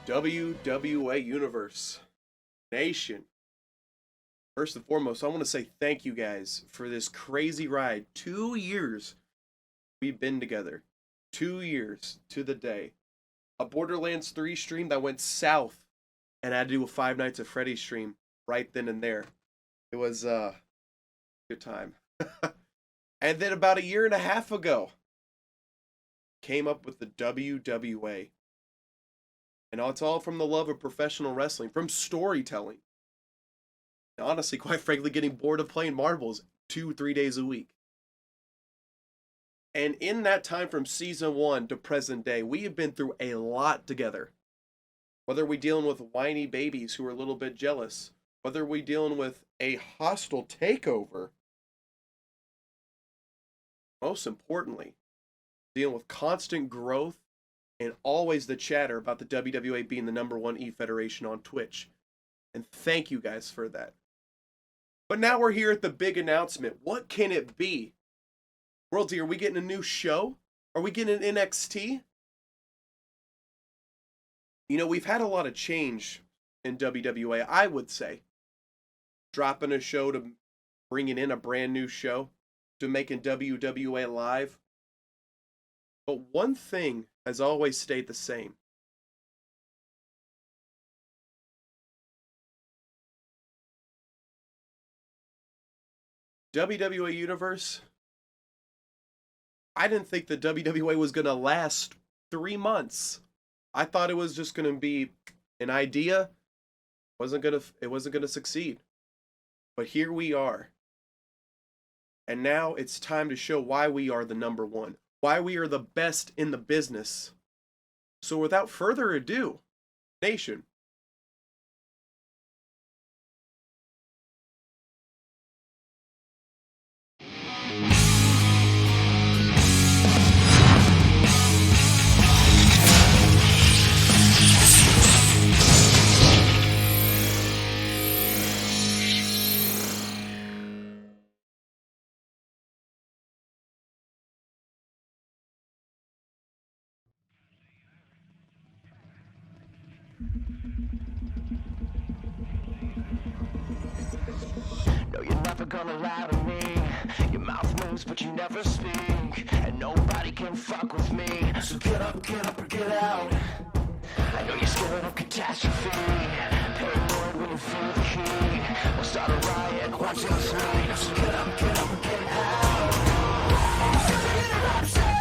WWA Universe Nation. First and foremost, I want to say thank you guys for this crazy ride. 2 years we've been together. 2 years to the day. A Borderlands 3 stream that went south, and I had to do a Five Nights at Freddy's stream right then and there. It was a good time. And then about a year and a half ago, came up with the WWA. And it's all from the love of professional wrestling, from storytelling. And honestly, quite frankly, getting bored of playing marbles 2-3 days a week. And in that time from season 1 to present day, we have been through a lot together. Whether we're dealing with whiny babies who are a little bit jealous, whether we're dealing with a hostile takeover, most importantly, dealing with constant growth and always the chatter about the WWA being the #1 E-Federation on Twitch. And thank you guys for that. But now we're here at the big announcement. What can it be? WorldZY, are we getting a new show? Are we getting an NXT? You know, we've had a lot of change in WWA, I would say. Dropping a show to bringing in a brand new show to making WWA live. But one thing has always stayed the same. WWA Universe, I didn't think the WWA was going to last 3 months. I thought it was just going to be an idea. It wasn't going to succeed. But here we are. And now it's time to show why we are the #1. Why we are the best in the business. So without further ado, Nation. No, you're never gonna lie to me. Your mouth moves, but you never speak. And nobody can fuck with me. So get up, or get out. I know you're scared of catastrophe. Paranoid when you feel the heat. We'll start a riot, watch us leave. So get up, or get out. I'm feeling an eruption.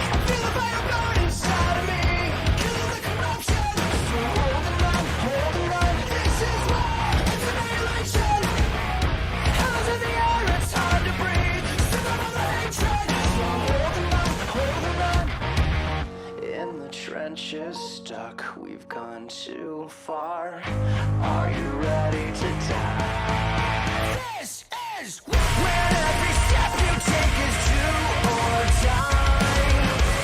I feel the fire burn inside of me. Kill the corruption. So holding on. This is war. It's annihilation. Hell's in the air, it's hard to breathe. Sip on the hatred. So holding on. In the trenches, stuck. We've gone too far. Are you ready to die? This is when every step you take is do or die.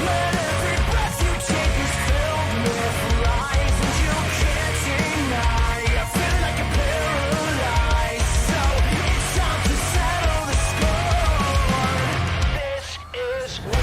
When every breath you take is filled with lies and you can't deny. You're feeling like you're paralyzed, so it's time to settle the score. This is war.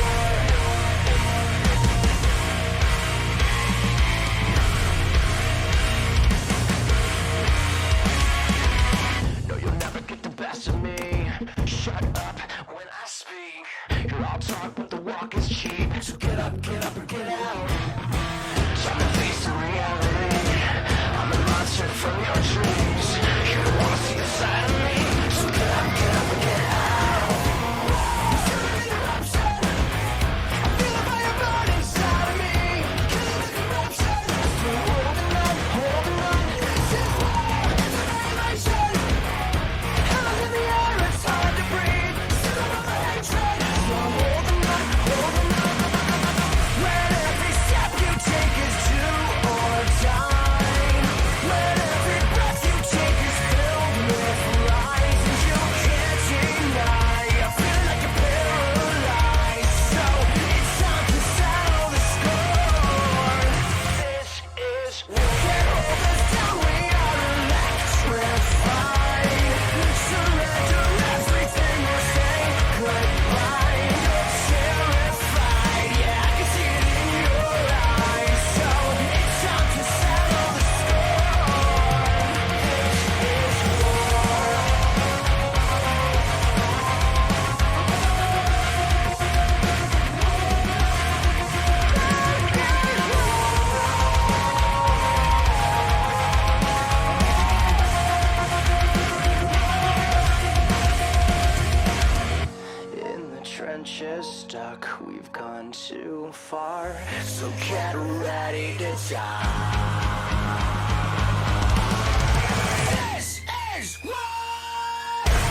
stuck, we've gone too far. So get ready to die. This is war,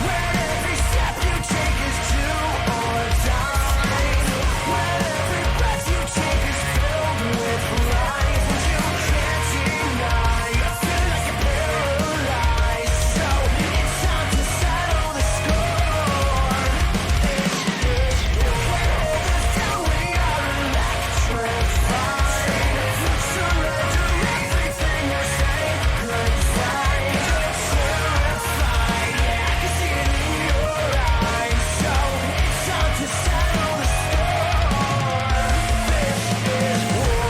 where every step you take is do or die. Where every breath you take is filled with life. You can't deny, you feel like you're paralyzed. So it's time to settle the score. This is where overdown we are electrified. Surrender everything you say goodbye. Terrified, yeah, I can see it in your eyes. So it's time to settle the score. This is war.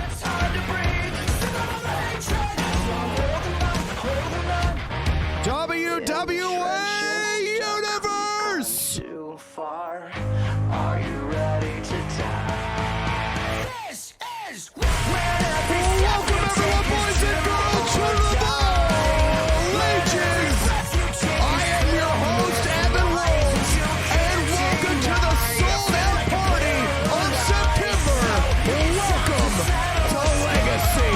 It's hard to breathe. Sit on the hatred. WWA Universe! Too far. Are you ready to die? This is where every step Welcome you everyone, take boys is and girls, to do or the die. Legions! Breath you take I is am your host, Evan Rose, and welcome to the sold out party of September. Welcome to Legacy.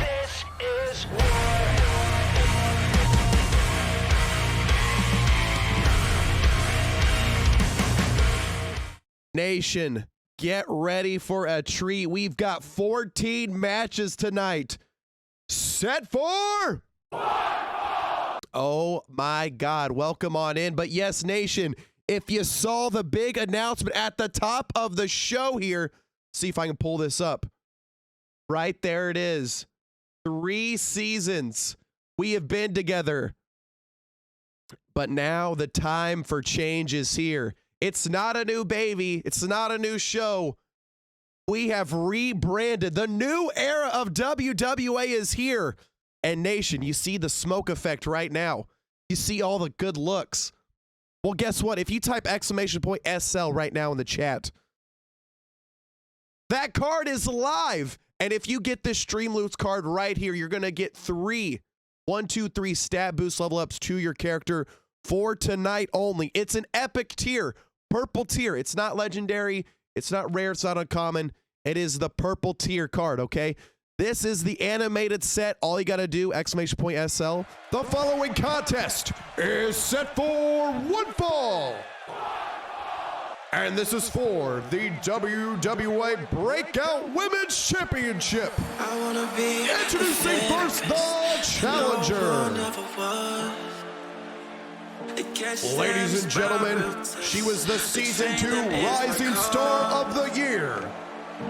This is war. Nation, get ready for a treat. We've got 14 matches tonight. Set for... Oh my God, welcome on in. But yes, Nation, if you saw the big announcement at the top of the show here, see if I can pull this up. Right there it is. 3 seasons we have been together. But now the time for change is here. It's not a new baby. It's not a new show. We have rebranded. The new era of WWA is here. And Nation, you see the smoke effect right now. You see all the good looks. Well, guess what? If you type !SL right now in the chat, that card is live. And if you get this Stream Loots card right here, you're going to get 3 stat boost level ups to your character for tonight only. It's an epic tier, purple tier. It's not legendary. It's not rare. It's not uncommon. It is the purple tier card, okay? This is the animated set. All you got to do, !SL. The following contest is set for one fall. And this is for the WWA Breakout Women's Championship. I wanna be Introducing first the challenger. Ladies and gentlemen, she was the Season 2 Rising Star of the Year.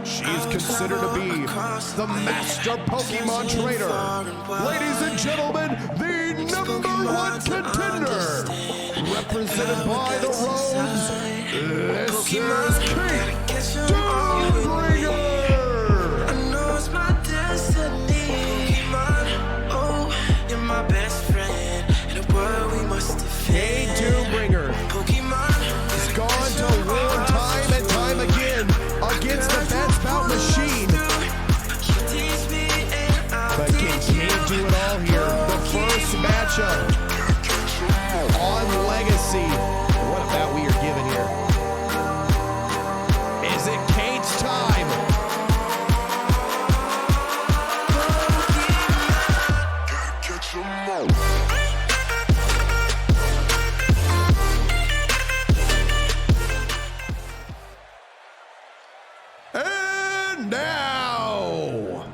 She's considered to be the Master Pokemon Trainer. Ladies and gentlemen, the #1 contender. Represented by the Rose, this is Kate Doombringer. I know it's my destiny. Pokemon, oh, you're my best friend. In a world we must Kate defend. Doombringer Pokemon has gone to war time and time again against the Best Bout machine. But can't do it all here. The first matchup on Legacy. What about we are given here? Is it Kate's time? And now,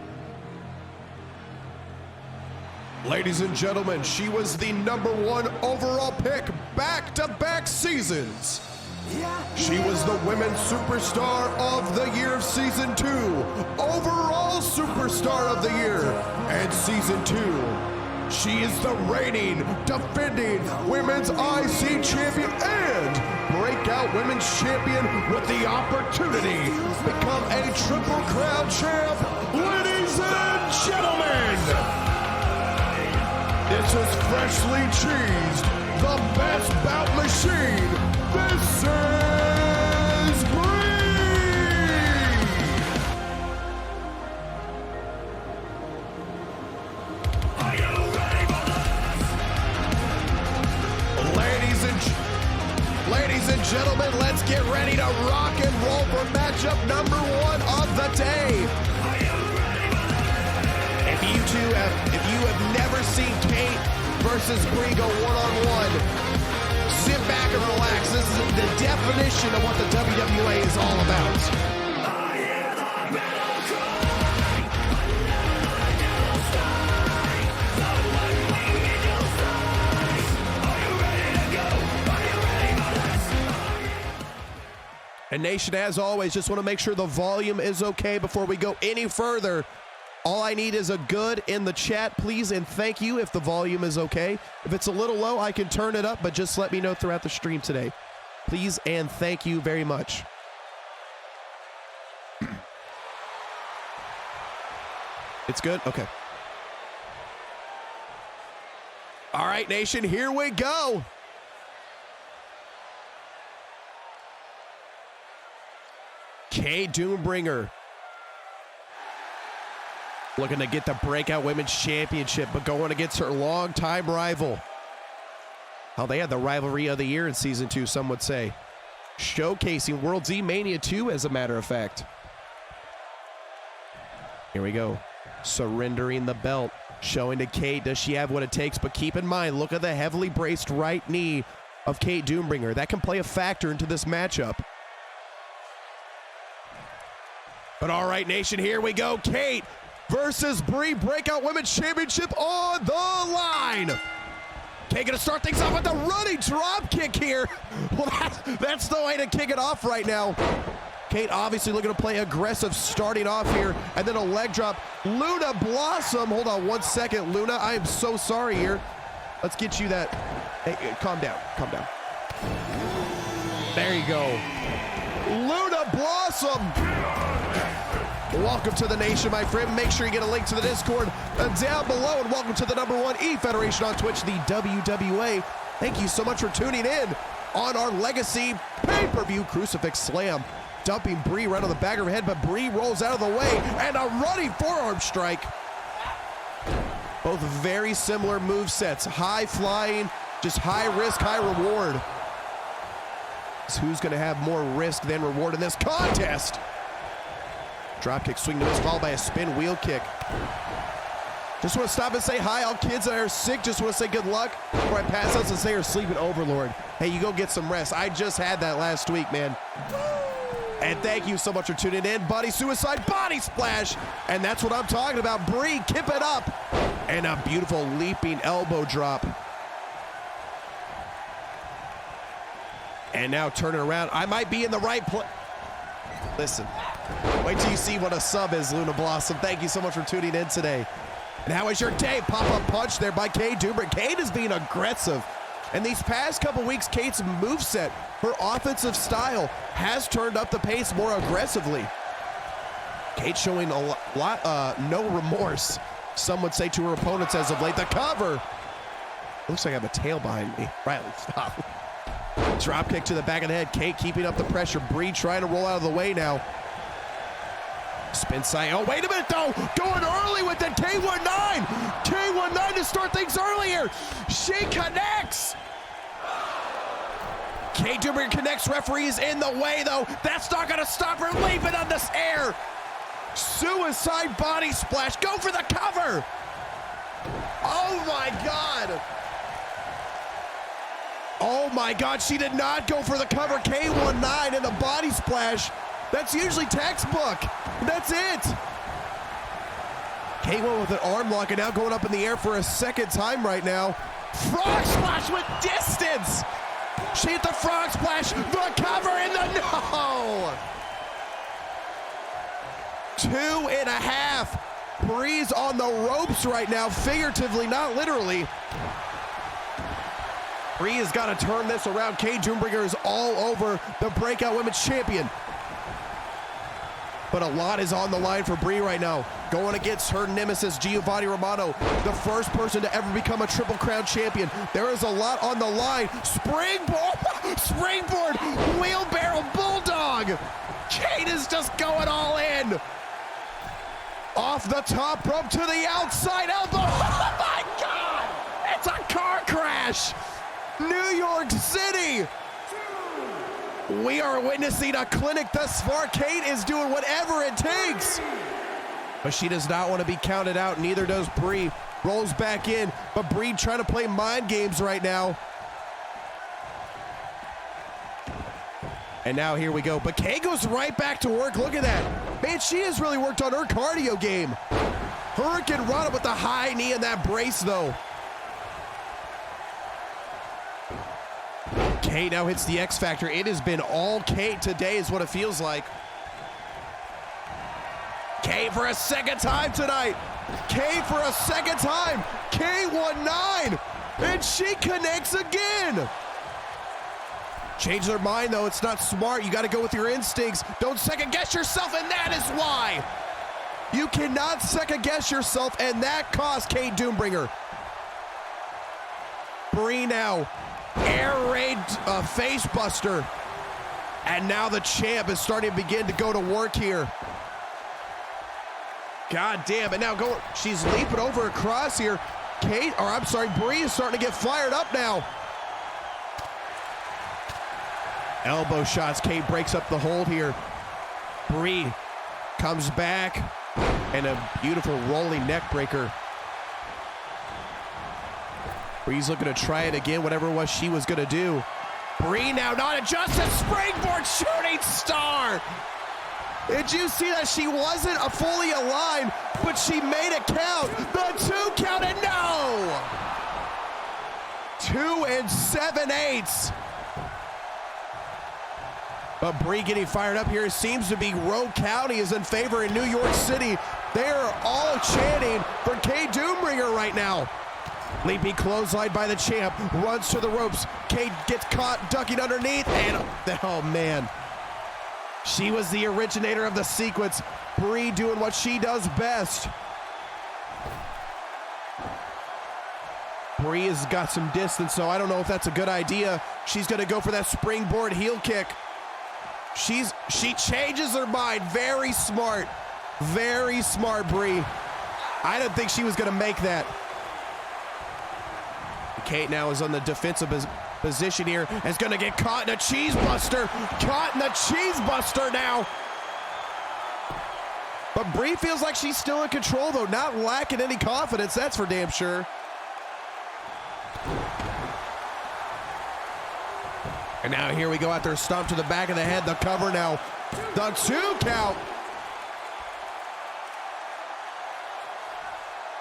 ladies and gentlemen, she was the #1 overall pick back-to-back seasons. She was the Women's Superstar of the Year of Season 2, Overall Superstar of the Year, and Season 2. She is the reigning, defending Women's IC Champion and Breakout Women's Champion with the opportunity to become a Triple Crown Champ. Ladies and gentlemen, this nicest freshly cheesed, the best bout machine. This is Brie! Are you ready for this? Ladies and gentlemen, let's get ready to rock and roll for matchup number 1 of the day. Are you ready for this? If you have never seen Kate versus Brie go one-on-one, sit back and relax. This is the definition of what the WWA is all about. I hear the battle cry. Yellow sky. So when we need your size, are you ready to go? Are you ready for this? And Nation, as always, just want to make sure the volume is okay before we go any further. All I need is a good in the chat, please, and thank you if the volume is okay. If it's a little low, I can turn it up, but just let me know throughout the stream today. Please and thank you very much. It's good? Okay. All right, Nation, here we go. Kay Doombringer looking to get the Breakout Women's Championship, but going against her longtime rival. Oh, they had the rivalry of the year in Season 2, some would say. Showcasing WorldZY Mania 2, as a matter of fact. Here we go. Surrendering the belt. Showing to Kate, does she have what it takes? But keep in mind, look at the heavily braced right knee of Kate Doombringer. That can play a factor into this matchup. But all right, Nation, here we go. Kate versus Brie, Breakout Women's Championship on the line. Kate gonna start things off with a running drop kick here. Well, that's the way to kick it off right now. Kate obviously looking to play aggressive starting off here, and then a leg drop. Luna Blossom, hold on 1 second, Luna, I am so sorry here. Let's get you that, hey, calm down, calm down. There you go. Luna Blossom. Welcome to the Nation, my friend. Make sure you get a link to the Discord down below, and welcome to the #1 E-Federation on Twitch, the WWA. Thank you so much for tuning in on our Legacy pay-per-view Crucifix Slam. Dumping Brie right on the back of her head, but Brie rolls out of the way, and a running forearm strike. Both very similar move sets. High flying, just high risk, high reward. So who's going to have more risk than reward in this contest? Dropkick, swing to miss, followed by a spin wheel kick. Just want to stop and say hi. All kids that are sick, just want to say good luck before I pass out and say you're sleeping overlord. Hey, you go get some rest. I just had that last week, man. And thank you so much for tuning in. Buddy Suicide Body Splash. And that's what I'm talking about. Brie, kip it up. And a beautiful leaping elbow drop. And now turning around. I might be in the right place. Listen, wait till you see what a sub is, Luna Blossom. Thank you so much for tuning in today. And how was your day? Pop-up punch there by Kate Doombringer. Kate is being aggressive. And these past couple weeks, Kate's moveset, her offensive style, has turned up the pace more aggressively. Kate showing a lot, no remorse, some would say, to her opponents as of late. The cover. Looks like I have a tail behind me. Riley, stop. Drop kick to the back of the head. Kate keeping up the pressure. Brie trying to roll out of the way now. Spin side. Oh, wait a minute, though. Going early with the K19. K19 to start things earlier. She connects. Kate Doombringer connects. Referee is in the way, though. That's not going to stop her leaping on this air. Suicide body splash. Go for the cover. Oh, my God. Oh, my God. She did not go for the cover. K19 and the body splash. That's usually textbook. That's it. K1 with an arm lock and now going up in the air for a second time right now. Frog splash with distance. She hit the frog splash, the cover, and the no. 2.5. Brie's on the ropes right now, figuratively, not literally. Brie has got to turn this around. Kate Doombringer is all over the Breakout Women's Champion. But a lot is on the line for Brie right now. Going against her nemesis, Giovanni Romano, the first person to ever become a Triple Crown champion. There is a lot on the line. Springboard, wheelbarrow bulldog. Kate is just going all in. Off the top rope to the outside elbow. Oh my God! It's a car crash. New York City. We are witnessing a clinic thus far. Kate is doing whatever it takes. But she does not want to be counted out. Neither does Brie. Rolls back in. But Brie trying to play mind games right now. And now here we go. But Kate goes right back to work. Look at that. Man, she has really worked on her cardio game. Hurricane Rana with the high knee and that brace, though. Kate now hits the X Factor. It has been all Kate today is what it feels like. Kate for a second time tonight. Kate for a second time. K19. And she connects again. Change their mind, though. It's not smart. You got to go with your instincts. Don't second guess yourself, and that is why. You cannot second guess yourself, and that cost Kate Doombringer. Brie now. Air raid face buster. And now the champ is starting to begin to go to work here. God damn. And now she's leaping over across here. Brie is starting to get fired up now. Elbow shots. Kate breaks up the hold here. Brie comes back. And a beautiful rolling neck breaker. Brie's looking to try it again, whatever it was she was going to do. Brie now not adjusted. Springboard shooting star. Did you see that she wasn't fully aligned, but she made it count? The 2 count and no! 2 7/8. But Brie getting fired up here. It seems to be Rogue County is in favor in New York City. They are all chanting for Kate Doombringer right now. Leaping clothesline by the champ, runs to the ropes. Kate gets caught ducking underneath, and oh man. She was the originator of the sequence. Brie doing what she does best. Brie has got some distance, so I don't know if that's a good idea. She's gonna go for that springboard heel kick. She changes her mind. Very smart, Brie. I didn't think she was gonna make that. Kate now is on the defensive position here. Is going to get caught in a cheese buster. Caught in the cheese buster now. But Brie feels like she's still in control, though. Not lacking any confidence, that's for damn sure. And now here we go out there. Stomp to the back of the head. The cover now. The 2 count.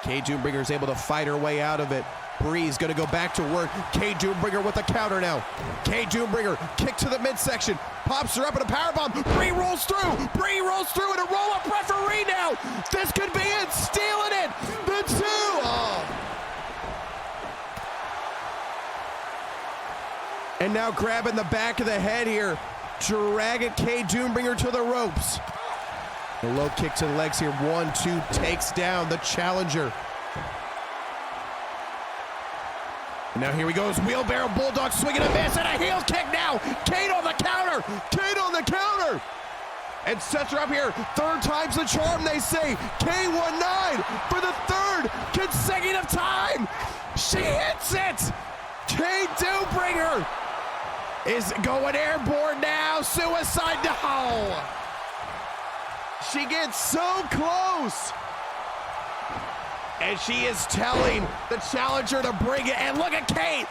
Kate Doombringer is able to fight her way out of it. Brie's gonna go back to work. Kate Doombringer with the counter now. Kate Doombringer, kick to the midsection. Pops her up in a powerbomb. Brie rolls through and a roll-up referee now. This could be it, stealing it. The 2. Oh. And now grabbing the back of the head here. Dragging Kate Doombringer to the ropes. The low kick to the legs here. 1-2 takes down the challenger. And now here he goes, wheelbarrow bulldog swinging a miss and a heel kick now. Kate on the counter. And sets her up here. 3rd time's the charm, they say. K19 for the 3rd consecutive time. She hits it. Kate Doombringer is going airborne now. Suicide. No. She gets so close. And she is telling the challenger to bring it. And look at Kate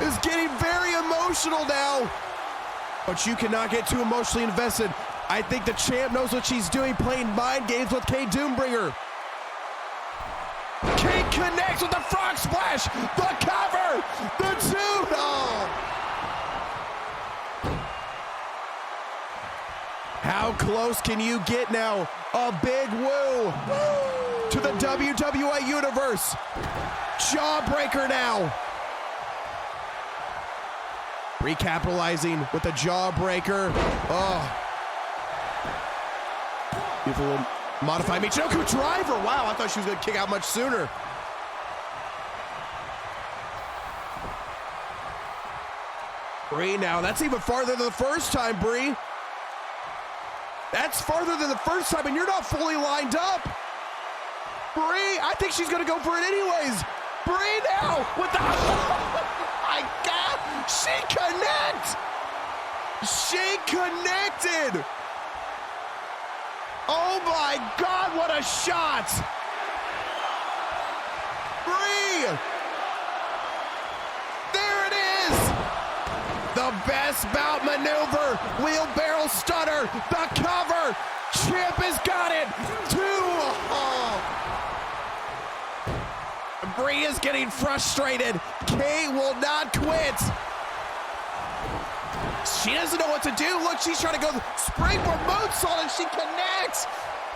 is getting very emotional now. But you cannot get too emotionally invested. I think the champ knows what she's doing, playing mind games with Kate Doombringer. Kate connects with the frog splash. The cover. The 2. Oh. How close can you get now? A big woo. To the WWA Universe. Jawbreaker now. Recapitalizing with the jawbreaker. Oh. Beautiful modified Michinoku driver. Wow, I thought she was going to kick out much sooner. Brie now. That's even farther than the first time, Brie. That's farther than the first time, and you're not fully lined up. Brie, I think she's going to go for it anyways. Brie now with the... Oh my God. She connects. She connected. Oh my God, what a shot. Brie. There it is. The best bout maneuver. Wheelbarrow stunner. The cover. Champ has got it. 2. Brie is getting frustrated. Kay will not quit. She doesn't know what to do. Look, she's trying to go springboard moonsault and she connects.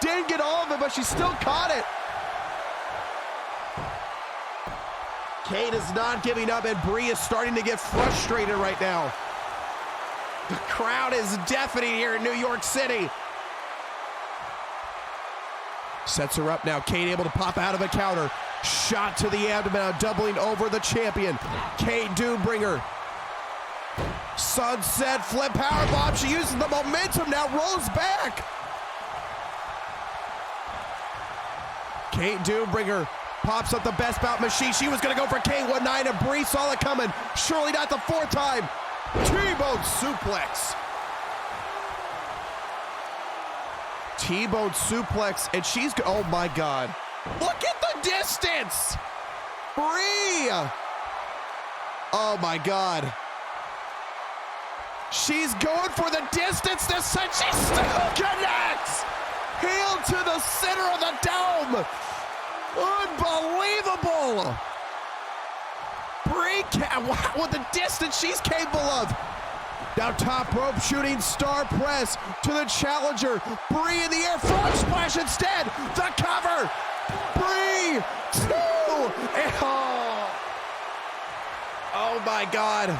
Didn't get all of it, but she still caught it. Kate is not giving up, and Brie is starting to get frustrated right now. The crowd is deafening here in New York City. Sets her up now. Kate able to pop out of a counter. Shot to the abdomen, now doubling over the champion. Kate Doombringer. Sunset flip powerbomb. She uses the momentum, now rolls back. Kate Doombringer pops up the best bout machine. She was going to go for K19, and Brie saw it coming. Surely not the 4th time. T-bone suplex. T-bone suplex, and she's, oh my God. Look at the distance. Brie. Oh my God. She's going for the distance this time. She still connects. Heel to the center of the dome. Unbelievable. Brie, wow, with the distance she's capable of. Now top rope shooting star press to the challenger. Brie in the air, frog splash instead. The cover. Brie, 2. Oh my God.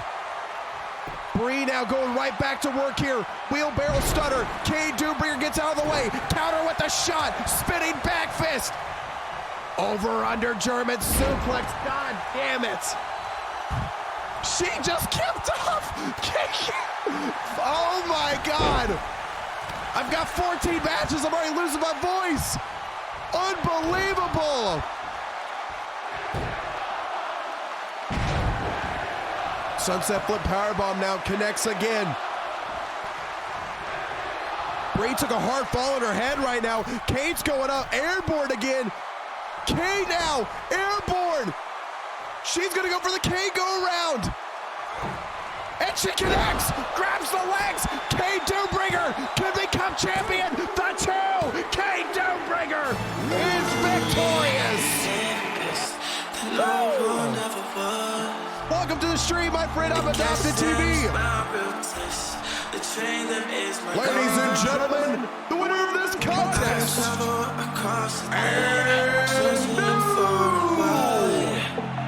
Brie now going right back to work here. Wheelbarrow stunner. Kay Doombringer gets out of the way. Counter with the shot. Spinning back fist. Over under German suplex. God damn it. She just kept up. Oh my God. I've got 14 matches. I'm already losing my voice. Unbelievable. Sunset flip powerbomb now connects again. Brie took a hard fall on her head right now. Kate's going up, airborne again. Kate now, airborne. She's gonna go for the K go around. And she connects, grabs the legs. Kate Doombringer can become champion. The 2, Kate Doombringer is victorious. Welcome to the stream, my friend. I'm Adopted TV. Ladies and gentlemen, the winner of this contest and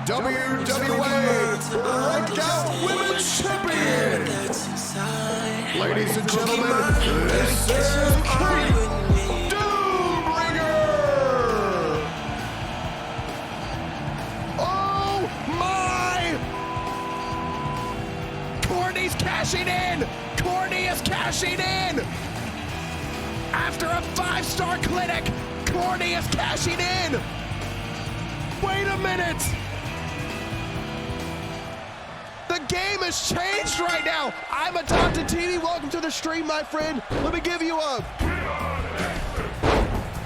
WWA Breakout Women's Champion. Ladies and gentlemen, this is Kate Doombringer. Oh my! Courtney's cashing in. Courtney is cashing in. After a 5-star clinic, Courtney is cashing in. Wait a minute. The game has changed right now. I'm Adopted TV. Welcome to the stream, my friend. Let me give you a...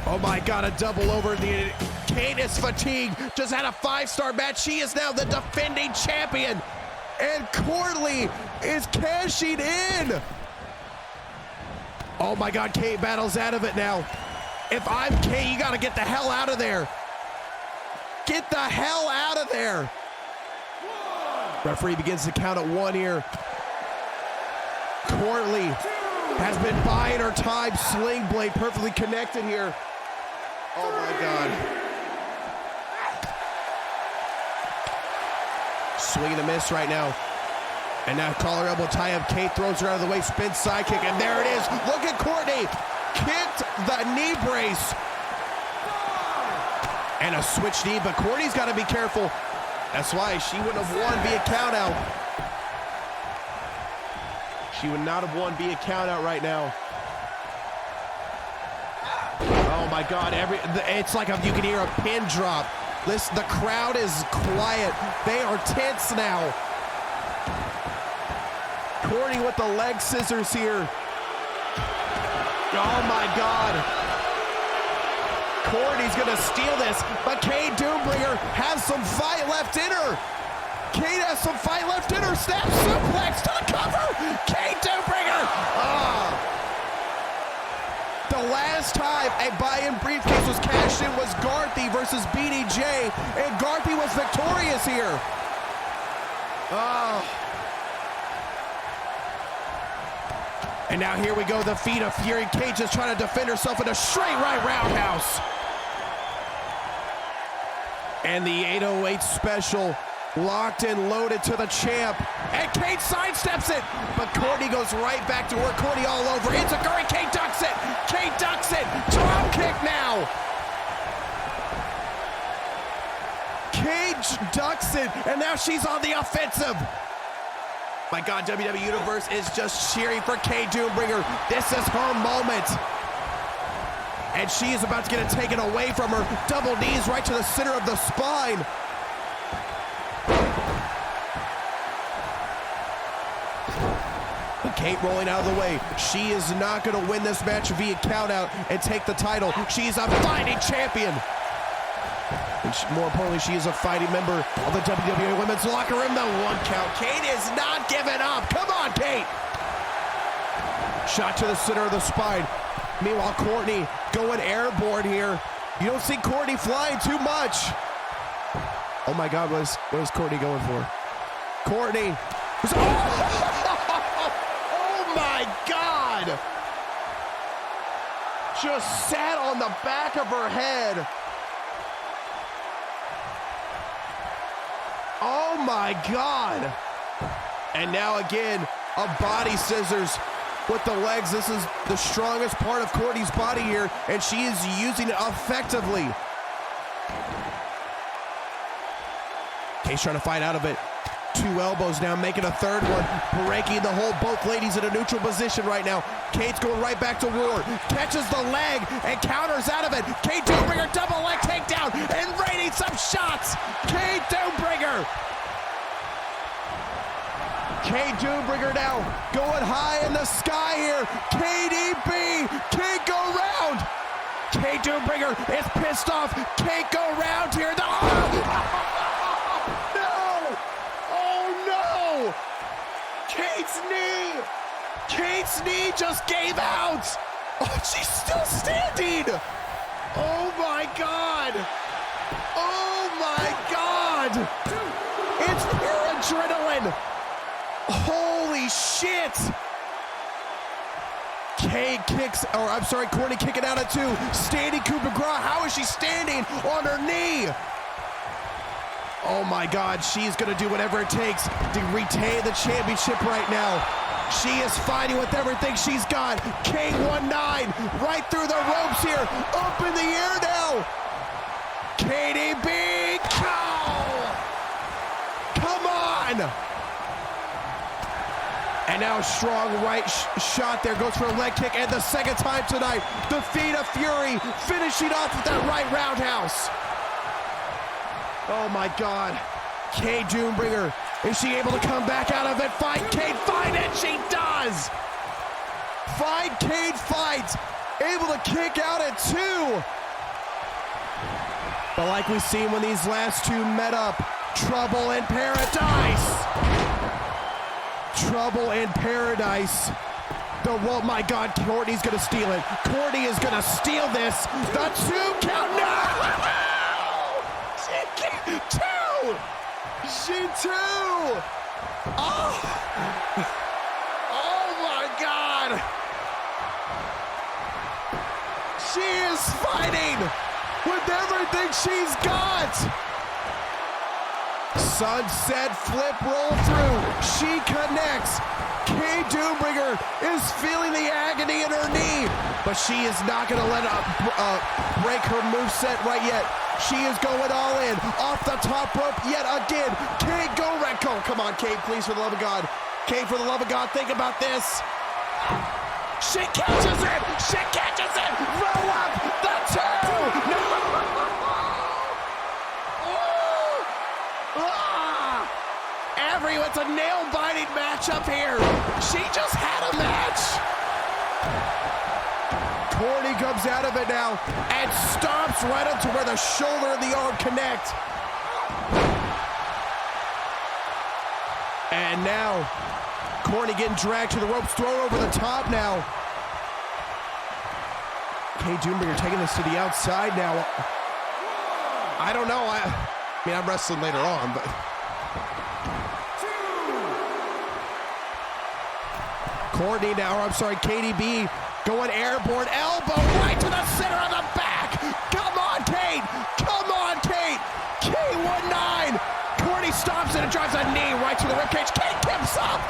Oh my God, a double over. The Kate is fatigued. Just had a 5-star match. She is now the defending champion. And Courtney is cashing in. Oh my God, Kate battles out of it now. If I'm Kate, you gotta get the hell out of there. Get the hell out of there. Referee begins to count at 1 here. Courtney has been buying her time. Sling blade perfectly connected here. Oh my God. Swing and a miss right now. And now collar elbow tie up. Kate throws her out of the way. Spin side kick. And there it is. Look at Courtney. kicked the knee brace. And a switch knee, but Courtney's got to be careful. That's why she wouldn't have won via countout. She would not have won via countout right now. Oh my God, it's like you can hear a pin drop. Listen, the crowd is quiet. They are tense now. Courtney with the leg scissors here. Oh my God. Courtney's gonna steal this, but Kate Doombringer has some fight left in her. Kate has some fight left in her. Snap suplex to the cover. Kate Doombringer. The last time a buy-in briefcase was cashed in was Garthy versus BDJ, and Garthy was victorious here. And now here we go, the feet of Fury. Kate just trying to defend herself in a straight right roundhouse. And the 808 special locked and loaded to the champ. And Kate sidesteps it, but Courtney goes right back to work. Courtney all over. It's a Curry. Kate ducks it. Kate ducks it. Drop kick now. Kate ducks it, and now she's on the offensive. My God, WWE Universe is just cheering for Kate Doombringer. This is her moment. And she is about to get it taken away from her. Double knees right to the center of the spine. Kate rolling out of the way. She is not going to win this match via countout and take the title. She's a fighting champion. And more importantly, she is a fighting member of the WWE Women's Locker Room. The 1 count. Kate is not giving up. Come on, Kate. Shot to the center of the spine. Meanwhile, Courtney going airborne here. You don't see Courtney flying too much. Oh my God, what is Courtney going for? Courtney. Oh my God. Just sat on the back of her head. Oh my God. And now again, a body scissors with the legs. This is the strongest part of Courtney's body here, and she is using it effectively. Kate's trying to fight out of it. 2 elbows now, making a third one, breaking the hold. Both ladies in a neutral position right now. Kate's going right back to war. Catches the leg and counters out of it. Kate Doombringer, double leg takedown, and raining some shots. Kate Doombringer. Kate Doombringer now going high in the sky here. KDB can't go round. Kate Doombringer is pissed off. Can't go round here. Kate's knee just gave out. Oh, she's still standing. Oh my God. Oh my God. It's pure adrenaline. Holy shit. Courtney kicking out at 2. Standing coup de grace. How is she standing on her knee? Oh my God, she's gonna do whatever it takes to retain the championship right now. She is fighting with everything she's got. K19 right through the ropes here. Up in the air now. KDB. Come on. And now strong right shot there. Goes for a leg kick. And the second time tonight. The feet of Fury finishing off with that right roundhouse. Oh my God. Kate Doombringer. Is she able to come back out of it? Fight Kate, fight it! She does! Fight Kate, fight! Able to kick out at 2. But like we've seen when these last 2 met up, trouble in paradise! Trouble in paradise. My God, Courtney's gonna steal it. Courtney is gonna steal this. The 2 count, no! She 2! Oh my God! She is fighting with everything she's got! Sunset flip roll through. She connects. Kay Doombringer is feeling the agony in her knee, but she is not going to let it break her moveset right yet. She is going all in, off the top rope yet again. Kay, go Redco. Come on, Kay, please, for the love of God. Kay, for the love of God, think about this. She catches it. She catches it. Roll up the two. No. It's a nail-biting matchup here. She just had a match. Courtney comes out of it now and stomps right up to where the shoulder and the arm connect. And now, Courtney getting dragged to the ropes, thrown over the top now. Kay Doombringer taking this to the outside now. I don't know. I mean, I'm wrestling later on, but... Courtney now, or I'm sorry, KDB going airborne, elbow right to the center of the back. Come on, Kate. Come on, Kate. K19. Courtney stops it and drives a knee right to the ribcage. Kate kicks up.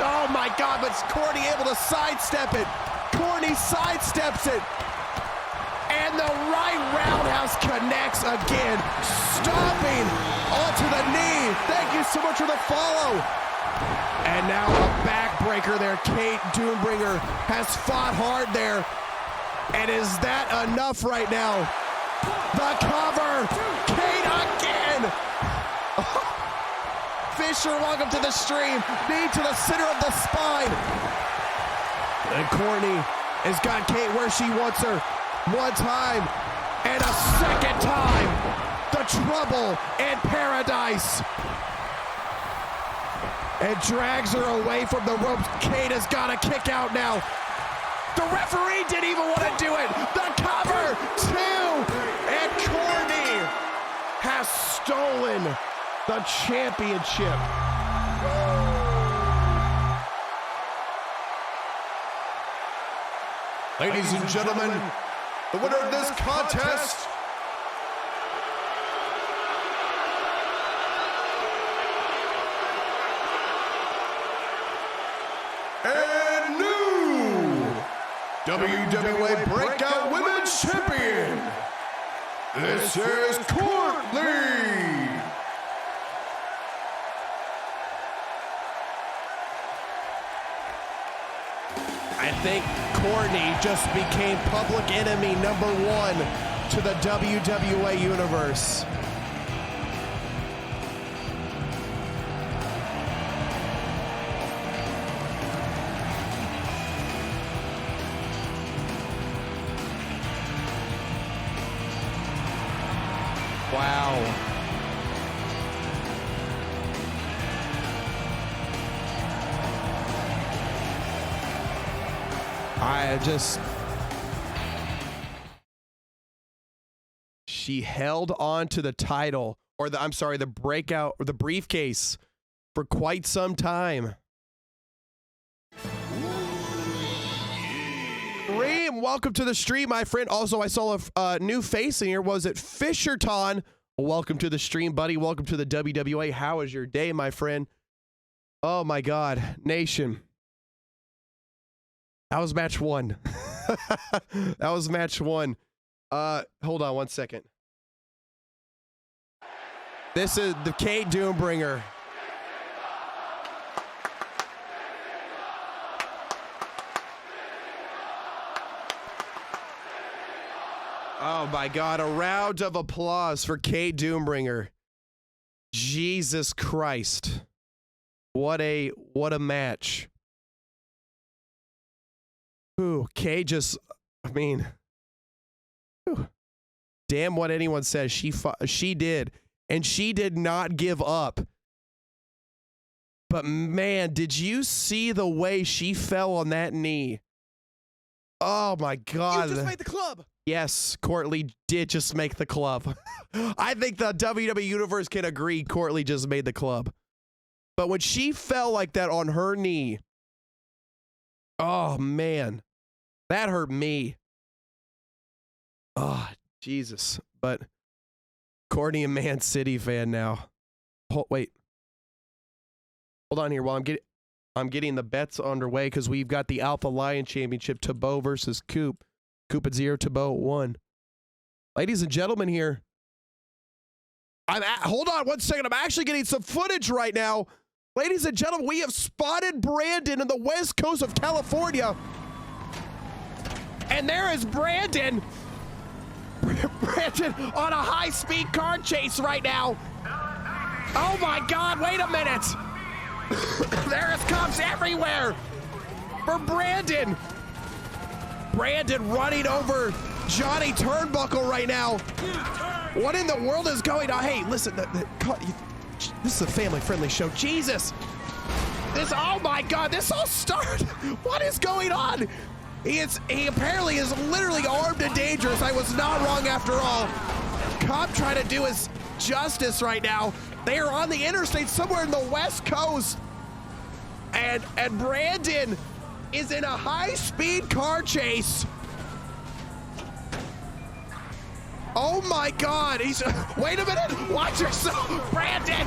Oh my God, but Courtney able to sidestep it. Courtney sidesteps it. And the right roundhouse connects again, stomping onto the knee. Thank you so much for the follow. And now a backbreaker there. Kate Doombringer has fought hard there. And is that enough right now? The cover. Kate again. Fisher, welcome to the stream. Knee to the center of the spine. And Courtney has got Kate where she wants her. One time and a second time. The trouble in paradise. And drags her away from the ropes. Kate has got a kick out now. The referee didn't even want to do it. The cover, two. And Courtney has stolen the championship. Ladies and gentlemen, the winner of this contest, and new WWA Breakout Women's Champion, this is Courtney. I think Courtney just became public enemy #1 to the WWA Universe. Wow. She held on to the title, or the breakout, or the briefcase for quite some time. Reem, welcome to the stream, my friend. Also, I saw a new face in here. Was it Fisherton? Welcome to the stream, buddy. Welcome to the WWA. How was your day, my friend? Oh my God, Nation. That was match 1. That was match 1. Hold on one second. This is the Kate Doombringer. Oh my God, a round of applause for Kate Doombringer. Jesus Christ. What a match. Ooh, Kay just, I mean, whew. Damn what anyone says. She did. And she did not give up. But man, did you see the way she fell on that knee? Oh my God. You just made the club. Yes, Courtney did just make the club. I think the WWE Universe can agree Courtney just made the club. But when she fell like that on her knee, oh man, that hurt me. Oh, Jesus. But Courtney, a Man City fan now. Wait. Hold on here while I'm getting... I'm getting the bets underway because we've got the Alpha Lion Championship, Thibeau versus Coop. Coop at 0, Thibeau at 1. Ladies and gentlemen here, hold on 1 second. I'm actually getting some footage right now. Ladies and gentlemen, we have spotted Brandon in the west coast of California. And there is Brandon. Brandon on a high-speed car chase right now. Oh my God, wait a minute. There is cops everywhere for Brandon. Brandon running over Johnny Turnbuckle right now. What in the world is going on? Hey, listen, this is a family-friendly show. Jesus. Oh my God, this all started. What is going on? He apparently is literally armed and dangerous. I was not wrong after all. Cop trying to do his justice right now. They are on the interstate somewhere in the west coast. And Brandon is in a high-speed car chase. Oh my God, wait a minute, watch yourself. Brandon,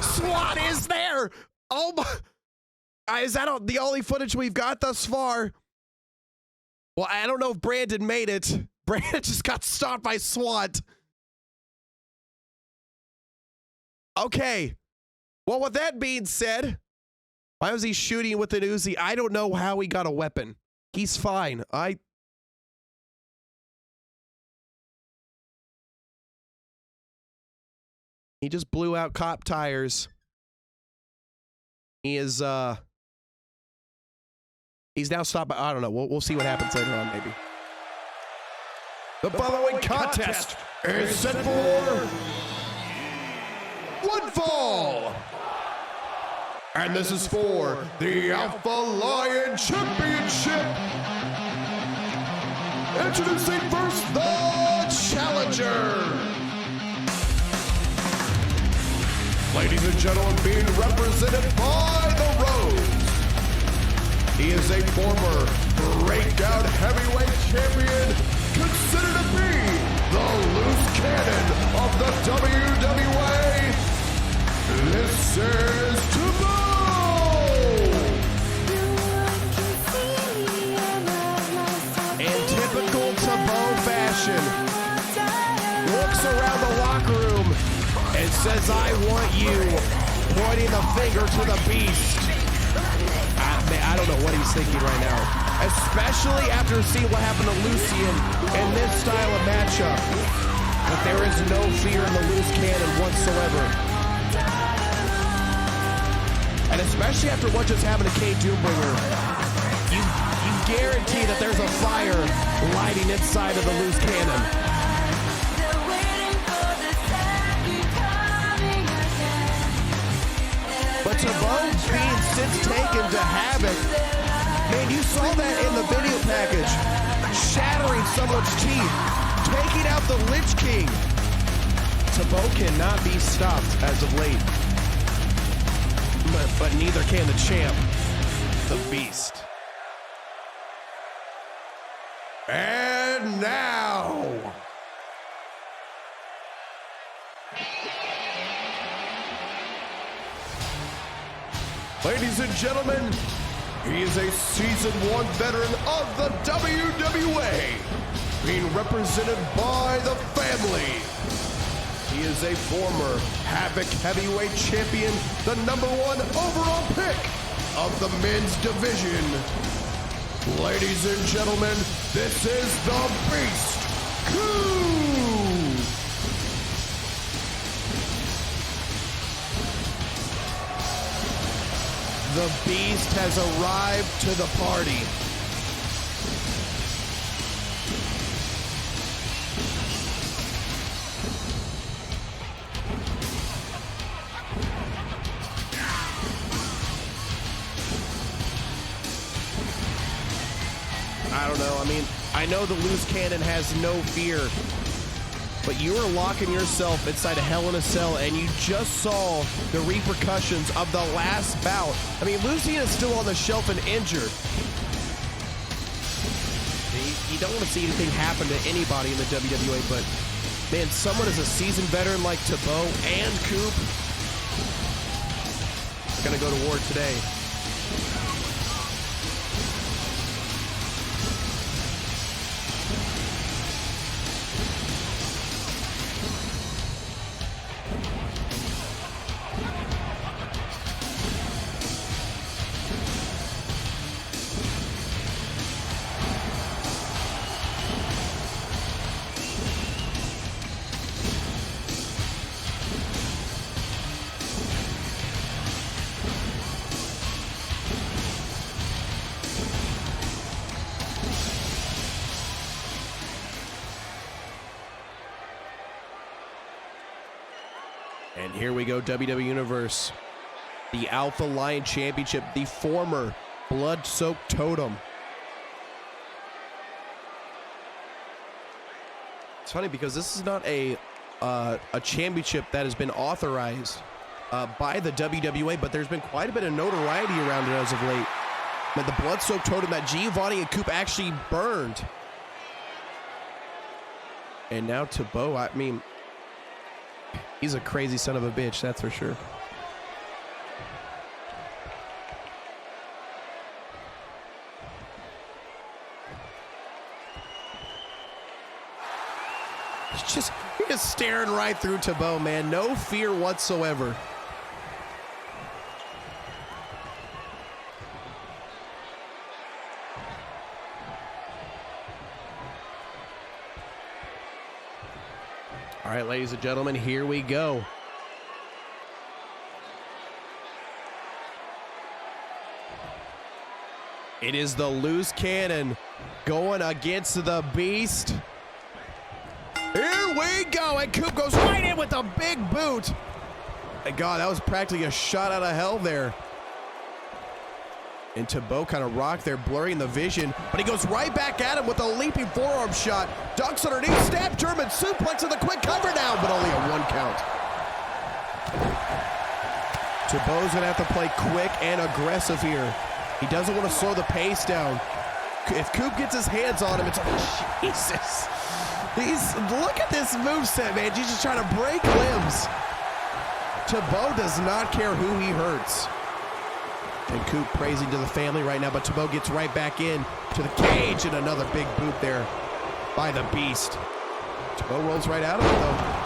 SWAT is there. Oh my, is that the only footage we've got thus far? Well, I don't know if Brandon made it. Brandon just got stopped by SWAT. Okay, well, with that being said, why was he shooting with an Uzi? I don't know how he got a weapon. He's fine. He just blew out cop tires. He is, he's now stopped by, I don't know. We'll see what happens later on, maybe. The following contest is set for one fall. And this is for the Alpha Lion Championship. Introducing first, the challenger. Ladies and gentlemen, being represented by the Rose. He is a former breakout heavyweight champion, considered to be the loose cannon of the WWA. This is Thibeau. In typical Thibeau fashion, looks around the locker room and says, I want you, pointing the finger to the beast. I don't know what he's thinking right now, especially after seeing what happened to Lucien in this style of matchup. But there is no fear in the loose cannon whatsoever. And especially after what just happened to Kate Doombringer, you guarantee that there's a fire lighting inside of the loose cannon. But Thibeau being since taken to Havoc, man, you saw that in the video package, shattering someone's teeth, taking out the Lich King. Thibeau cannot be stopped as of late, but neither can the champ, the Beast. And now, ladies and gentlemen, he is a Season 1 veteran of the WWA, being represented by the family. He is a former Havoc heavyweight champion, the #1 overall pick of the men's division. Ladies and gentlemen, this is the Beast, Coop. The Beast has arrived to the party. I don't know. I mean, I know the loose cannon has no fear, but you are locking yourself inside a Hell in a Cell, and you just saw the repercussions of the last bout. I mean, Lucien is still on the shelf and injured. You don't want to see anything happen to anybody in the WWA, but man, someone as a seasoned veteran like Thibeau and Coop are going to go to war today. And here we go, WWE Universe. The Alpha Lion Championship, the former blood-soaked totem. It's funny because this is not a championship that has been authorized by the WWA, but there's been quite a bit of notoriety around it as of late. But the blood-soaked totem that Giovanni and Coop actually burned. And now Thibeau, I mean, he's a crazy son of a bitch, that's for sure. He's just staring right through Thibeau, man. No fear whatsoever. All right, ladies and gentlemen, here we go. It is the loose cannon going against the beast. Here we go, and Coop goes right in with a big boot. And God, that was practically a shot out of hell there. And Thibeau kind of rocked there, blurring the vision, but he goes right back at him with a leaping forearm shot. Ducks underneath, stab German suplex with a quick cover now, but only a 1 count. Thibeau's gonna have to play quick and aggressive here. He doesn't want to slow the pace down. If Coop gets his hands on him, it's like, Jesus. Look at this moveset, man. He's just trying to break limbs. Thibeau does not care who he hurts. And Coop praising to the family right now, but Thibeau gets right back in to the cage, and another big boot there by the beast. Thibeau rolls right out of it, though.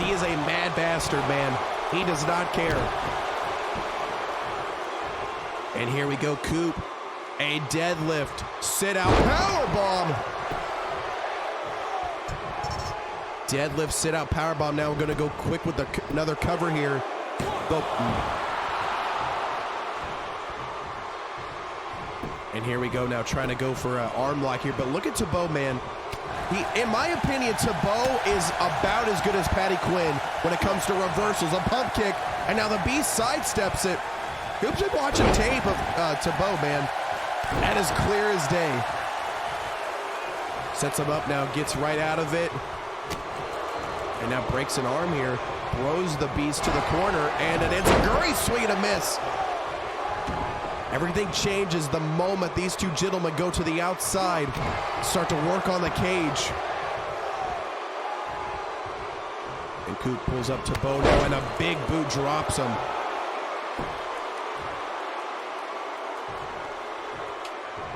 He is a mad bastard, man. He does not care. And here we go, Coop. A deadlift, sit out, powerbomb. Deadlift, sit out, powerbomb. Now we're gonna go quick with another cover here. Go. And here we go now, trying to go for an arm lock here. But look at Thibeau, man. In my opinion, Thibeau is about as good as Patty Quinn when it comes to reversals, a pump kick, and now the Beast sidesteps it. Coop's been watching tape of Thibeau, man. That is clear as day. Sets him up now, gets right out of it. And now breaks an arm here. Throws the Beast to the corner, and it ends a great swing and a miss. Everything changes the moment these two gentlemen go to the outside, start to work on the cage. And Coop pulls up Thibeau now, and a big boot drops him.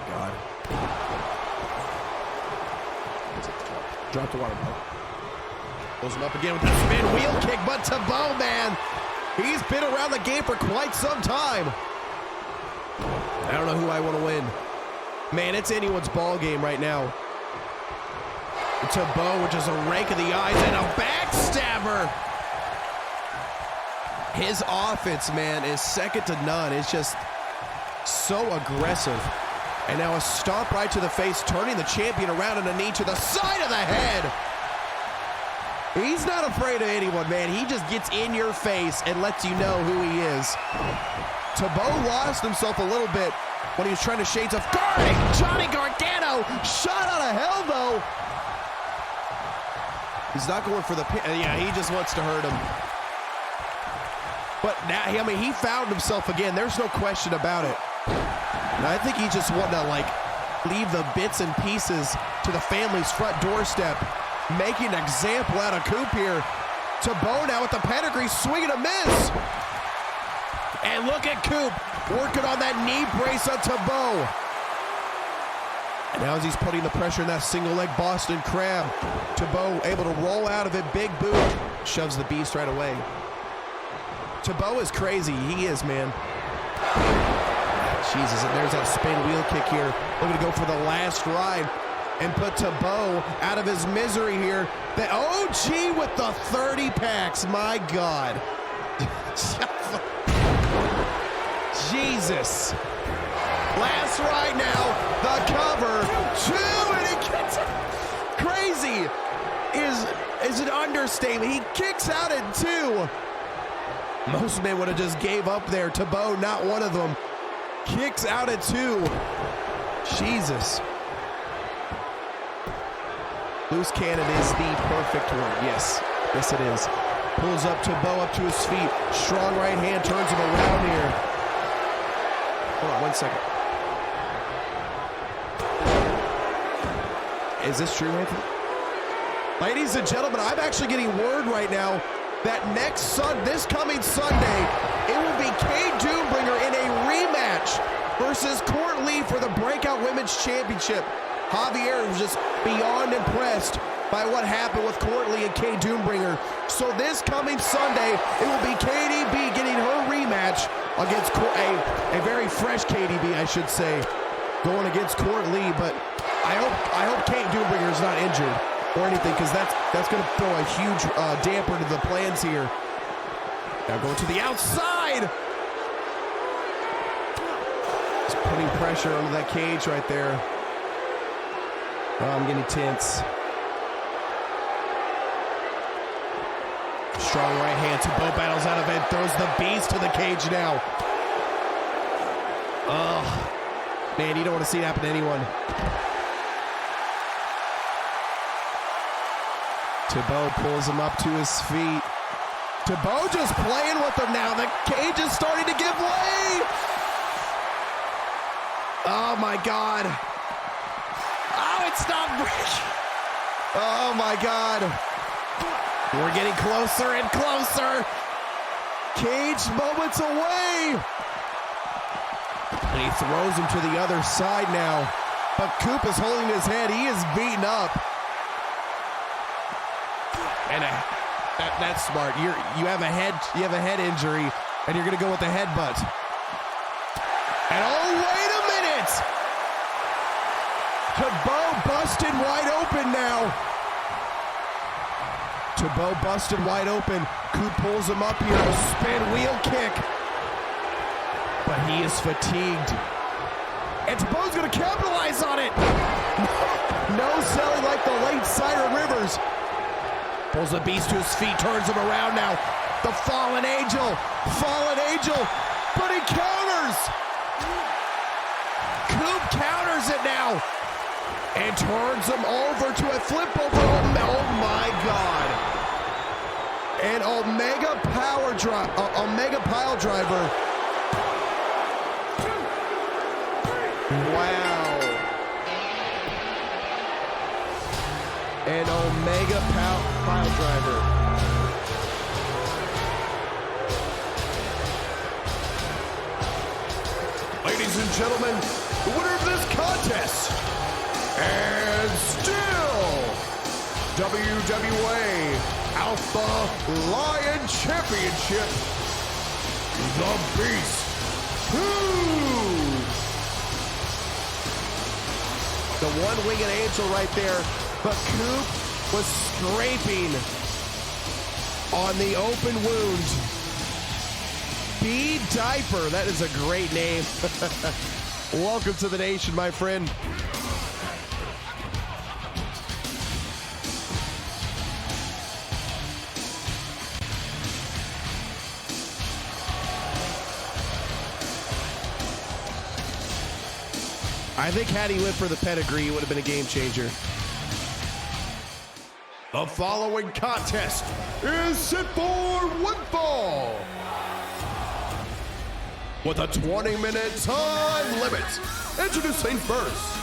God. Drop the water ball. Pulls him up again with the spin wheel kick, but Thibeau, man, he's been around the game for quite some time. I don't know who I want to win. Man, it's anyone's ball game right now. Thibeau, which is a rake of the eyes and a backstabber. His offense, man, is second to none. It's just so aggressive. And now a stomp right to the face, turning the champion around, and a knee to the side of the head. He's not afraid of anyone, man. He just gets in your face and lets you know who he is. Thibeau lost himself a little bit when he was trying to shades of guarding Johnny Gargano. Shot out of hell, though. He's not going for the pin. Yeah, he just wants to hurt him. But now, I mean, he found himself again. There's no question about it. And I think he just wanted to, like, leave the bits and pieces to the family's front doorstep, making an example out of Coop here. Thibeau now with the pedigree, swinging a miss. And look at Coop working on that knee brace on Thibeau. And now as he's putting the pressure in that single leg Boston Crab, Thibeau able to roll out of it, big boot, shoves the Beast right away. Thibeau is crazy, he is, man. Jesus, and there's that spin wheel kick here. Looking to go for the last ride and put Thibeau out of his misery here. The OG with the 30 packs, my God. Jesus. Last ride now, the cover, 2, and he gets it. Crazy is an understatement. He kicks out at 2. Most men would have just gave up there. Thibeau, not one of them. Kicks out at 2. Jesus. Loose cannon is the perfect word. Yes. Yes, it is. Pulls up Thibeau up to his feet. Strong right hand turns him around here. Hold on 1 second. Is this true, Anthony? Ladies and gentlemen, I'm actually getting word right now that this coming Sunday, it will be Kay Doombringer in a rematch versus Courtney for the Breakout Women's Championship. Javier was just beyond impressed by what happened with Courtney and Kay Doombringer. So this coming Sunday, it will be KDB getting her rematch against a very fresh KDB, I should say, going against Courtney. But I hope Kay Doombringer is not injured or anything, because that's going to throw a huge damper to the plans here. Now going to the outside. Just putting pressure onto that cage right there. Oh, I'm getting tense. Strong right hand. Thibeau battles out of it. Throws the beast to the cage now. Oh, man, you don't want to see it happen to anyone. Thibeau pulls him up to his feet. Thibeau just playing with him now. The cage is starting to give way. Oh, my God. Oh, it's not breaking. Oh, my God. We're getting closer and closer. Cage moments away. And he throws him to the other side now. But Coop is holding his head. He is beaten up. And that's smart. You have a head injury, and you're gonna go with the headbutt. And oh, wait a minute! Thibeau busted wide open now. Thibeau busted wide open. Coop pulls him up here, a spin wheel kick. But he is fatigued. And Thibeau's gonna capitalize on it. No selling like the late Cider Rivers. Pulls the beast to his feet, turns him around now. The fallen angel, but he counters. Coop counters it now and turns him over to a flip over. Oh my God. An Omega pile driver. Wow. An Omega pile driver. Ladies and gentlemen, the winner of this contest, and still WWA Alpha Lion Championship, the Beast, the one-winged angel right there. But Coop was scraping on the open wound. B-Diaper, that is a great name. Welcome to the nation, my friend. I think had he went for the pedigree, he would have been a game changer. The following contest is set for one fall with a 20-minute time limit. Introducing first,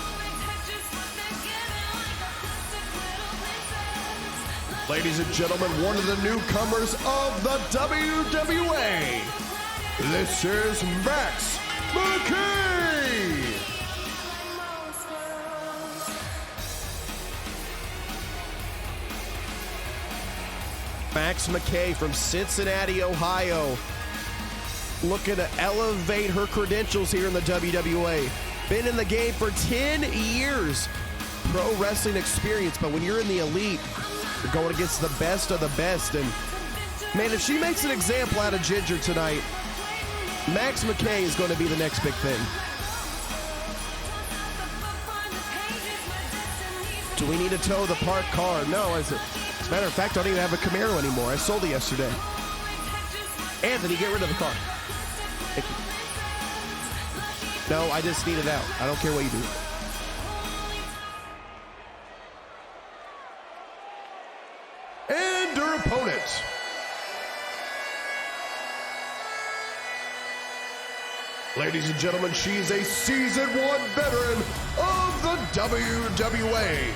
ladies and gentlemen, one of the newcomers of the WWA. This is McKay. Max McKay from Cincinnati, Ohio, looking to elevate her credentials here in the WWA. Been in the game for 10 years. Pro wrestling experience, but when you're in the elite, you're going against the best of the best. And man, if she makes an example out of Ginger tonight, Max McKay is going to be the next big thing. Do we need to tow the parked car? No, is it? As a matter of fact, I don't even have a Camaro anymore. I sold it yesterday. Anthony, get rid of the car. Thank you. No, I just need it out. I don't care what you do. And her opponent. Ladies and gentlemen, she's a Season 1 veteran of the WWA.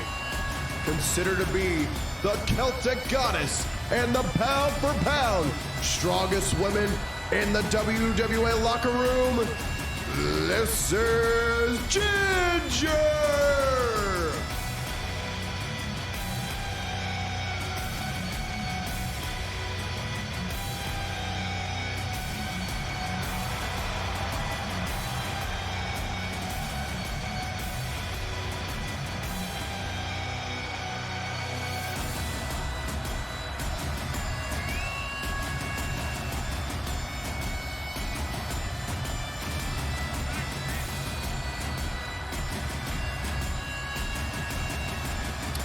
Considered to be the Celtic goddess and the pound for pound strongest women in the WWA locker room. This is Ginger!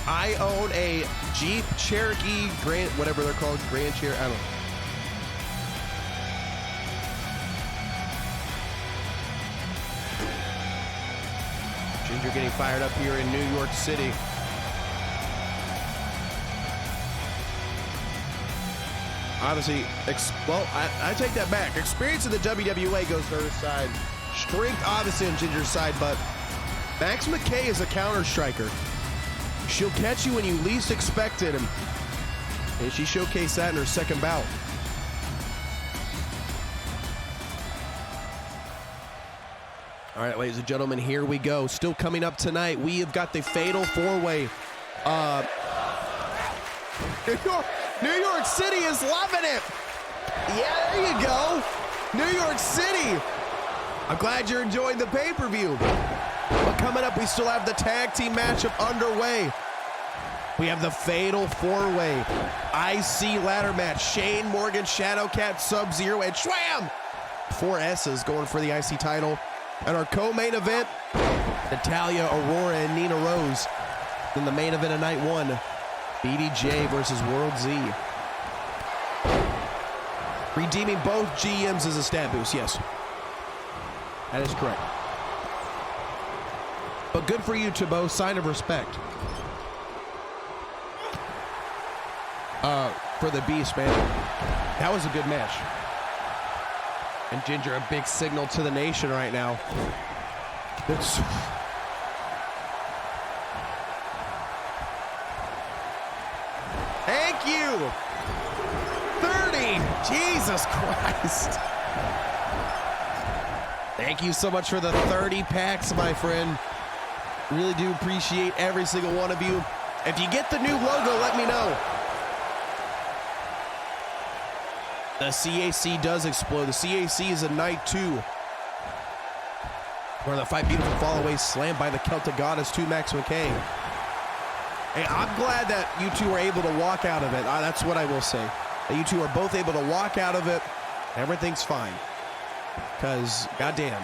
I own a Jeep Cherokee Grand, whatever they're called, Grand Cherokee, I don't know. Ginger getting fired up here in New York City. Obviously, well, I take that back. Experience in the WWA goes to her side. Strength, obviously, on Ginger's side, but Max McKay is a counter striker. She'll catch you when you least expect it, and she showcased that in her second bout. All right, ladies and gentlemen, here we go. Still coming up tonight, we have got the Fatal 4-Way. New York City is loving it. Yeah, there you go. New York City. I'm glad you're enjoying the pay-per-view. But coming up, we still have the tag team matchup underway. We have the Fatal 4-Way IC ladder match. Shane Morgan, Shadowcat, Subzero, and SHWAMM. 4 S's going for the IC title. And our co-main event, Natalia, Aurora, and NinaRose. Then the main event of night 1, BDJ versus WorldZY. Redeeming both GMs as a stat boost, yes. That is correct. But good for you, Thibeau. Sign of respect. For the Beast, man. That was a good match. And Ginger, a big signal to the nation right now. It's... Thank you! 30! Jesus Christ! Thank you so much for the 30 packs, my friend. Really do appreciate every single one of you. If you get the new logo, let me know. The CAC does explode. The CAC is a night 2. Where the Fight Beautiful fall away slammed by the Celtic Goddess to Max McKay. Hey, I'm glad that you two were able to walk out of it. That's what I will say. That you two are both able to walk out of it. Everything's fine. Because, goddamn.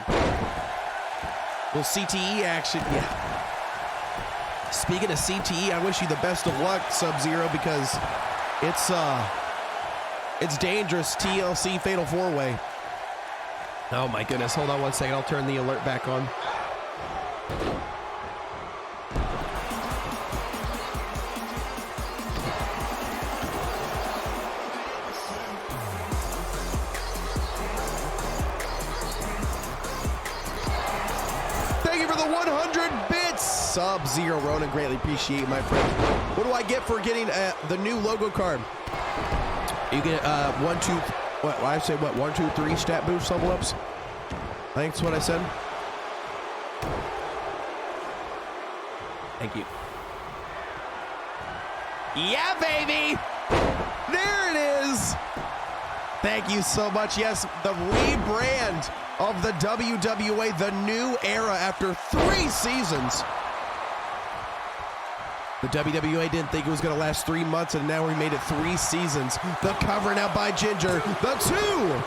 Little CTE action, yeah. Speaking of CTE, I wish you the best of luck, Subzero, because it's dangerous. TLC Fatal 4-Way. Oh my goodness, hold on one second. I'll turn the alert back on. Thank you for the 100 bits. Subzero Ronan, greatly appreciate, my friend. What do I get for getting the new logo card? You get 1, 2, what I say, what, 1, 2, 3 stat boost level ups? I think that's what I said. Thank you. Yeah, baby! There it is! Thank you so much. Yes, the rebrand of the WWA, the new era after 3 seasons. The WWA didn't think it was going to last 3 months, and now we made it 3 seasons. The cover now by Ginger. The 2.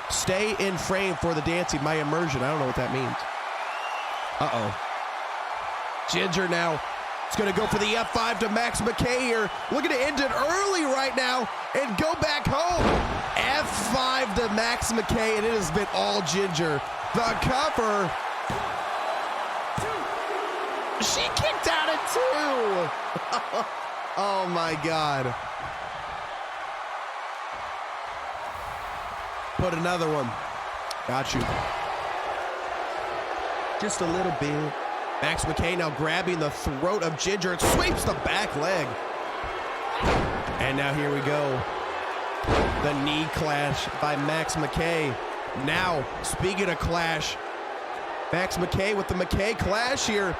Stay in frame for the dancing. My immersion. I don't know what that means. Uh-oh. Ginger now It's going to go for the F5 to Max McKay here. Looking to end it early right now and go back home. F5 to Max McKay, and it has been all Ginger. The cover. She kicked out at 2. Oh my God. Put another one. Got you. Just a little bit. Max McKay now grabbing the throat of Ginger and sweeps the back leg. And now here we go. The knee clash by Max McKay. Now, speaking of clash, Max McKay with the McKay clash here.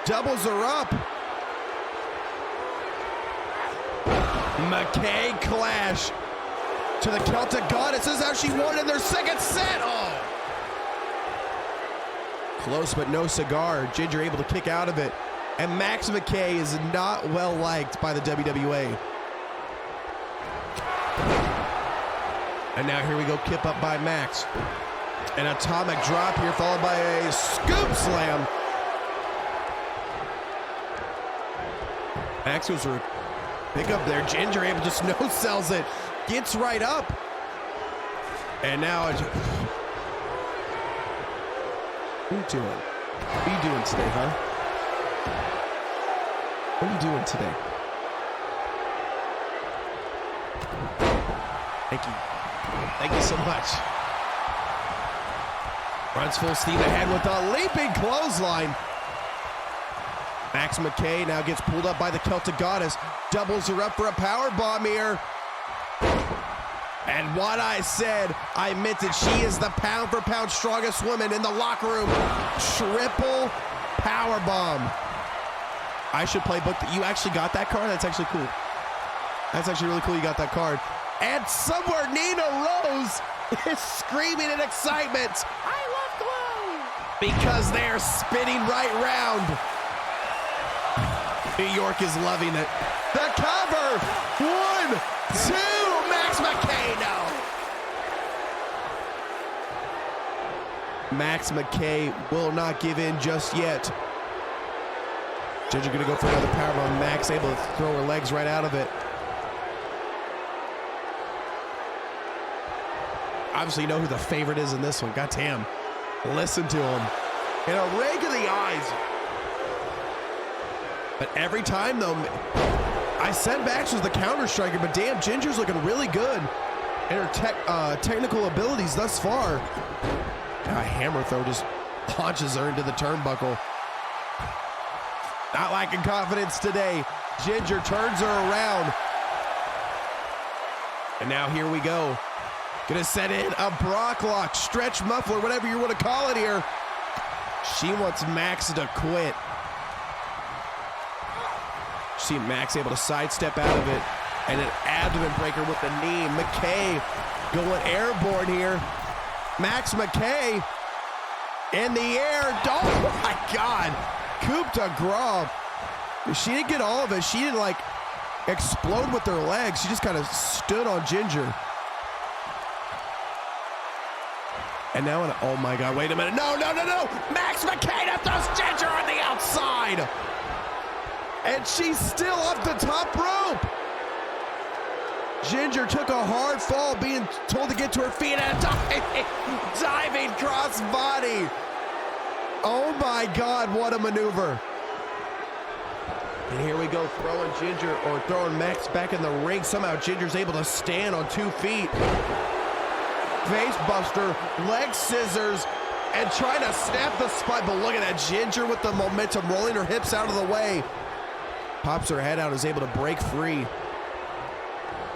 Doubles her up. McKay clash to the Celtic Goddess. This is how she won in their second set. Oh. Close but no cigar. Ginger able to kick out of it. And Max McKay is not well liked by the WWA. And now here we go, kip up by Max. An atomic drop here followed by a scoop slam. Max goes for a pick up there. Ginger able to just no sells it. Gets right up. And now it's... What are you doing? What are you doing today, huh? What are you doing today? Thank you. Thank you so much. Runs full steam ahead with a leaping clothesline. Max McKay now gets pulled up by the Celtic Goddess. Doubles her up for a power bomb here. And what I said, I meant it. She is the pound-for-pound strongest woman in the locker room. Triple power bomb. I should play book. You actually got that card? That's actually cool. That's actually really cool you got that card. And somewhere NinaRose is screaming in excitement. I love Glow. Because they're spinning right round. New York is loving it. The cover. 1, 2. Max McKay now. Max McKay will not give in just yet. Ginger gonna go for another powerbomb. Max able to throw her legs right out of it. Obviously you know who the favorite is in this one. Goddamn. Listen to him. And a rake of the eyes. But every time though, I said Max was the counter striker, but damn, Ginger's looking really good in her technical abilities thus far. Now a hammer throw just launches her into the turnbuckle. Not lacking confidence today. Ginger turns her around. And now here we go. Gonna set in a Brock lock, stretch muffler, whatever you want to call it here. She wants Max to quit. See Max able to sidestep out of it. And an abdomen breaker with the knee. McKay going airborne here. Max McKay in the air. Oh my God. Coop to Grob. She didn't get all of it. She didn't like explode with her legs. She just kind of stood on Ginger. And now, oh my God, wait a minute. No. Max McKay that throws Ginger on the outside. And she's still up the top rope. Ginger took a hard fall, being told to get to her feet, and a diving cross body. Oh my God, what a maneuver. And here we go, throwing Ginger, or throwing Max back in the ring. Somehow Ginger's able to stand on 2 feet. Face buster, leg scissors, and trying to snap the spine. But look at that, Ginger with the momentum, rolling her hips out of the way. Pops her head out, is able to break free.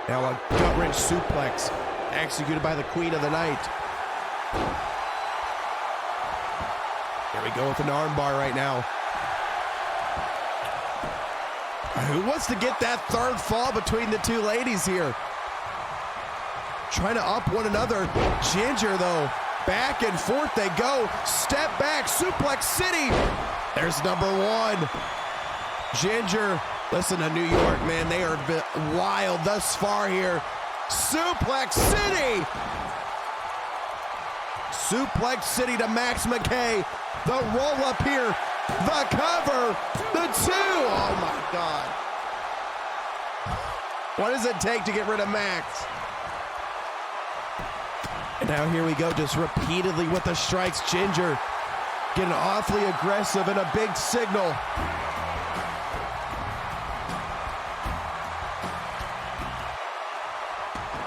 Now a gut-wrench suplex executed by the Queen of the Night. Here we go with an armbar right now. Who wants to get that third fall between the two ladies here? Trying to up one another. Ginger, though, back and forth they go. Step back, Suplex City. There's number 1. Ginger, listen to New York, man. They are wild thus far here. Suplex City. Suplex City to Max McKay. The roll up here The cover. The 2. Oh, my God. What does it take to get rid of Max? And now here we go, just repeatedly with the strikes. Ginger getting awfully aggressive and a big signal.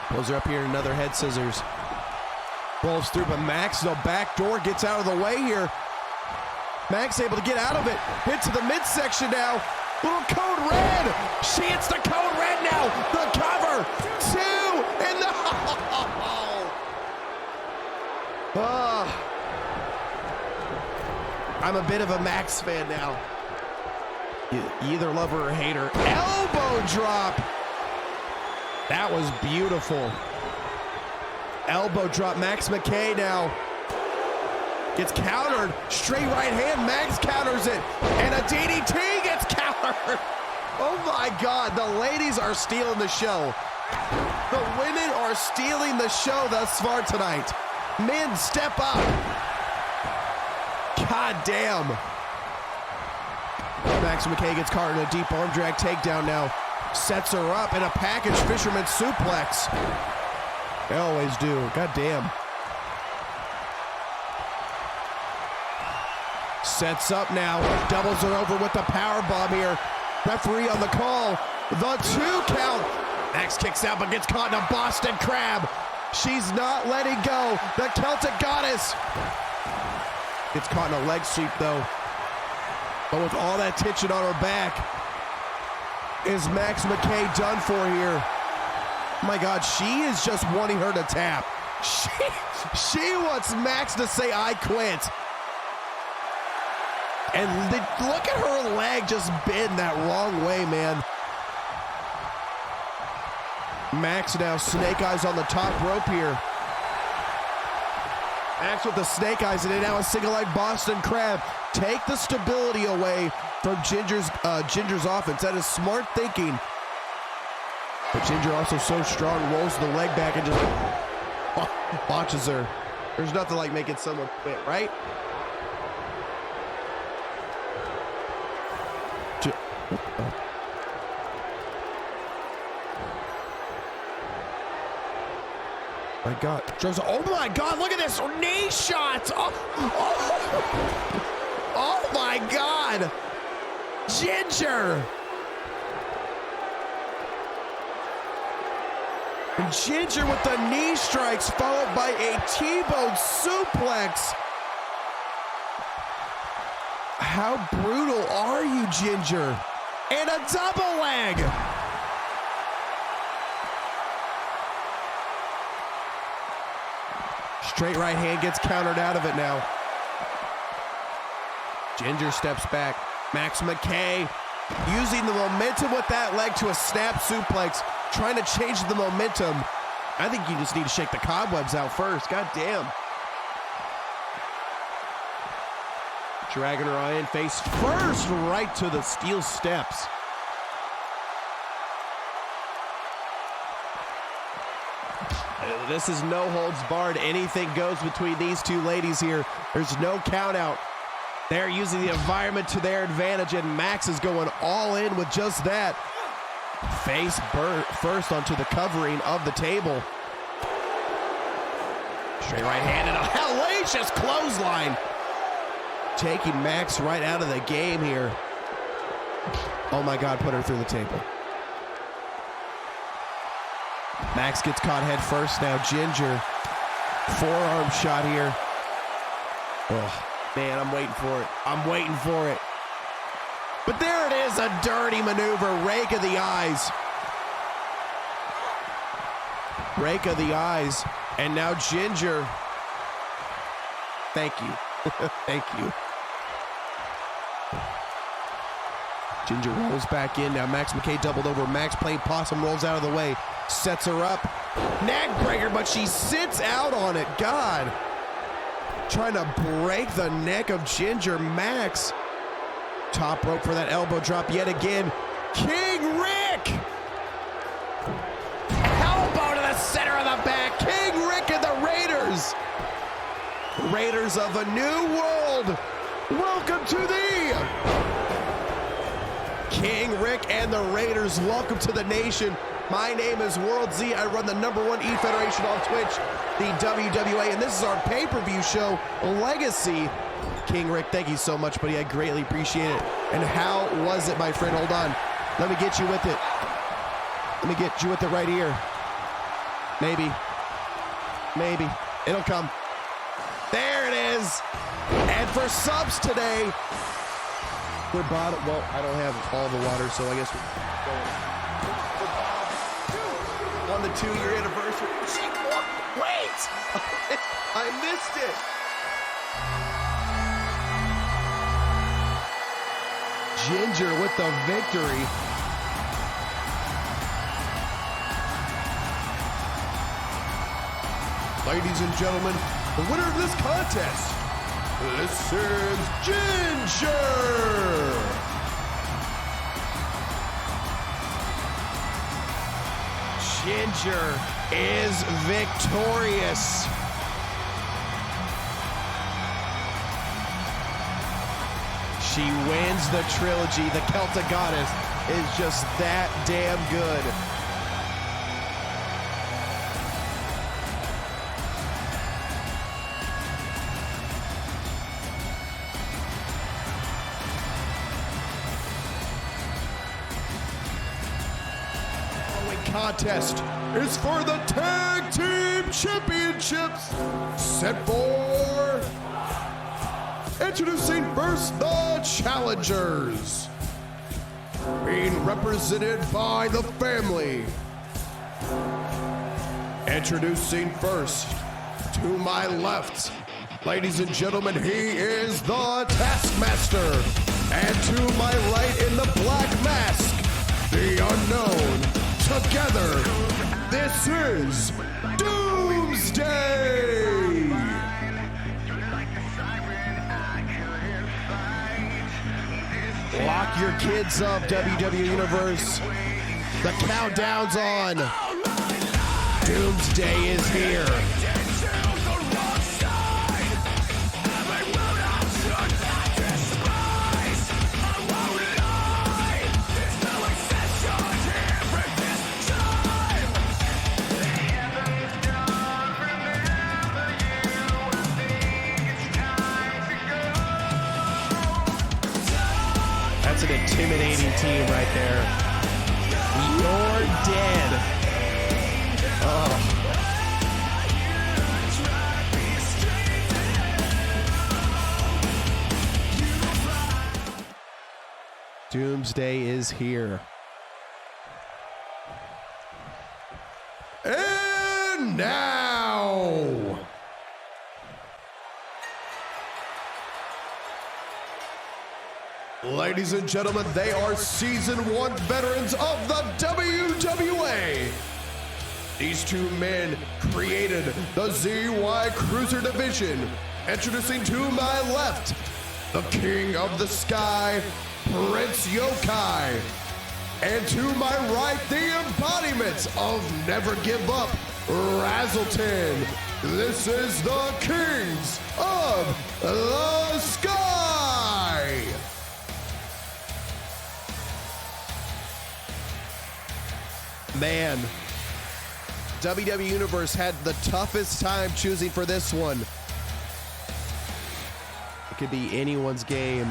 Pulls her up here, another head scissors. Rolls through, but Max, the back door, gets out of the way here. Max able to get out of it. Hit to the midsection now. Little code red. She hits the code red now. The cover. 2 and the... I'm a bit of a Max fan now. You either love her or hate her. Elbow drop. That was beautiful. Elbow drop. Max McKay now gets countered. Straight right hand. Max counters it. And a DDT gets countered. Oh my God. The ladies are stealing the show. The women are stealing the show thus far tonight. Men, step up. God damn. Max McKay gets caught in a deep arm drag takedown now. Sets her up in a package fisherman suplex. They always do. God damn. Sets up now. Doubles her over with the power bomb here. Referee on the call. The 2 count. Max kicks out but gets caught in a Boston Crab. She's not letting go. The Celtic Goddess gets caught in a leg sweep though. But with all that tension on her back, is Max McKay done for here? Oh my God, she is just wanting her to tap. She wants Max to say, I quit. And look at her leg just bend that wrong way, man. Max now snake eyes on the top rope here. Max with the snake eyes, and now a single leg Boston Crab. Take the stability away from Ginger's offense. That is smart thinking. But Ginger also so strong, rolls the leg back and just watches her. There's nothing like making someone quit, right? My God. Oh my God, look at this. Knee shots. Oh my God. Ginger. Ginger with the knee strikes followed by a Thibeau suplex. How brutal are you, Ginger? And a double leg. Straight right hand gets countered out of it now. Ginger steps back. Max McKay using the momentum with that leg to a snap suplex, trying to change the momentum. I think you just need to shake the cobwebs out first. God damn. Dragging her in face first, right to the steel steps. This is no holds barred. Anything goes between these two ladies here. There's no count out. They're using the environment to their advantage, and Max is going all in with just that. Face first onto the covering of the table. Straight right hand and a hellacious clothesline. Taking Max right out of the game here. Oh my God, put her through the table. Max gets caught head first now. Ginger, forearm shot here. Oh, man, I'm waiting for it. I'm waiting for it. But there it is, a dirty maneuver. Rake of the eyes. Rake of the eyes. And now Ginger. Thank you. Thank you. Ginger rolls back in. Now Max McKay doubled over. Max playing possum, rolls out of the way. Sets her up. Neck breaker, but she sits out on it. God. Trying to break the neck of Ginger. Max. Top rope for that elbow drop yet again. King Rick. Elbow to the center of the back. King Rick and the Raiders. Raiders of a new world. Welcome to the King Rick and the Raiders. Welcome to the nation. My name is WorldZY. I run the #1 E-Federation on Twitch, the WWA, and this is our pay-per-view show, Legacy. King Rick, thank you so much, buddy. I greatly appreciate it. And how was it, my friend? Hold on. Let me get you with it. Let me get you with it right here. Maybe. Maybe. It'll come. There it is. And for subs today, we're bottom. Well, I don't have all the water, so I guess we're going on the 2-year anniversary. Wait! I missed it. Ginger with the victory. Ladies and gentlemen, the winner of this contest, this is Ginger. Ginger is victorious. She wins the trilogy. The Celtic Goddess is just that damn good. Contest is for the Tag Team Championships. Set for introducing first the challengers, being represented by the family. Introducing first to my left, ladies and gentlemen, he is the Taskmaster, and to my right in the black mask, the unknown. Together, this is Doomsday! Lock your kids up, WWA Universe. The countdown's on. Doomsday is here. That's an intimidating team right there. You're dead. Oh. Doomsday is here. And now, ladies and gentlemen, they are Season 1 veterans of the WWA. These two men created the ZY Cruiser Division. Introducing to my left, the King of the Sky, Prince Yokai. And to my right, the embodiment of Never Give Up, Razzleton. This is the Kings of the Sky. Man, WWE Universe had the toughest time choosing for this one. It could be anyone's game.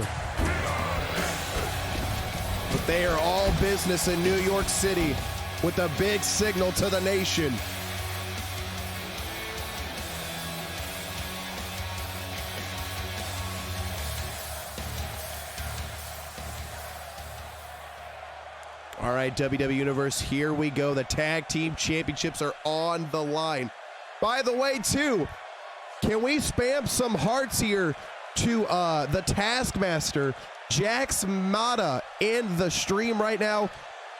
But they are all business in New York City with a big signal to the nation. All right, WWE Universe, here we go. The Tag Team Championships are on the line. By the way, too, can we spam some hearts here to the Taskmaster, Jax Mata, in the stream right now?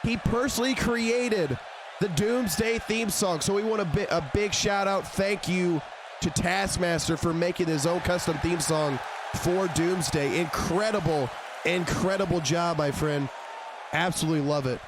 He personally created the Doomsday theme song, so we want a big shout out. Thank you to Taskmaster for making his own custom theme song for Doomsday. Incredible, incredible job, my friend. Absolutely love it.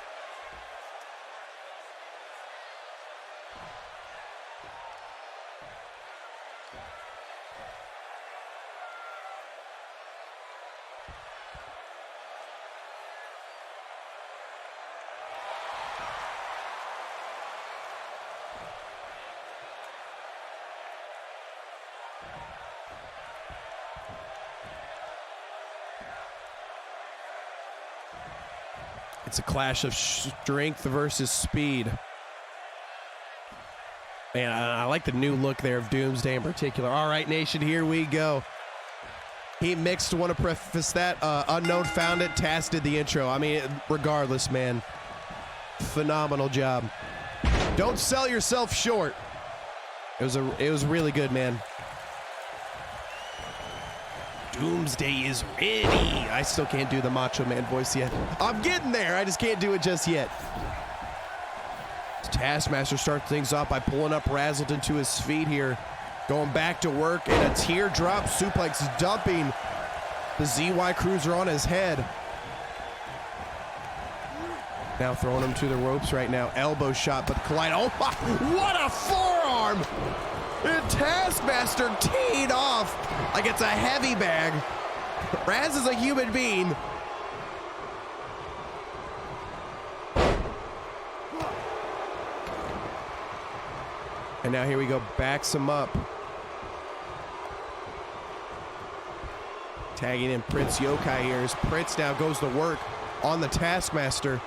It's a clash of strength versus speed. Man, I like the new look there of Doomsday in particular. All right, Nation, here we go. He mixed, want to preface that. Unknown found it, Tass did the intro. I mean, regardless, man, phenomenal job. Don't sell yourself short. It was really good, man. Doomsday is ready. I still can't do the Macho Man voice yet. I'm getting there. I just can't do it just yet. Taskmaster starts things off by pulling up Razzleton to his feet here. Going back to work, and a teardrop suplex dumping the ZY Cruiser on his head. Now throwing him to the ropes right now. Elbow shot, but collide. Oh my, what a forearm! And Taskmaster teed off like it's a heavy bag. Raz is a human being. And now here we go, backs him up. Tagging in Prince Yokai here as Prince now goes to work on the Taskmaster.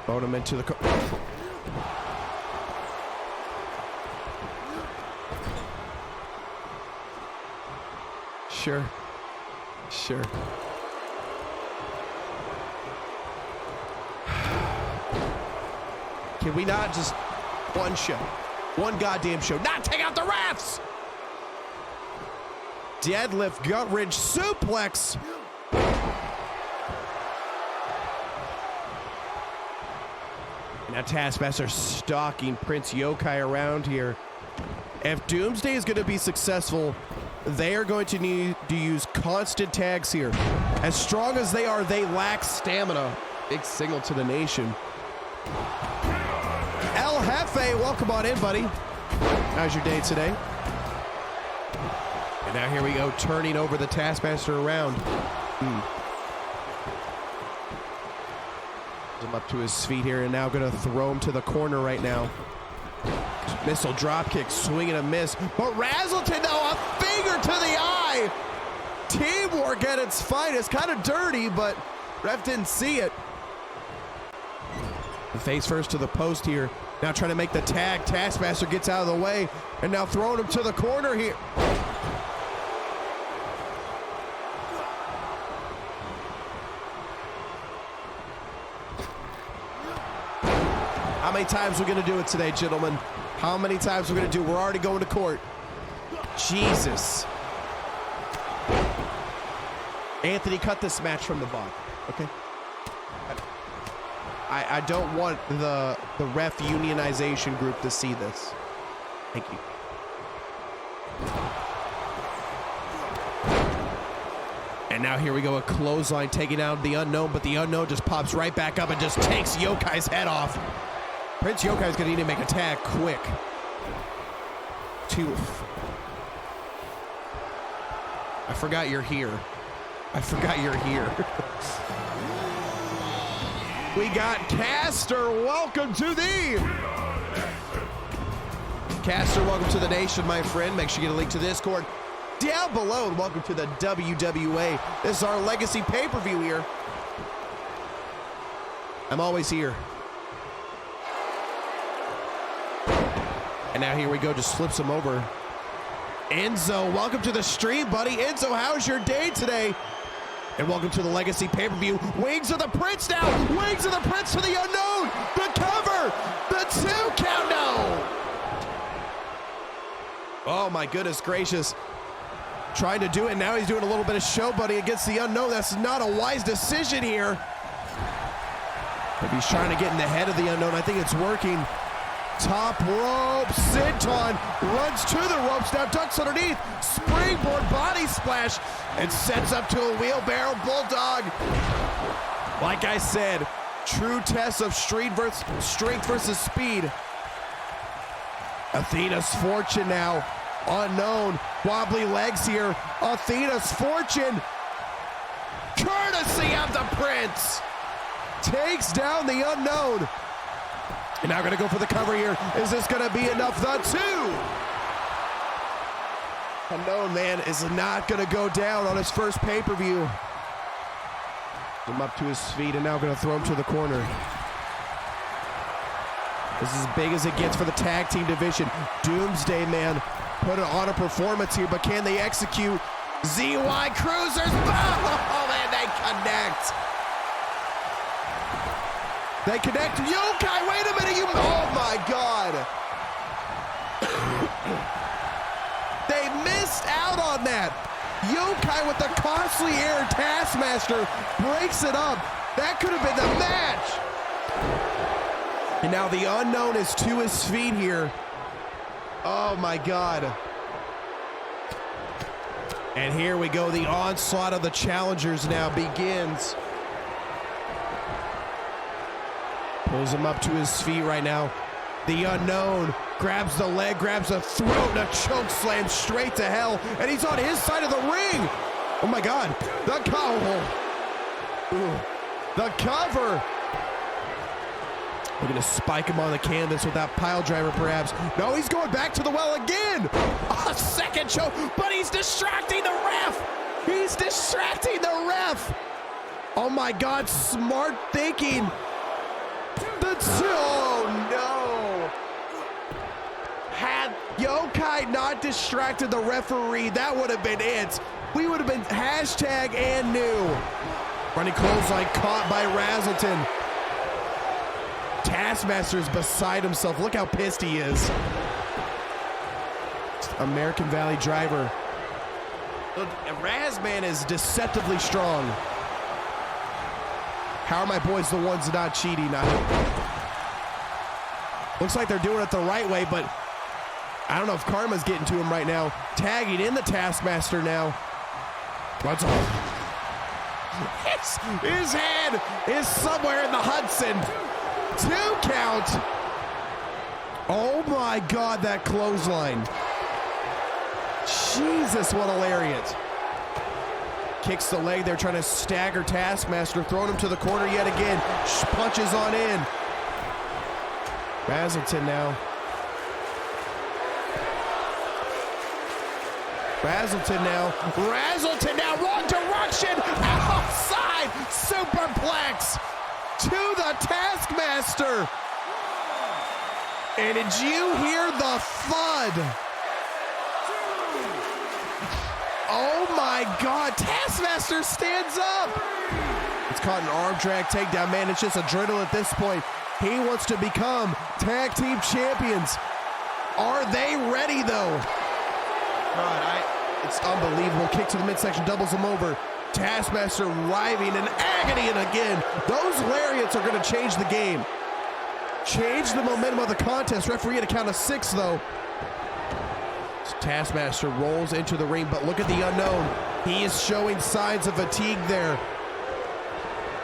Throwing him into the... Sure. Can we not just... one show, one goddamn show, not take out the refs. Deadlift, gut wrench, suplex. Now Taskmaster stalking Prince Yokai around here. If Doomsday is going to be successful, they are going to need to use constant tags here. As strong as they are, they lack stamina. Big signal to the nation. El Jefe, welcome on in, buddy. How's your day today? And now here we go, turning over the Taskmaster around. Him up to his feet here, and now gonna throw him to the corner right now. Missile drop kick, swing and a miss. But Razzleton now, a finger to the eye. Teamwork at its finest. Kind of dirty, but ref didn't see it. Face first to the post here. Now trying to make the tag. Taskmaster gets out of the way, and now throwing him to the corner here. How many times are we going to do it today, gentlemen? How many times we're going to do? We're already going to court. Jesus. Anthony, cut this match from the bottom, okay? I don't want the ref unionization group to see this. Thank you. And now here we go, a clothesline taking out the Unknown, but the Unknown just pops right back up and just takes Yokai's head off. Prince Yokai's gonna need to make a tag quick. I forgot you're here. We got Caster, welcome to the... Caster, welcome to the nation, my friend. Make sure you get a link to the Discord down below, and welcome to the WWA. This is our legacy pay-per-view here. I'm always here. And now here we go, just flips him over. Enzo, welcome to the stream, buddy. Enzo, how's your day today? And welcome to the Legacy pay-per-view. Wings of the Prince now. Wings of the Prince to the Unknown. The cover. The 2 count now. Oh my goodness gracious. Trying to do it. Now he's doing a little bit of showboating against the Unknown. That's not a wise decision here. Maybe he's trying to get in the head of the Unknown. I think it's working. Top rope, Senton runs to the ropes, now ducks underneath, springboard body splash, and sets up to a wheelbarrow bulldog. Like I said, true test of strength versus speed. Athena's fortune now, Unknown, wobbly legs here. Athena's fortune, courtesy of the Prince, takes down the Unknown. And now going to go for the cover here. Is this going to be enough? The 2. Unknown, man, is not going to go down on his first pay-per-view. Him up to his feet and now going to throw him to the corner. This is as big as it gets for the tag team division. Doomsday, man, put on a performance here, but can they execute? ZY Cruisers, oh man, they connect. They connect. Yokai, wait a minute, oh my God. They missed out on that. Yokai with the costly air Taskmaster breaks it up. That could have been the match. And now the Unknown is to his feet here. Oh my God. And here we go. The onslaught of the challengers now begins. Pulls him up to his feet right now. The Unknown grabs the leg, grabs the throat, and a choke slam straight to hell. And he's on his side of the ring. Oh my God. The cover. The cover. We're going to spike him on the canvas with that pile driver perhaps. No, he's going back to the well again. A second choke, but he's distracting the ref. He's distracting the ref. Oh my God, smart thinking. Oh no. Had Yokai not distracted the referee, that would have been it. We would have been hashtag and new. Running clothesline caught by Razzleton. Taskmaster's beside himself. Look how pissed he is. American Valley driver. Look, Razman is deceptively strong. How are my boys the ones not cheating? Looks like they're doing it the right way, but I don't know if Karma's getting to him right now. Tagging in the Taskmaster now. What's up? His head is somewhere in the Hudson. 2 count. Oh my God, that clothesline. Jesus, what a lariat. Kicks the leg there, trying to stagger Taskmaster, throwing him to the corner yet again. Punches on in. Razzleton now. Razzleton now, wrong direction, outside, superplex to the Taskmaster. And did you hear the thud? Oh my God, Taskmaster stands up. It's caught an arm drag takedown, man. It's just adrenaline at this point. He wants to become tag team champions. Are they ready though? God, it's unbelievable. Kick to the midsection, doubles him over. Taskmaster writhing in agony, and again, those lariats are going to change the game. Change the momentum of the contest. Referee at a count of 6 though. Taskmaster rolls into the ring, but look at the Unknown. He is showing signs of fatigue there.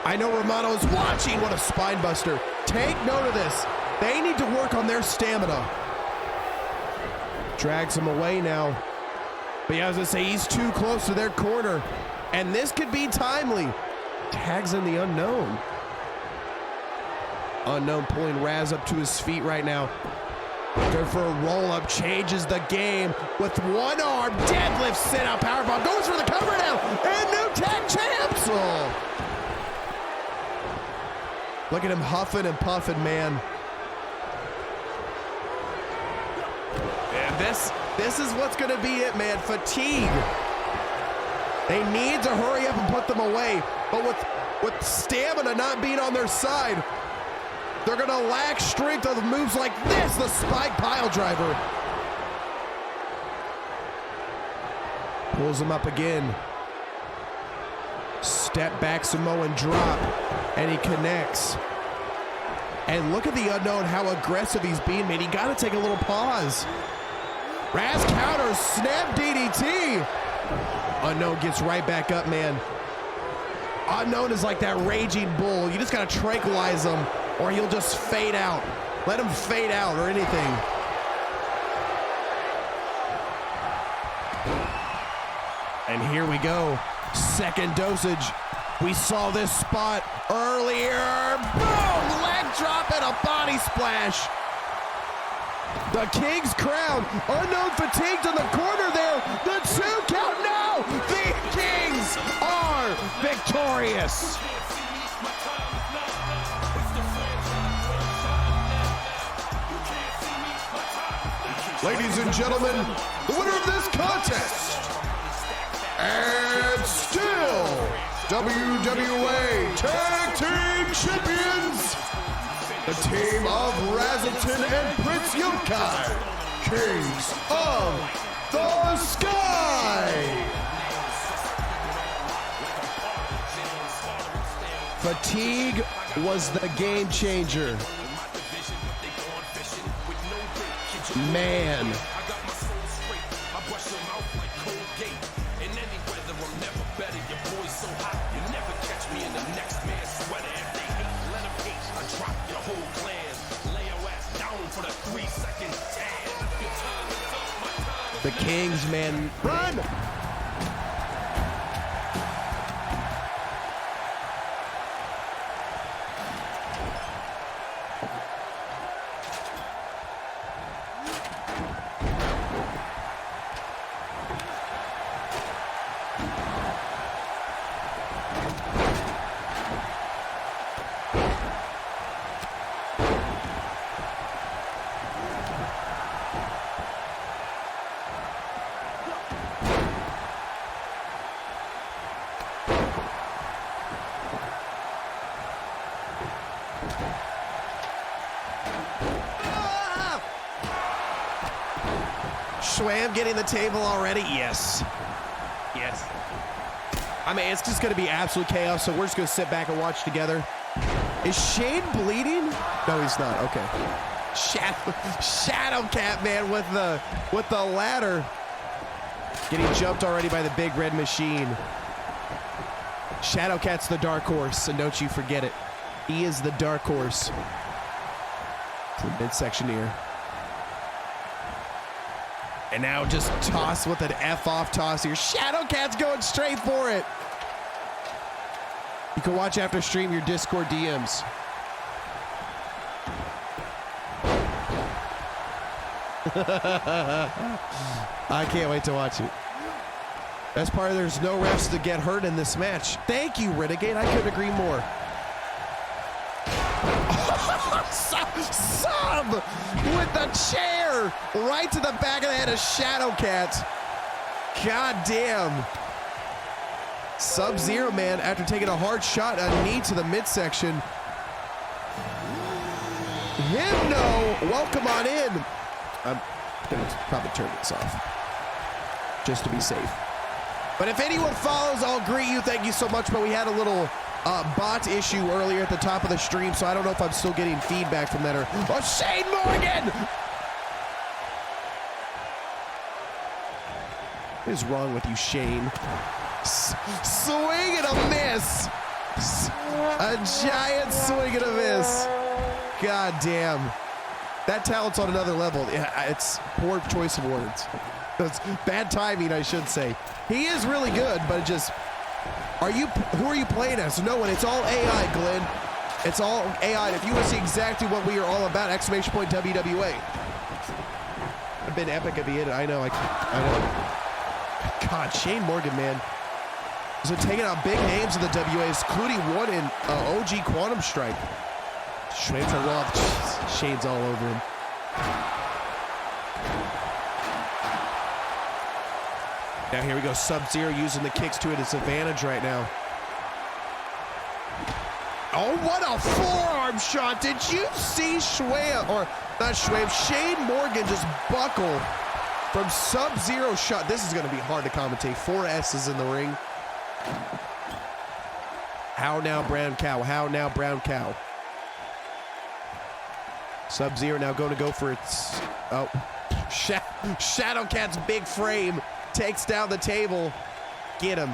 I know Romano is watching. What a spine buster. Take note of this. They need to work on their stamina. Drags him away now. But yeah, I was gonna say, he's too close to their corner. And this could be timely. Tags in the Unknown. Unknown pulling Raz up to his feet right now. Looking for a roll-up, changes the game with one arm, deadlift, sit-out, powerbomb, goes for the cover now, and new tag champs! Oh. Look at him huffing and puffing, man. And this is what's gonna be it, man, fatigue. They need to hurry up and put them away, but with stamina not being on their side, they're gonna lack strength of moves like this, the spike pile driver. Pulls him up again. Step back Samoan drop, and he connects. And look at the Unknown, how aggressive he's being, man. He gotta take a little pause. Raz counters, snap DDT. Unknown gets right back up, man. Unknown is like that raging bull. You just gotta tranquilize him, or he'll just fade out. Let him fade out or anything. And here we go. Second dosage. We saw this spot earlier. Boom! Leg drop and a body splash. The King's Crown. Unknown fatigued in the corner there. The 2 count now. The Kings are victorious. Ladies and gentlemen, the winner of this contest, and still WWA Tag Team Champions, the team of Razzleton and Prince Yokai, Kings of the Sky. Fatigue was the game changer. Man. The Kings, man, run! SHWAMM getting the table already? Yes. Yes. I mean, it's just going to be absolute chaos, so we're just going to sit back and watch together. Is Shane bleeding? No, he's not. Okay. Shadowcat, man, with the ladder. Getting jumped already by the big red machine. Shadowcat's the dark horse, and don't you forget it. He is the dark horse. To the midsection here. And now just toss with an F-off toss here. Shadowcat's going straight for it. You can watch after stream your Discord DMs. I can't wait to watch it. Best part, there's no refs to get hurt in this match. Thank you, Renegade. I couldn't agree more. Sub with the chair right to the back of the head of Shadowcat. God damn. Subzero, man, after taking a hard shot, a knee to the midsection. Hypno, welcome on in. I'm gonna probably turn this off just to be safe. But if anyone follows, I'll greet you. Thank you so much. But we had a little bot issue earlier at the top of the stream, so I don't know if I'm still getting feedback from that or... Oh, Shane Morgan! What is wrong with you, Shane? Swing and a miss! A giant swing and a miss. God damn. That talent's on another level. Yeah, it's poor choice of words. It's bad timing, I should say. He is really good, but it just... who are you playing as? No one. It's all AI, Glenn. It's all AI. If you want to see exactly what we are all about, exclamation point WWA. I've been epic at the end. I know. I know. God, Shane Morgan, man. He's been taking out big names in the WAs, including one in OG Quantum Strike. Shane's a love. Shane's all over him. Now here we go, Subzero using the kicks to its advantage right now. Oh, what a forearm shot. Did you see SHWAMM, or not SHWAMM, Shane Morgan just buckle from Subzero shot. This is going to be hard to commentate. 4 S's in the ring. How now, Brown Cow? How now, Brown Cow? Subzero now going to go for its... Oh, Shadowcat's big frame. Takes down the table. Get him.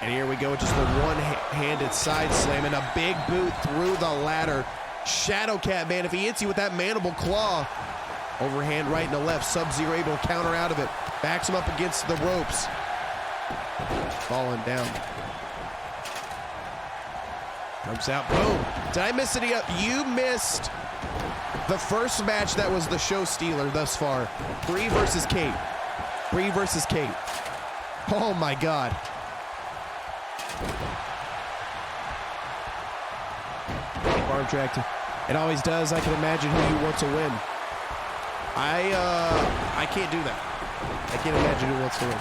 And here we go, just the one-handed side slam and a big boot through the ladder. Shadowcat, man, if he hits you with that mandible claw. Overhand right and the left. Subzero able to counter out of it. Backs him up against the ropes. Falling down. Comes out, boom. Did I miss any? You missed the first match that was the show stealer thus far. Brie versus Kate. Brie versus Kate. Oh my God. Arm drag. It always does. I can imagine who you want to win. I can't do that. I can't imagine who wants to win.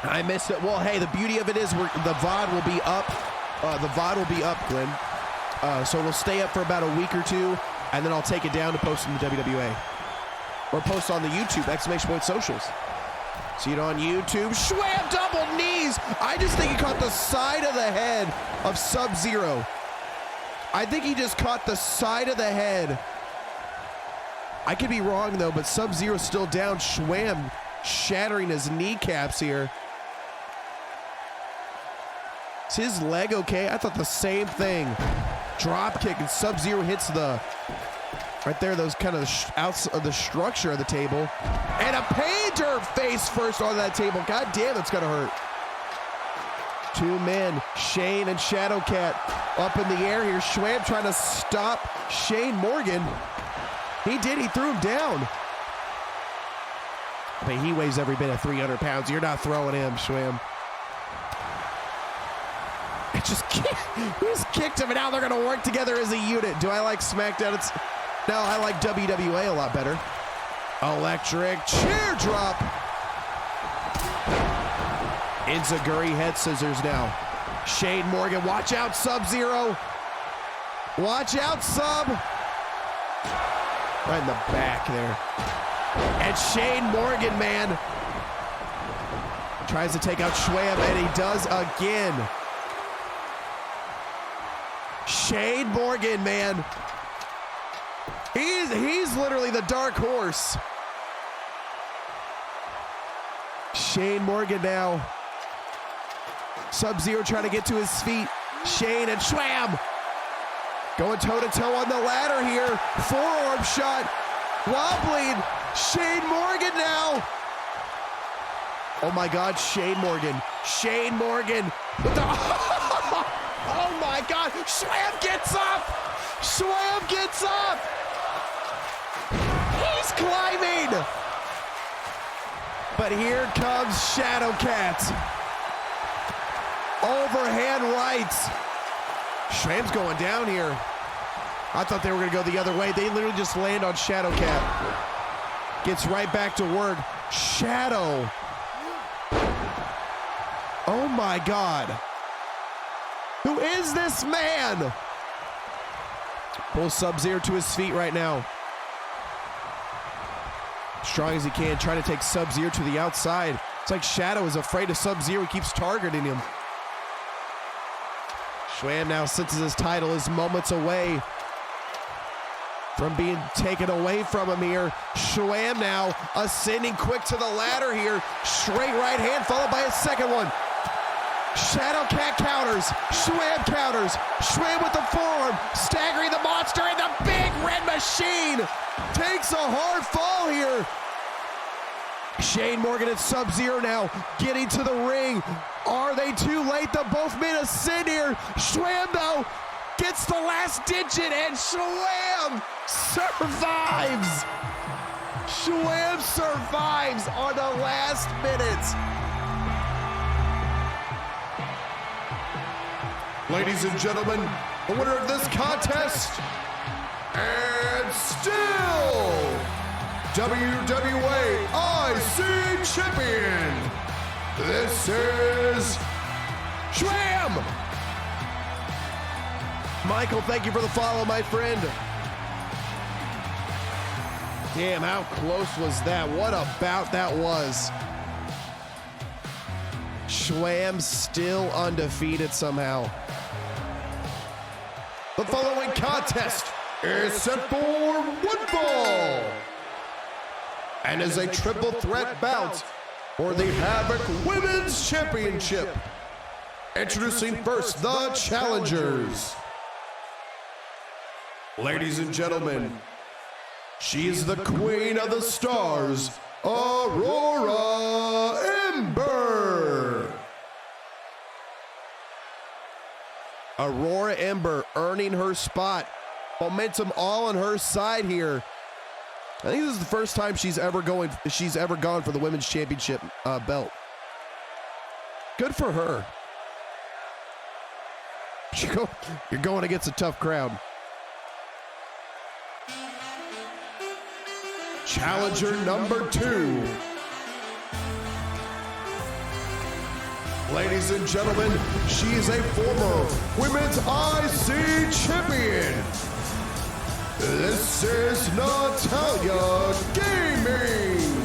I missed it. Well, hey, the beauty of it is the VOD will be up. The VOD will be up, Glenn. So it'll stay up for about a week or two, and then I'll take it down to post in the WWA. Or post on the YouTube, ! Socials. See it on YouTube. SHWAMM double knees. I just think he caught the side of the head of Subzero. I think he just caught the side of the head. I could be wrong, though, but Subzero's still down. SHWAMM shattering his kneecaps here. Is his leg okay? I thought the same thing. Drop kick, and Subzero hits the... Right there, those kind of outs of the structure of the table. And a painter face first on that table. God damn, it's gonna hurt. Two men, Shane and Shadowcat, up in the air here. SHWAMM trying to stop Shane Morgan. He did, he threw him down. But he weighs every bit of 300 pounds. You're not throwing him, SHWAMM. He just kicked him, and now they're gonna work together as a unit. Do I like SmackDown? No, I like WWA a lot better. Electric chair drop. Enziguri head scissors now. Shane Morgan, watch out, Subzero. Watch out, Sub. Right in the back there. And Shane Morgan, man, tries to take out SHWAMM, and he does again. Shane Morgan, man. He's literally the dark horse. Shane Morgan now. Subzero trying to get to his feet. Shane and SHWAMM going toe-to-toe on the ladder here. Forearm shot. Wobbling. Shane Morgan now. Oh my God, Shane Morgan. Shane Morgan with the... Oh my God. SHWAMM gets up. SHWAMM gets up. He's climbing. But here comes Shadowcat. Overhand rights. SHWAMM's going down here. I thought they were going to go the other way. They literally just land on Shadowcat. Gets right back to work. Shadow. Oh my God. Who is this man? Pulls Subzero to his feet right now. Strong as he can, trying to take Subzero to the outside. It's like Shadow is afraid of Subzero. He keeps targeting him. SHWAMM now senses his title is moments away from being taken away from him here. SHWAMM now ascending quick to the ladder here. Straight right hand followed by a second one. Shadowcat counters. SHWAMM counters. SHWAMM with the forearm. Staggering the monster, and the big red machine takes a hard fall here. Shane Morgan and Subzero now getting to the ring. Are they too late? The both men ascend here. SHWAMM though gets the last digit, and SHWAMM survives. SHWAMM survives on the last minute. Ladies and gentlemen, the winner of this contest, and still WWA IC Champion, this is SHWAMM. Michael, thank you for the follow, my friend. Damn, how close was that? What a bout that was. SHWAMM still undefeated somehow. The following contest is set for one fall and is a triple threat bout for the Havoc Women's Championship. Introducing first the challengers. Ladies and gentlemen, she is the queen of the stars, Aurora Ember. Aurora Ember earning her spot. Momentum all on her side here. I think this is the first time she's ever gone for the women's championship belt. Good for her. You're going against a tough crowd. Challenger number 2. Ladies and gentlemen, she is a former Women's IC champion. This is Natalia Gaming.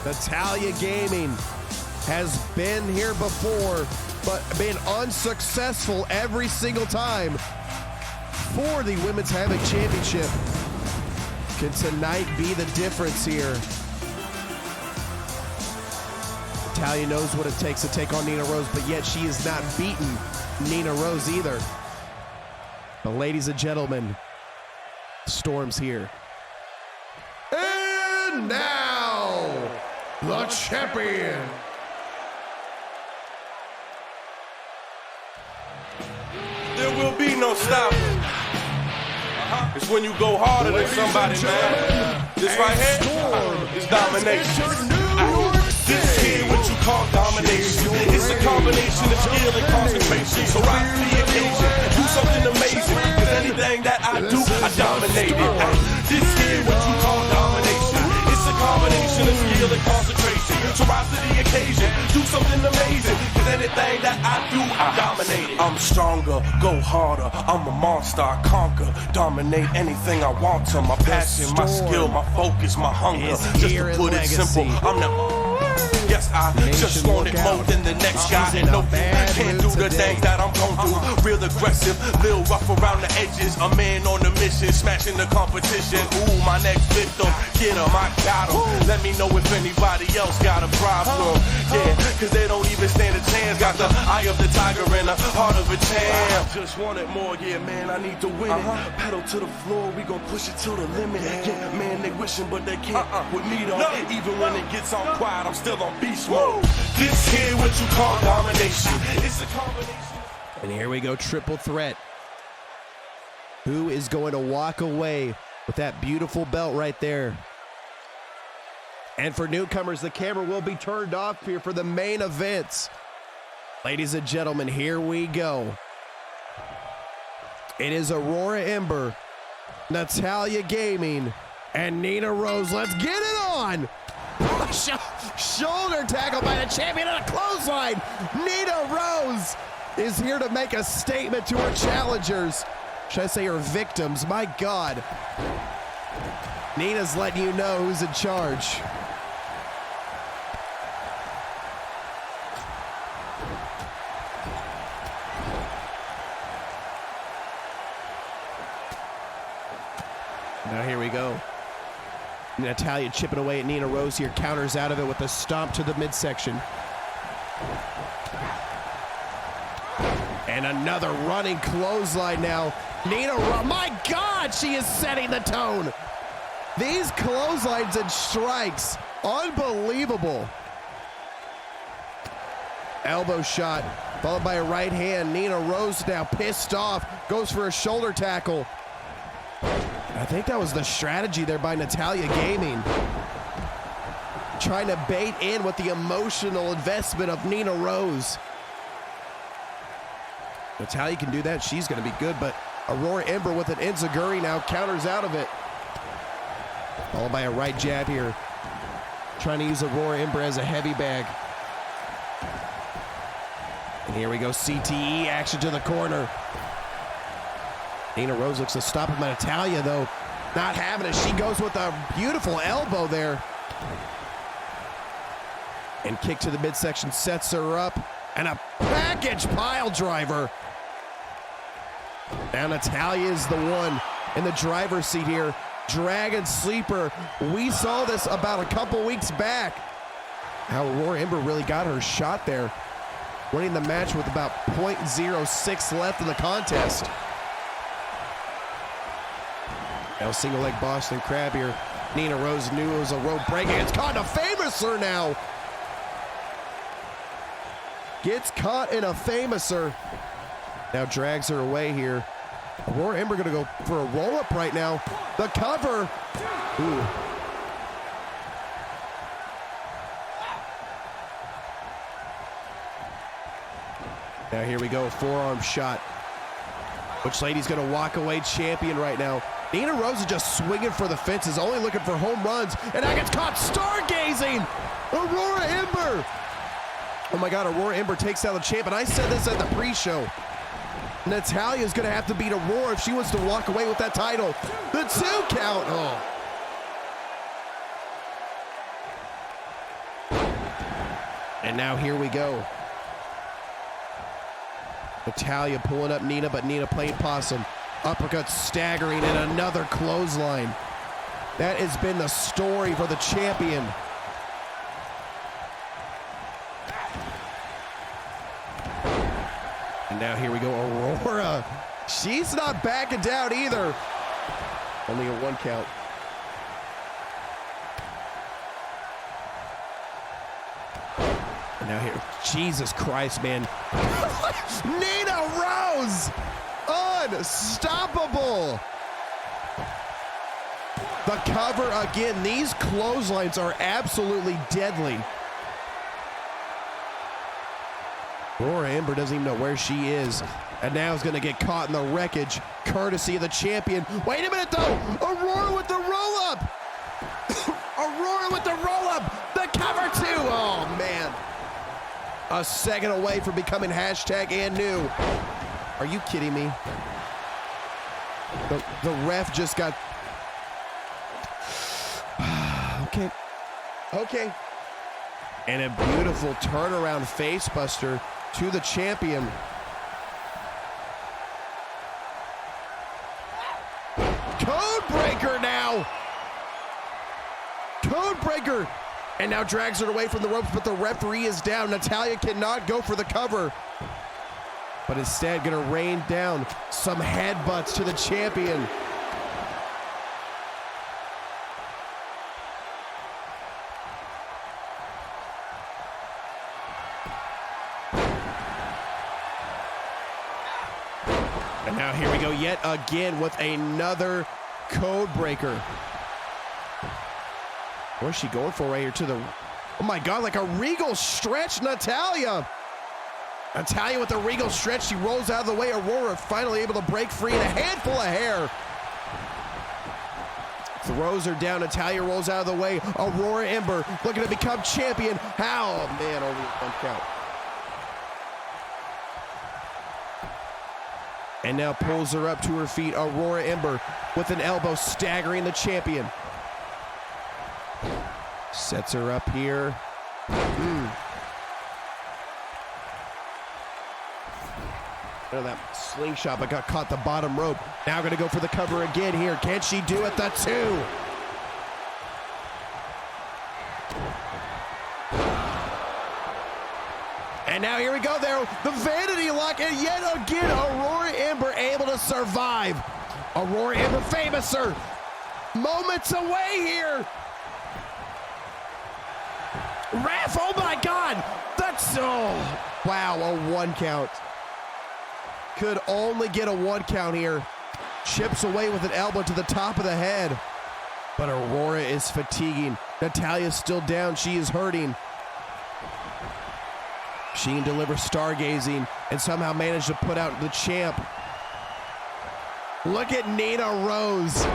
Natalia Gaming has been here before, but been unsuccessful every single time for the Women's Havoc Championship. Can tonight be the difference here? Natalia knows what it takes to take on NinaRose, but yet she has not beaten NinaRose either. But ladies and gentlemen, Storm's here. And now, the champion. There will be no stopping. It's when you go harder than somebody, man. This right here is domination. This here what you call domination. It's a combination of skill and concentration. So rise to the occasion, do something amazing. Cause anything that I do, I dominate it. This here what you call domination. It's a combination of skill and concentration. So rise to the occasion, do something amazing. Cause anything that I do, I dominate it. I'm stronger, go harder. I'm a monster, I conquer. Dominate anything I want to. My passion, my skill, my focus, my hunger. Just to put it simple, I'm the... Yes, I just want it more than the next guy. And no, I can't do the things that I'm gon' do. Real aggressive, little rough around the edges. A man on a mission, smashing the competition. Ooh, my next victim, get him, I got him. Let me know if anybody else got a problem. Yeah, cause they don't even stand a chance. Got the eye of the tiger and the heart of a champ. Just want it more, yeah, man, I need to win it. Pedal to the floor, we gon' push it to the limit. Yeah, man, they wishing, but they can't with me though. Even when it gets all quiet, I'm still on beast mode. This here what you call domination. It's a combination. And here we go, triple threat. Who is going to walk away with that beautiful belt right there? And for newcomers, the camera will be turned off here for the main events. Ladies and gentlemen, here we go. It is Aurora Ember, Natalia Gaming, and NinaRose. Let's get it on! Shoulder tackle by the champion and a clothesline. NinaRose is here to make a statement to her challengers. Should I say her victims? My God. Nina's letting you know who's in charge. Now here we go. Natalia chipping away at NinaRose here, counters out of it with a stomp to the midsection. And another running clothesline now. NinaRose, my God, she is setting the tone. These clotheslines and strikes, unbelievable. Elbow shot, followed by a right hand. NinaRose now pissed off, goes for a shoulder tackle. I think that was the strategy there by Natalia Gaming. Trying to bait in with the emotional investment of NinaRose. Natalia can do that. She's going to be good, but Aurora Ember with an enziguri now counters out of it. Followed by a right jab here. Trying to use Aurora Ember as a heavy bag. And here we go, CTE action to the corner. NinaRose looks to stop him. Natalia, though, not having it. She goes with a beautiful elbow there. And kick to the midsection sets her up. And a package pile driver. Now Natalia is the one in the driver's seat here. Dragon Sleeper. We saw this about a couple weeks back. How Aurora Ember really got her shot there. Winning the match with about 0.06 left in the contest. Now single leg Boston Crab here. NinaRose knew it was a rope break. It's caught in a famouser now. Gets caught in a famouser. Now drags her away here. Aurora Ember gonna go for a roll-up right now. The cover. Ooh. Now here we go, forearm shot. Which lady's gonna walk away champion right now? NinaRose is just swinging for the fences, only looking for home runs, and now gets caught stargazing. Aurora Ember. Oh my God, Aurora Ember takes down the champ, and I said this at the pre-show. Natalia's gonna have to beat Aurora if she wants to walk away with that title. The 2 count. Oh. And now here we go. Natalia pulling up Nina, but Nina playing possum. Uppercut staggering and another clothesline. That has been the story for the champion. And now here we go, Aurora. She's not backing down either. Only a 1 count. And now here, Jesus Christ, man. NinaRose! Unstoppable! The cover again. These clotheslines are absolutely deadly. Aurora Ember doesn't even know where she is. And now is going to get caught in the wreckage, courtesy of the champion. Wait a minute, though. Aurora with the roll-up. Aurora with the roll-up. The cover, too. Oh, man. A second away from becoming hashtag and new. Are you kidding me? The ref just got... Okay. Okay. And a beautiful turnaround facebuster to the champion. Codebreaker now. Codebreaker. And now drags it away from the ropes, but the referee is down. Natalia cannot go for the cover, but instead gonna rain down some headbutts to the champion. And now here we go yet again with another code breaker. What's she going for right here to the... Oh my God, like a regal stretch, Natalia. Natalia with the regal stretch. She rolls out of the way. Aurora finally able to break free in a handful of hair. Throws her down. Natalia rolls out of the way. Aurora Ember looking to become champion. How? Oh man, only 1 count. And now pulls her up to her feet. Aurora Ember with an elbow staggering the champion. Sets her up here. Oh, that slingshot, but got caught the bottom rope. Now gonna go for the cover again here. Can she do it? The 2. And now here we go there. The vanity lock, and yet again, Aurora Ember able to survive. Aurora Ember famouser. Moments away here. Ref, oh my God. That's, oh, wow, a 1 count. Could only get a 1 count here. Chips away with an elbow to the top of the head. But Aurora is fatiguing. Natalia's still down. She is hurting. She can deliver stargazing and somehow manage to put out the champ. Look at NinaRose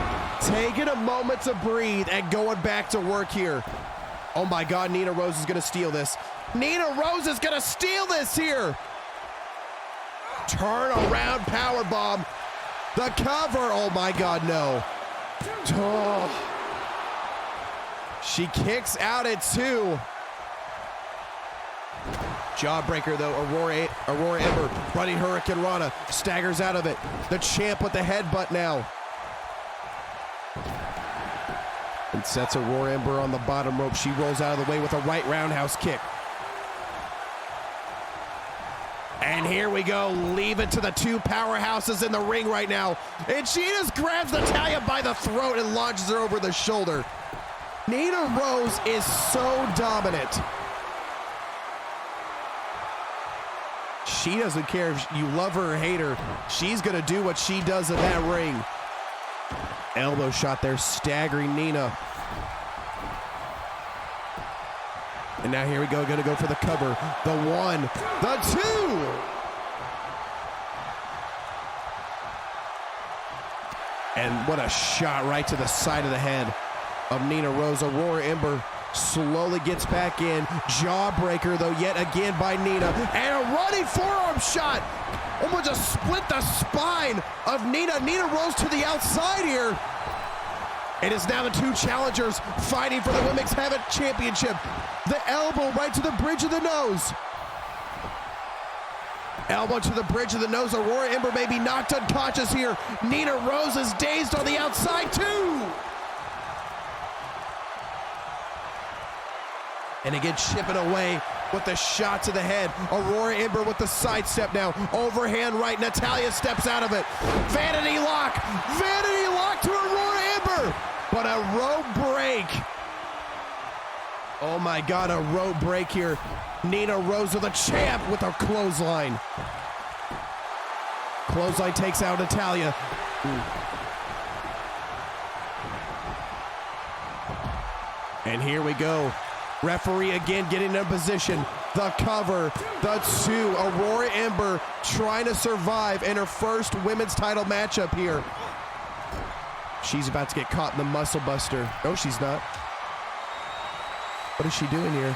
taking a moment to breathe and going back to work here. Oh my God, NinaRose is gonna steal this. NinaRose is gonna steal this here. Turn around powerbomb. The cover, oh my God, no. Oh. She kicks out at 2. Jawbreaker though, Aurora Ember running Hurricane Rana, staggers out of it. The champ with the headbutt now. And sets Aurora Ember on the bottom rope. She rolls out of the way with a right roundhouse kick. And here we go, leave it to the 2 powerhouses in the ring right now. And she just grabs Natalia by the throat and launches her over the shoulder. NinaRose is so dominant. she doesn't care if you love her or hate her. She's going to do what she does in that ring. Elbow shot there, staggering Nina. And now here we go, gonna go for the cover. The 1, the 2. And what a shot right to the side of the head of NinaRose. Aurora Ember slowly gets back in. Jawbreaker, though, yet again by Nina. And a running forearm shot. Almost just split the spine of Nina. NinaRose to the outside here. It is now the two challengers fighting for the Women's Heavyweight Championship. The elbow right to the bridge of the nose. Elbow to the bridge of the nose. Aurora Ember may be knocked unconscious here. NinaRose is dazed on the outside too. And again, chipping away with the shot to the head. Aurora Ember with the sidestep now. Overhand right. Natalia steps out of it. Vanity lock. Vanity lock to Aurora Ember. But a rope break. Oh my God, a rope break here. NinaRose, the champ, with a clothesline. Clothesline takes out Natalia. And here we go. Referee again getting in position. The cover, the 2. Aurora Ember trying to survive in her first women's title matchup here. She's about to get caught in the muscle buster. No, she's not. What is she doing here?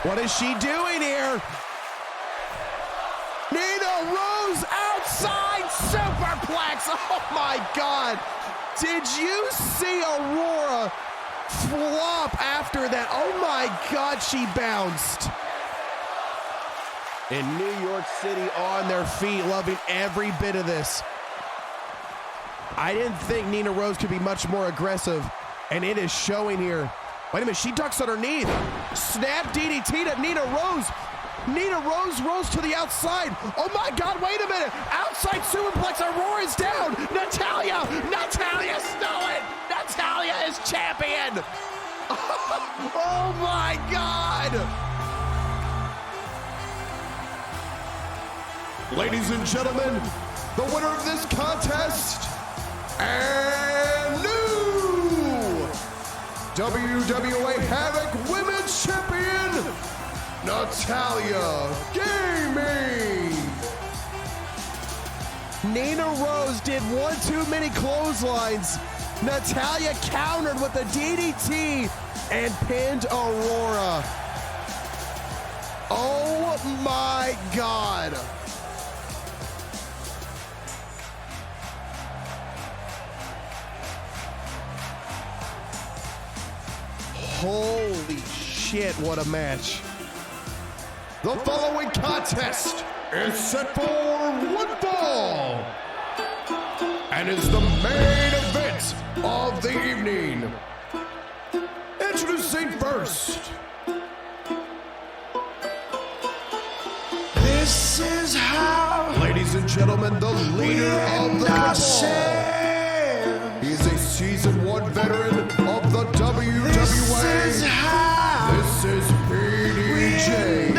What is she doing here? NinaRose outside superplex. Oh my God. Did you see Aurora flop after that? Oh my God, she bounced. In New York City on their feet, loving every bit of this. I didn't think NinaRose could be much more aggressive, and it is showing here. Wait a minute, she ducks underneath. Snap DDT to NinaRose. NinaRose rolls to the outside. Oh my God, wait a minute. Outside superplex, Aurora is down. Natalia stole it. Natalia is champion. Oh my God. Ladies and gentlemen, the winner of this contest and new WWA Havoc Women's Champion, Natalia Gaming. NinaRose did one too many clotheslines. Natalia countered with a DDT and pinned Aurora. Oh my God. Holy shit, what a match. The following contest is set for one fall and is the main event of the evening. Introducing first. This is how, Ladies and gentlemen, the leader of the cabal. He's a season 1 veteran of the WWA. this is how This is PDJ.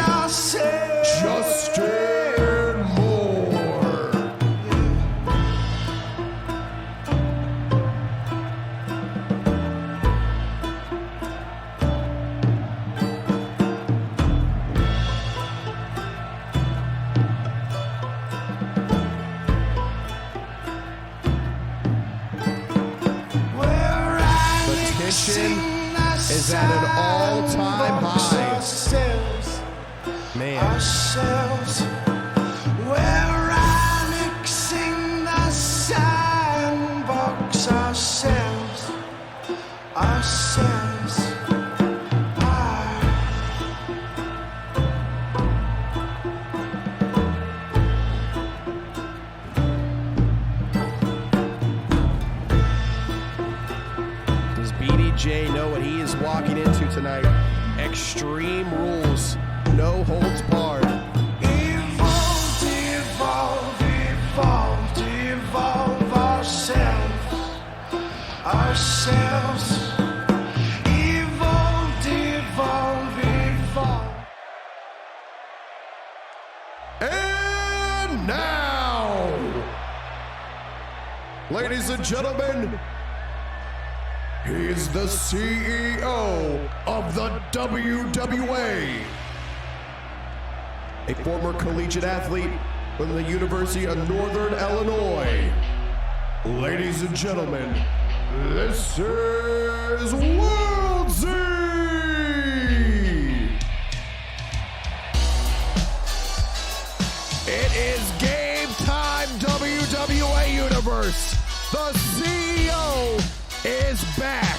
Justin Moore. The tension is at an all-time high. Man. Ourselves, we're annexing the sandbox. Ourselves. Does BDJ know what he is walking into tonight? Extreme rules, no holds barred. Evolve, evolve, evolve, evolve ourselves. Evolve, evolve, evolve. And Ladies and gentlemen, he's the CEO of the WWA. A former collegiate athlete from the University of Northern Illinois. Ladies and gentlemen, this is WorldZY! It is game time, WWA Universe. The CEO is back.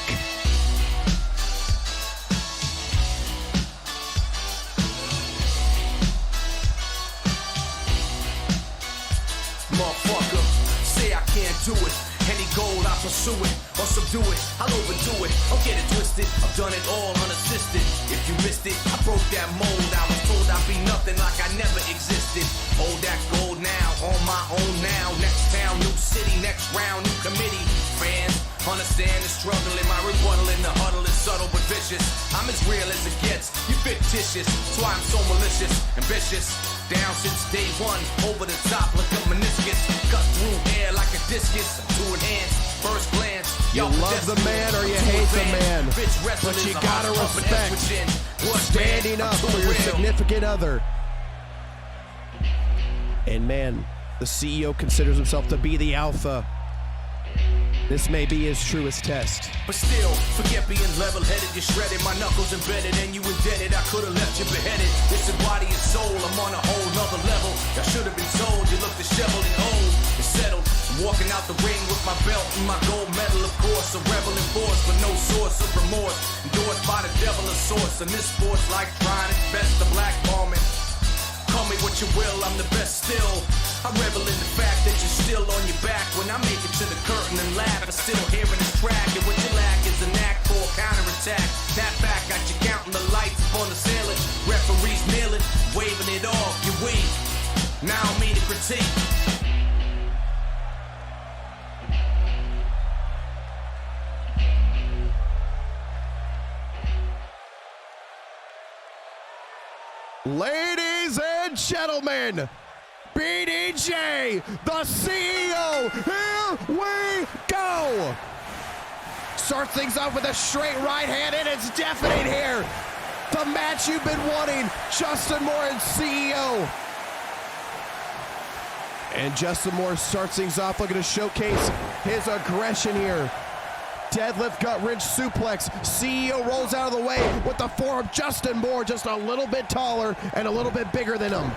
Motherfucker, say I can't do it. Any goal, I pursue it or subdue it. I'll overdo it. I'll get it twisted. I've done it all unassisted. If you missed it, I broke that mold. I was told I'd be nothing like I never existed. Hold that gold now, on my own now. Next town, new city, next round, new committee. Fans, understand the struggle in my rebuttal in the huddle is subtle but vicious. I'm as real as it gets. You fictitious. That's why I'm so malicious, ambitious. Down since day one, over the top like a meniscus. Cut through air like a discus. I'm too enhanced, first glance. You love the man or you hate the man, but you gotta respect standing up for your significant other. And man, the CEO considers himself to be the alpha. This may be his truest test. But still, forget being level-headed. You shredded, my knuckles embedded, and you indebted. I could've left you beheaded. This is body and soul, I'm on a whole nother level. I should've been told, you look disheveled and old and settled. I'm walking out the ring with my belt and my gold medal, of course. A rebel in force, but no source of remorse. Endorsed by the devil of source. And this sport's like trying its best to blackball me. Call me what you will, I'm the best still. I revel in the fact that you're still on your back. When I make it to the curtain and laugh, I'm still hearing this track. And what you lack is a knack for a counterattack. Snap back, got you counting the lights upon the ceiling. Referees kneeling, waving it off, you weak. Now I mean to critique. Ladies and gentlemen, BDJ, the CEO, here we go! Starts things off with a straight right hand, and it's deafening here. The match you've been wanting, Justin Moore and CEO. And Justin Moore starts things off looking to showcase his aggression here. Deadlift gut wrench suplex. CEO rolls out of the way with the forearm. Justin Moore just a little bit taller and a little bit bigger than him.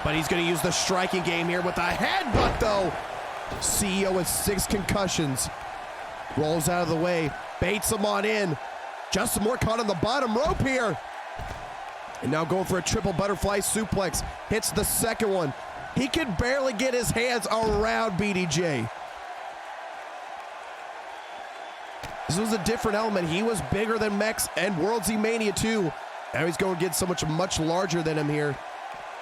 But he's going to use the striking game here with a headbutt, though. CEO with 6 concussions. Rolls out of the way. Baits him on in. Justin Moore caught on the bottom rope here. And now going for a triple butterfly suplex. Hits the second one. He can barely get his hands around BDJ. This was a different element. He was bigger than Mex and WorldZY Mania too. Now he's going to get so much larger than him here.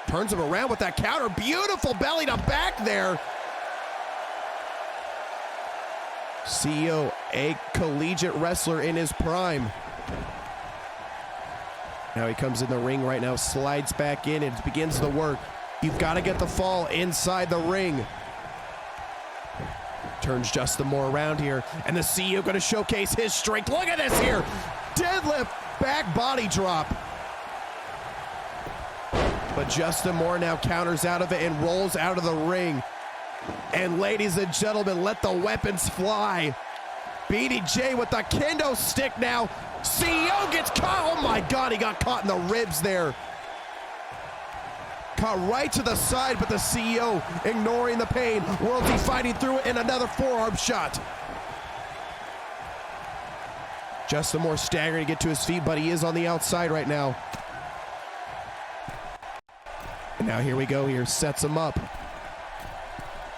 Turns him around with that counter. Beautiful belly to back there. CEO, a collegiate wrestler in his prime. Now he comes in the ring right now, slides back in and begins the work. You've got to get the fall inside the ring. Turns Justin Moore around here, and the CEO going to showcase his strength. Look at this here. Deadlift, back body drop. But Justin Moore now counters out of it and rolls out of the ring. And ladies and gentlemen, let the weapons fly. BDJ with the kendo stick now. CEO gets caught. Oh my God, he got caught in the ribs there. Caught right to the side, but the CEO ignoring the pain. WorldZY fighting through it, and another forearm shot. Justin Moore staggering to get to his feet, but he is on the outside right now. And now here we go here, sets him up.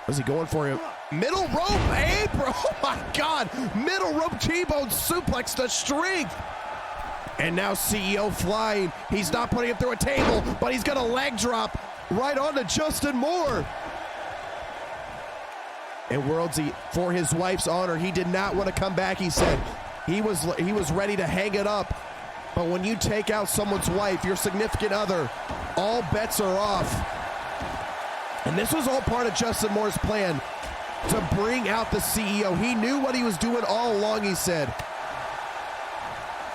What's he going for him? Middle rope apron, oh my God. Middle rope T-bone suplex to strength. And now CEO flying. He's not putting him through a table, but he's gonna leg drop right onto Justin Moore. And WorldZY, for his wife's honor, he did not want to come back, he said. He was ready to hang it up. But when you take out someone's wife, your significant other, all bets are off. And this was all part of Justin Moore's plan. to bring out the CEO. He knew what he was doing all along, he said.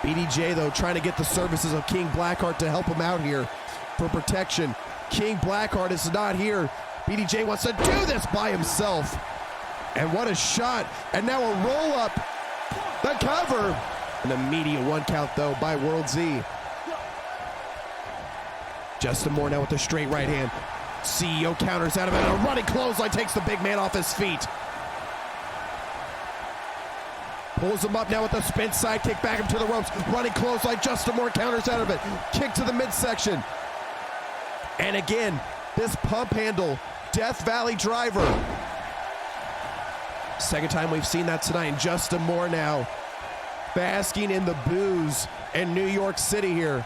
BDJ, though, trying to get the services of King Blackheart to help him out here for protection. King Blackheart is not here. BDJ wants to do this by himself. And what a shot. And now a roll-up. The cover. An immediate one count, though, by WorldZY. Justin Moore now with the straight right hand. CEO counters out of it. And a running clothesline takes the big man off his feet. Pulls him up now with a spin side kick back him to the ropes. Running clothesline. Justin Moore counters out of it. Kick to the midsection. And again, this pump handle. Death Valley driver. Second time we've seen that tonight. And Justin Moore now basking in the booze in New York City here.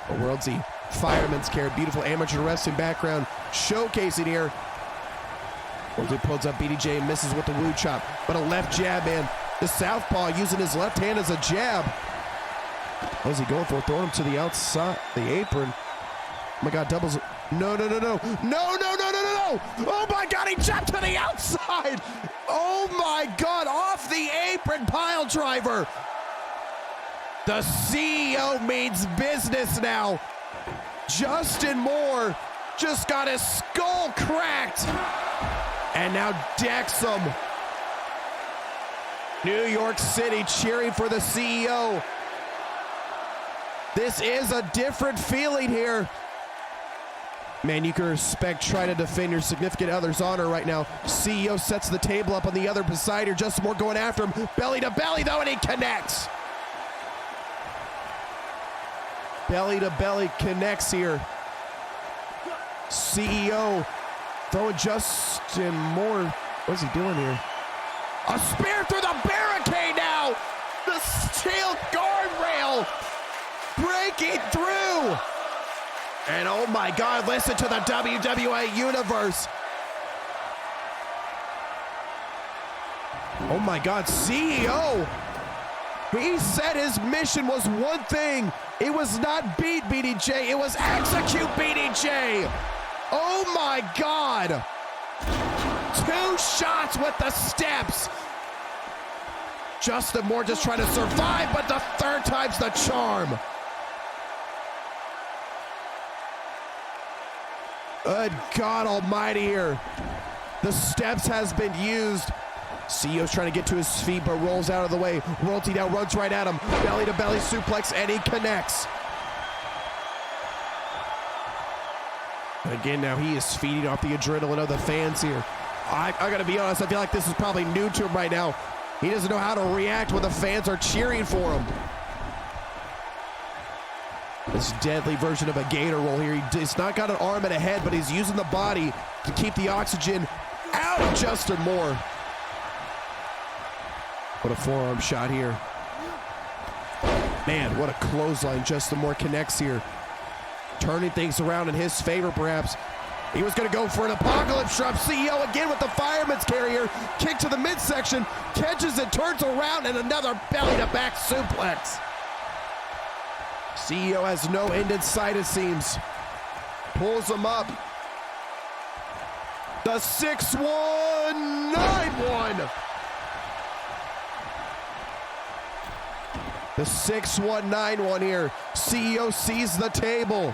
A WorldZY Fireman's Care, beautiful amateur wrestling background showcasing here. WorldZY pulls up BDJ and misses with the woo chop, but a left jab, man. The southpaw using his left hand as a jab. What is he going for? Throwing him to the outside, the apron. Oh my God, doubles. No. Oh my God, he jumped to the outside. Oh my God, off the apron pile driver. The CEO means business now. Justin Moore just got his skull cracked. And now decks him. New York City cheering for the CEO. This is a different feeling here. Man, you can respect trying to defend your significant other's honor right now. CEO sets the table up on the other beside her. Justin Moore going after him. Belly to belly, though, and he connects. Belly to belly connects here. CEO throwing Justin Moore. What's he doing here? A spear through the barricade now. The steel guardrail breaking through. And oh my God, listen to the WWA Universe. Oh my God, CEO. He said his mission was one thing. It was not beat BDJ, it was execute BDJ. Oh my God. 2 shots with the steps. Justin Moore just trying to survive, but the third time's the charm. Good God almighty here. The steps has been used. CEO's trying to get to his feet, but rolls out of the way. WorldZY now runs right at him. Belly to belly suplex, and he connects. Again, now he is feeding off the adrenaline of the fans here. I gotta be honest, I feel like this is probably new to him right now. He doesn't know how to react when the fans are cheering for him. This deadly version of a gator roll here. He's not got an arm and a head, but he's using the body to keep the oxygen out of Justin Moore. What a forearm shot here. Man, what a clothesline Justin Moore connects here. Turning things around in his favor, perhaps. He was going to go for an apocalypse drop. CEO again with the fireman's carrier. Kick to the midsection. Catches it, turns around, and another belly-to-back suplex. CEO has no end in sight, it seems. Pulls him up. The 6-1-9-1. The 6-1-9-1 here. CEO sees the table.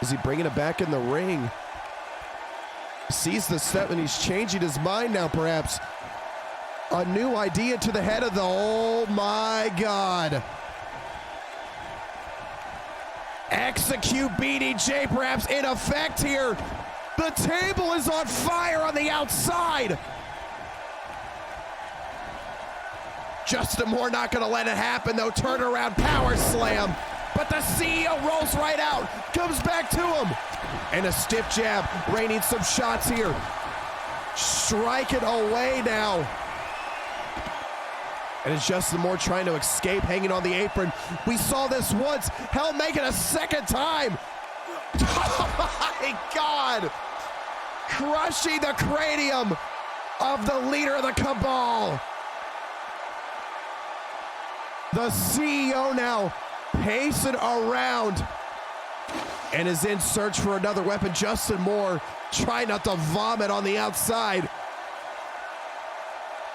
Is he bringing it back in the ring? Sees the step and he's changing his mind now, perhaps. A new idea to the head of the, oh my God. Execute BDJ perhaps in effect here. The table is on fire on the outside. Justin Moore not gonna let it happen though. Turnaround power slam. But the CEO rolls right out. Comes back to him. And a stiff jab. Raining some shots here. Striking away now. And it's Justin Moore trying to escape, hanging on the apron. We saw this once. Hell, make it a second time. Oh my God. Crushing the cranium of the leader of the cabal. The CEO now pacing around. and is in search for another weapon. Justin Moore trying not to vomit on the outside.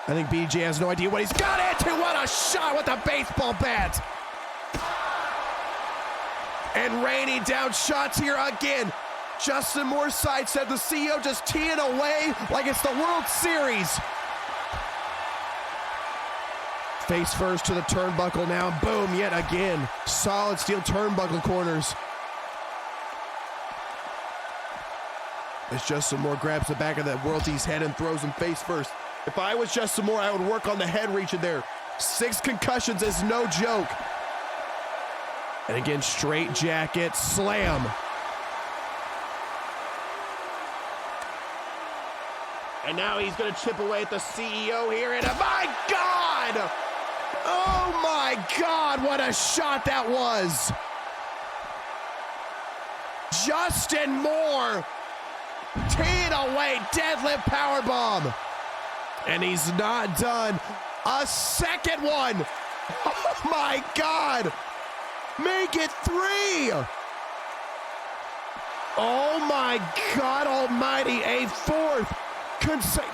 I think BJ has no idea what he's got into. What a shot with a baseball bat. And raining down shots here again. Justin Moore's side said the CEO just teeing away like it's the World Series. Face first to the turnbuckle now. Boom, yet again. Solid steel turnbuckle corners. As Justin Moore grabs the back of that WorldZY's head and throws him face first. If I was Justin Moore, I would work on the head region there. 6 concussions is no joke. And again, straight jacket, slam. And now he's gonna chip away at the CEO here, and my God! Oh my God, what a shot that was! Justin Moore teeing away, deadlift powerbomb. And he's not done. A second one. Oh my God. Make it 3. Oh my God almighty, a 4th.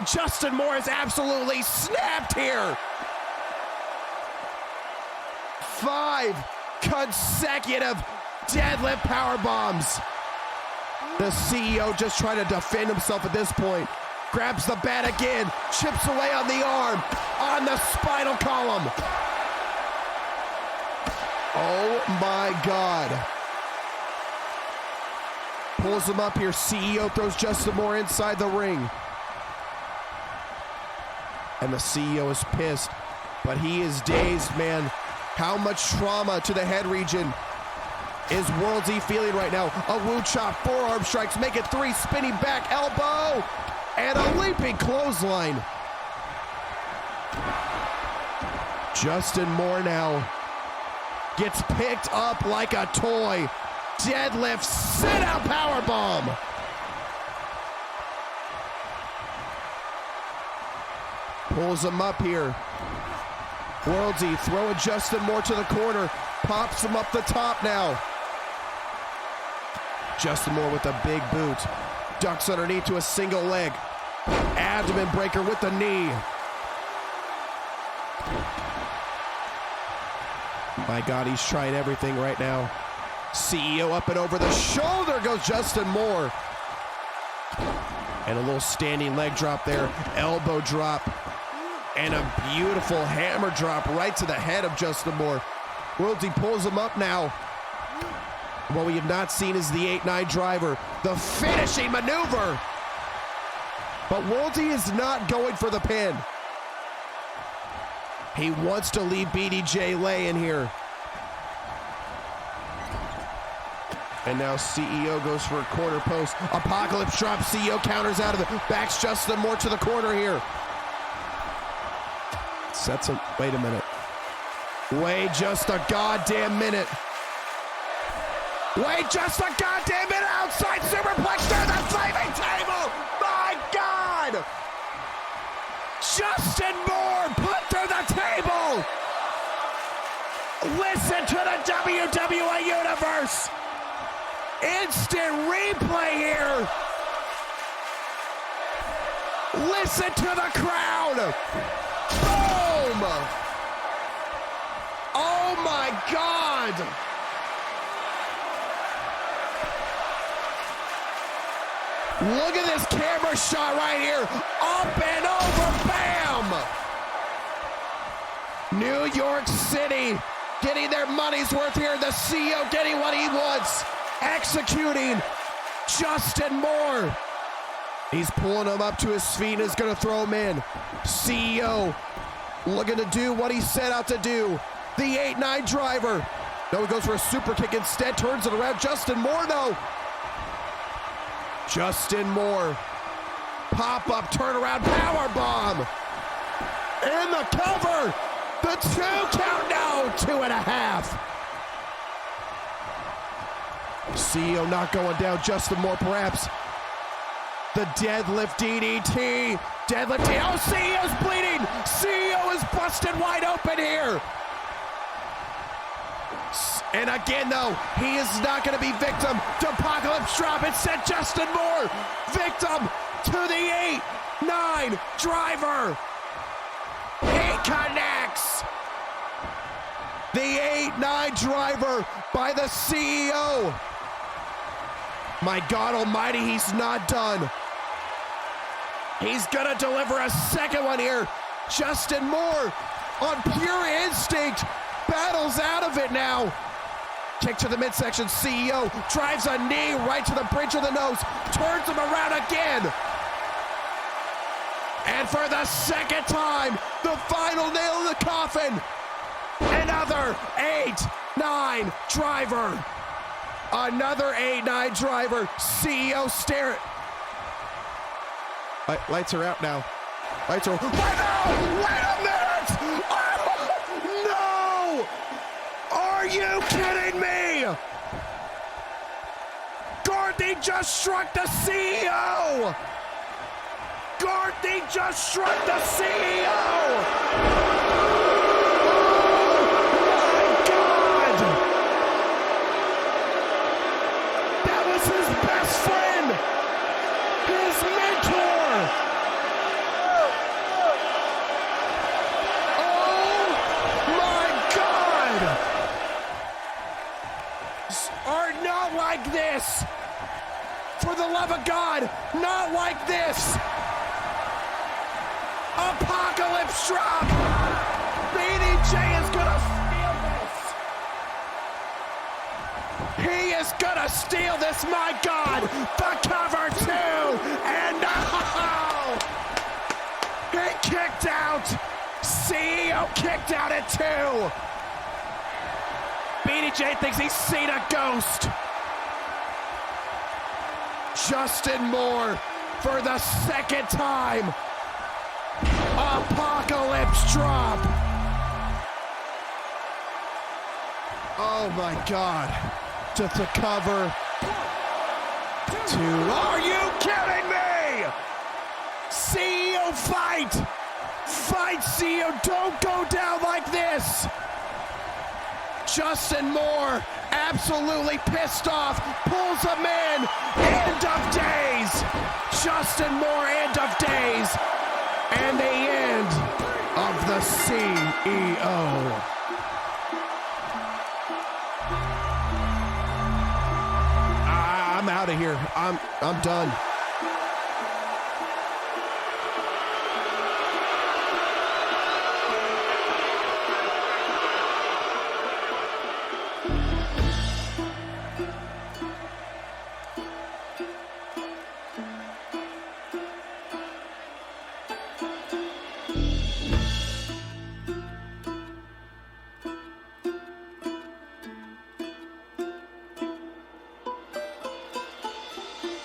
Justin Moore is absolutely snapped here. 5 consecutive deadlift power bombs. The CEO just trying to defend himself at this point. Grabs the bat again, chips away on the arm, on the spinal column. Oh my God. Pulls him up here. CEO throws Justin Moore inside the ring. And the CEO is pissed, but he is dazed, man. How much trauma to the head region is WorldZY feeling right now? A woo chop, forearm strikes, make it 3, spinning back elbow, and a leaping clothesline. Justin Moore now gets picked up like a toy. Deadlift, sit-out powerbomb. Pulls him up here. WorldZY throwing Justin Moore to the corner. Pops him up the top now. Justin Moore with a big boot. Ducks underneath to a single leg. Abdomen breaker with the knee. My God, he's trying everything right now. CEO up and over the shoulder goes Justin Moore. And a little standing leg drop there. Elbow drop. And a beautiful hammer drop right to the head of Justin Moore. WorldZY pulls him up now. What we have not seen is the 8-9 driver. The finishing maneuver. But WorldZY is not going for the pin. He wants to leave BDJ laying here. And now CEO goes for a corner post. Apocalypse drop. CEO counters out of it. Backs Justin Moore to the corner here. Sets him. Wait a minute. Wait just a goddamn minute. Wait just a goddamn minute. Outside superplex to the flaming table. My God. Justin Moore put through the table. Listen to the WWA Universe. Instant replay here. Listen to the crowd. Boom! Oh my God! Look at this camera shot right here. Up and over, bam! New York City getting their money's worth here. The CEO getting what he wants. Executing Justin Moore. He's pulling him up to his feet and is going to throw him in. CEO looking to do what he set out to do. The 8-9 driver. No, he goes for a super kick instead. Turns it around. Justin Moore, no. Justin Moore. Pop-up, turnaround, power bomb. And the cover. The 2 count, no. 2.5. CEO not going down. Justin Moore perhaps. The deadlift DDT. Deadlift DDT. Oh, CEO's bleeding. CEO is busted wide open here. And again, though, he is not going to be victim to Apocalypse Drop. Instead, Justin Moore, victim to the 8-9 driver. He connects. The 8-9 driver by the CEO. My God almighty, he's not done. He's going to deliver a second one here. Justin Moore, on pure instinct, battles out of it now. Kick to the midsection, CEO drives a knee right to the bridge of the nose, turns him around again. And for the second time, the final nail in the coffin. Another 8-9 driver. Another 8-9 driver. CEO stare. Lights are out now. Lights are. Wait a minute! Oh, no! Are you kidding me? Courtney just struck the CEO! Courtney just struck the CEO! This, for the love of God, not like this. Apocalypse Drop. BDJ is gonna steal this. He is gonna steal this, my God. The cover too, and no, he kicked out. CEO kicked out at 2. BDJ thinks he's seen a ghost. Justin Moore for the second time. Apocalypse Drop. Oh my God. To the cover. 2. Are you kidding me? CEO fight. Fight, CEO. Don't go down like this. Justin Moore absolutely pissed off, pulls him in. End of days. Justin Moore, end of days. And the end of the CEO. I'm out of here. I'm done.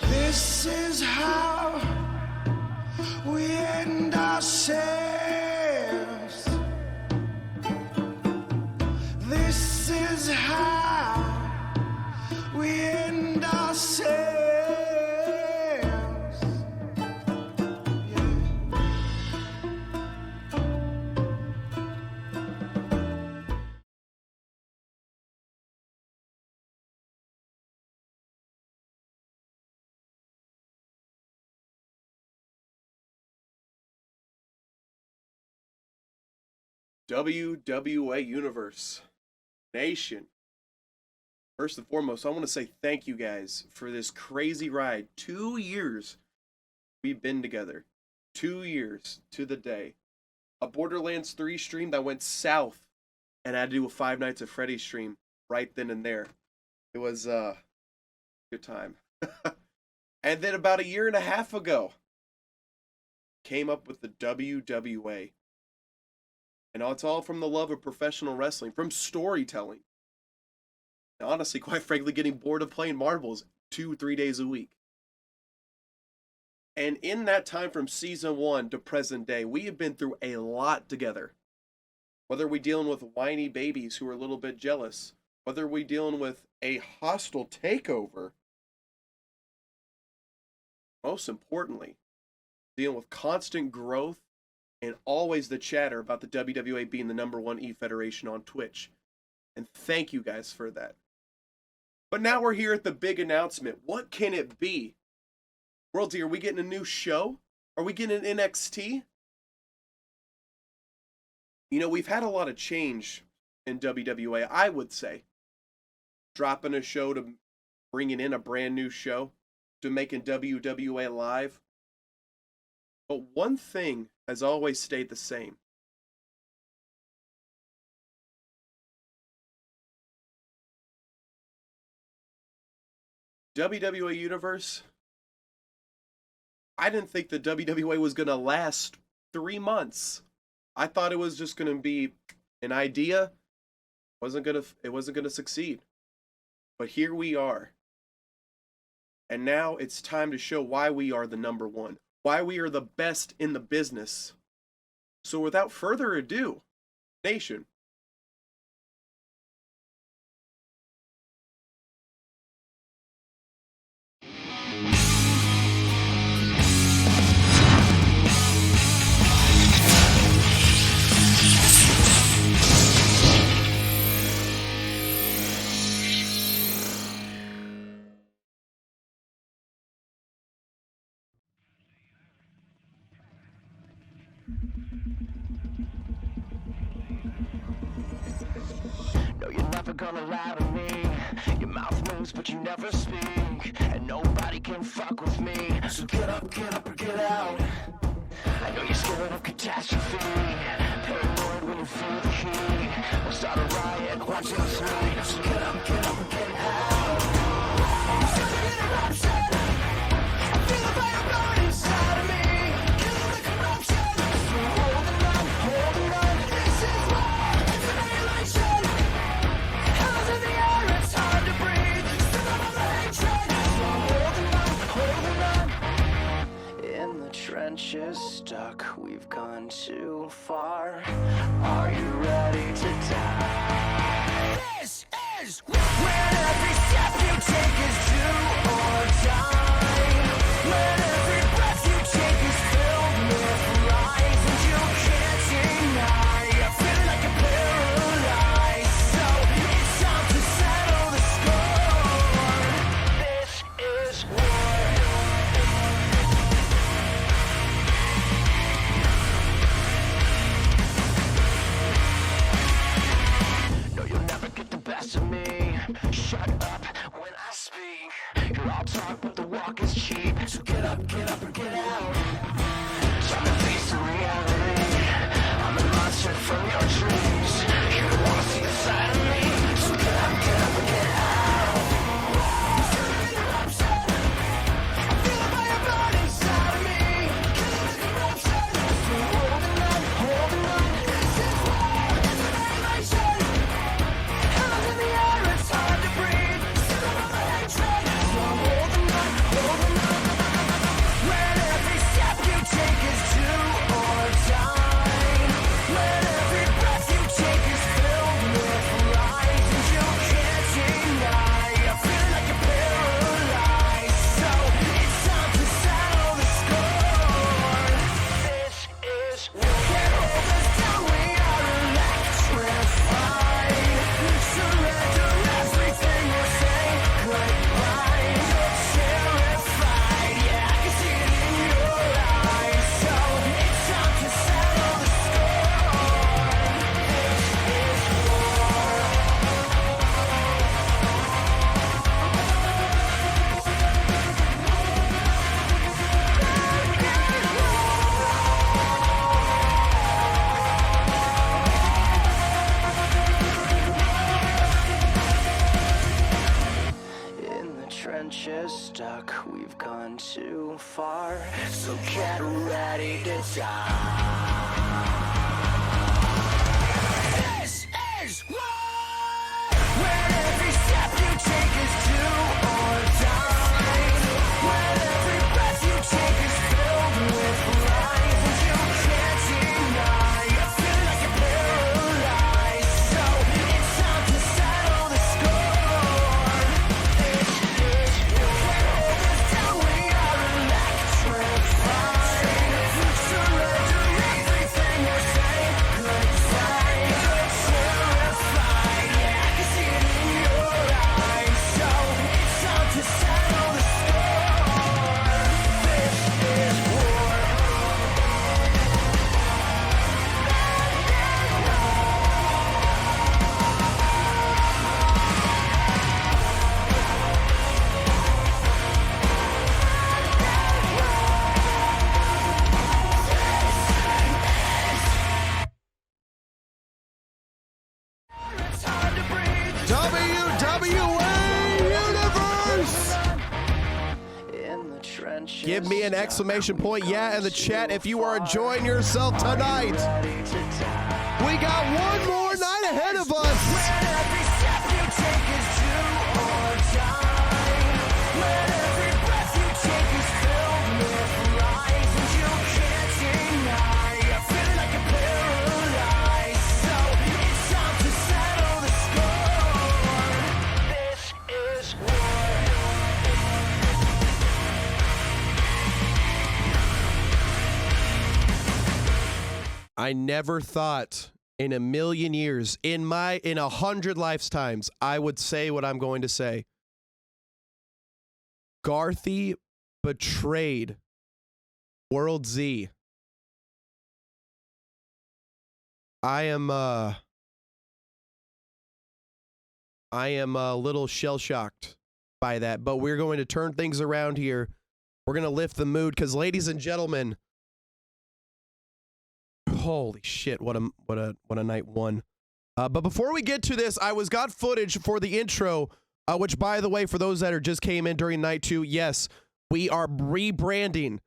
This is how we end ourselves. This is how we end ourselves. WWA Universe Nation. First and foremost, I want to say thank you guys for this crazy ride. 2 years we've been together. 2 years to the day. A Borderlands 3 stream that went south, and I had to do a 5 Nights at Freddy's stream right then and there. It was a good time. And then about 1.5 years ago, came up with the WWA. And it's all from the love of professional wrestling, from storytelling. And honestly, quite frankly, getting bored of playing marbles 2-3 days a week. And in that time from season 1 to present day, we have been through a lot together. Whether we're dealing with whiny babies who are a little bit jealous, whether we're dealing with a hostile takeover, most importantly, dealing with constant growth and always the chatter about the WWA being the #1 E-Federation on Twitch. And thank you guys for that. But now we're here at the big announcement. What can it be? WorldZY, are we getting a new show? Are we getting an NXT? You know, we've had a lot of change in WWA, I would say. Dropping a show to bringing in a brand new show to making WWA live. But one thing has always stayed the same. WWA Universe, I didn't think the WWA was going to last 3 months. I thought it was just going to be an idea. It wasn't going to succeed. But here we are. And now it's time to show why we are the number one. Why we are the best in the business. So without further ado, Nation, No, you're never gonna lie to me. Your mouth moves, but you never speak. And nobody can fuck with me. So get up or get out. I know you're scared of catastrophe. Paranoid when you feel the heat. We'll start a riot, watch out for me. So get up or get out. I'm such an interruption. I feel the fire burn inside of me. Killing the corruption. So holding on. This is war. It's an annihilation. Hell's in the air, it's hard to breathe. Still on the hatred. So holding on. In the trenches, stuck, we've gone too far. Are you ready to die? This is when every step you take is do or die. When every breath you take is filled with lies and you can't deny. You're feeling like you're paralyzed, so it's time to settle the score. This is war. No, you'll never get the best of me. Shut up when I speak. You're all talk, but the walk is cheap. So get up or get out. Time to face the reality. I'm a monster from your dreams. You don't wanna see the side of me. So get up or get out. Still an interruption. I feel the fire burn inside of me. Killing the corruption. So holding on. This is war. It's an annihilation. Hell's in the air, it's hard to breathe. Still on the hatred. So holding on. When every step you take is do or die. When every breath you take is filled with lies and you can't deny. You're feeling like you're paralyzed, so it's time to settle the score. This is war. Can't hold us down, we are electrified. Surrender everything or say goodbye. You're terrified, yeah, I can see it in your eyes. So it's time to settle the score. This is war. In the trenches, stuck, we've gone too far. So get ready to die. This is war! When every step you take is do or die. When every breath you take is filled with lies and you can't deny. You're feeling like you're paralyzed, so it's time to settle the score. This is war. Can't hold us down, we are electrified. Surrender everything. Give me an exclamation point, yeah, in the chat if you are enjoying yourself tonight. We got one more night ahead of us. I never thought in a million years, in 100 lifetimes, I would say what I'm going to say. Garthy betrayed WorldZY. I am a little shell-shocked by that, but we're going to turn things around here. We're going to lift the mood because, ladies and gentlemen, holy shit, what a night one. But before we get to this, I got footage for the intro, which, by the way, for those that just came in during night 2, yes, we are rebranding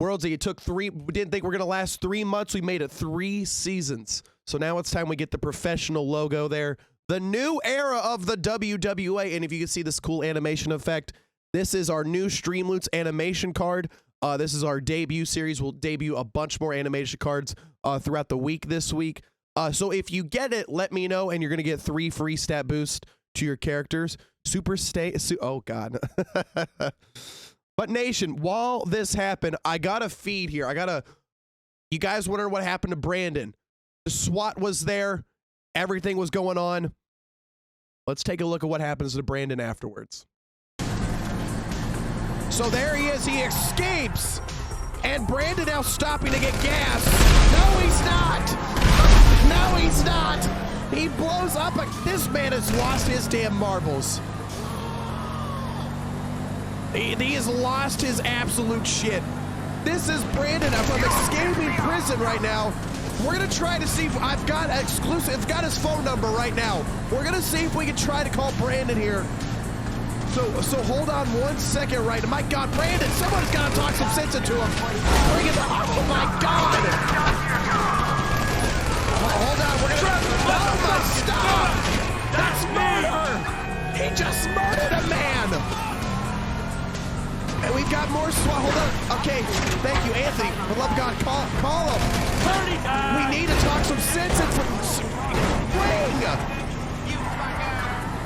WorldZY. It took 3, we didn't think we were going to last 3 months. We made it 3 seasons. So now it's time we get the professional logo there. The new era of the WWA, and if you can see this cool animation effect, this is our new Streamloots animation card. This is our debut series. We'll debut a bunch more animation cards throughout the week this week. So if you get it, let me know, and you're going to get 3 free stat boosts to your characters. Oh, God. But, Nation, while this happened, I got a feed here. You guys wondering what happened to Brandon. The SWAT was there. Everything was going on. Let's take a look at what happens to Brandon afterwards. So there he is. He escapes. And Brandon now stopping to get gas. No, he's not. No, he's not. He blows up. This man has lost his damn marbles. He has lost his absolute shit. This is Brandon from escaping prison right now. We're going to try to see if I've got exclusive. I've got his phone number right now. We're going to see if we can try to call Brandon here. So hold on 1 second right. My God, Brandon, someone's got to talk some sense into him. Bring it up. Oh, my God. Hold on. We're going to... Oh, my, stop. That's murder. He just murdered a man. And we've got more SWAT. Hold on. Okay. Thank you, Anthony. For the love of God, call him. We need to talk some sense into Wing.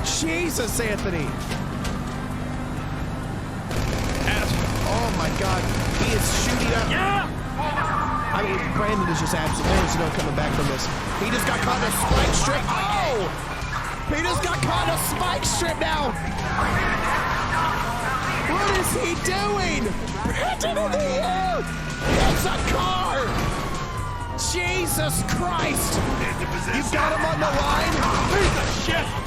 Jesus, Anthony. Oh my God, he is shooting up. Yeah. I mean, Brandon is just absolutely, there's no coming back from this. He just got caught in a spike strip. Oh! He just got caught in a spike strip now. What is he doing? Brandon in the air! It's a car! Jesus Christ! You've got him on the line?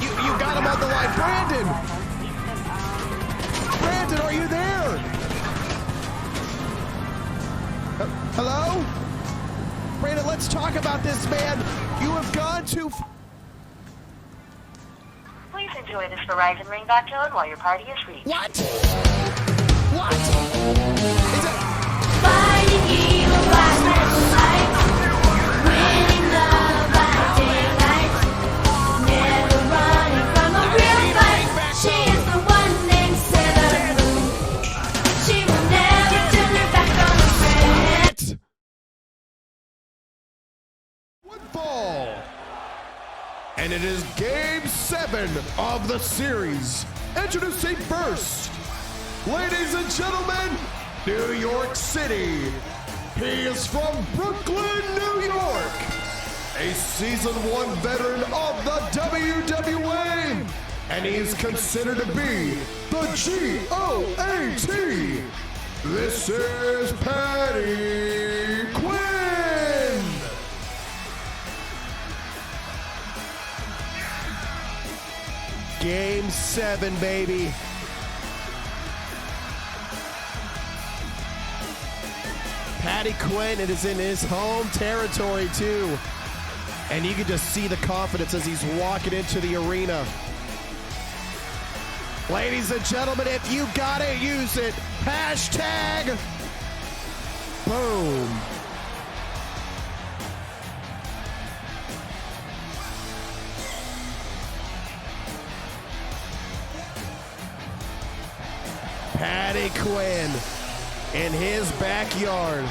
You got him on the line. Brandon! Brandon, are you there? Hello? Brandon, let's talk about this, man. You have gone too... Please enjoy this Verizon ringback tone while your party is reached. What? What? Is it... Fighting evil by moonlight, winning love by daylight, never running from a real fight. She is the one named Sailor Moon. She will never turn her back on a friend. Football. And it is Game 7 of the series. Introducing first, ladies and gentlemen, New York City. He is from Brooklyn, New York. A Season 1 veteran of the WWA. And he's considered to be the GOAT. This is Patty Quinn. Game 7, baby. Patty Quinn, it is in his home territory, too. And you can just see the confidence as he's walking into the arena. Ladies and gentlemen, if you got it, use it. Hashtag boom. Patty Quinn in his backyard.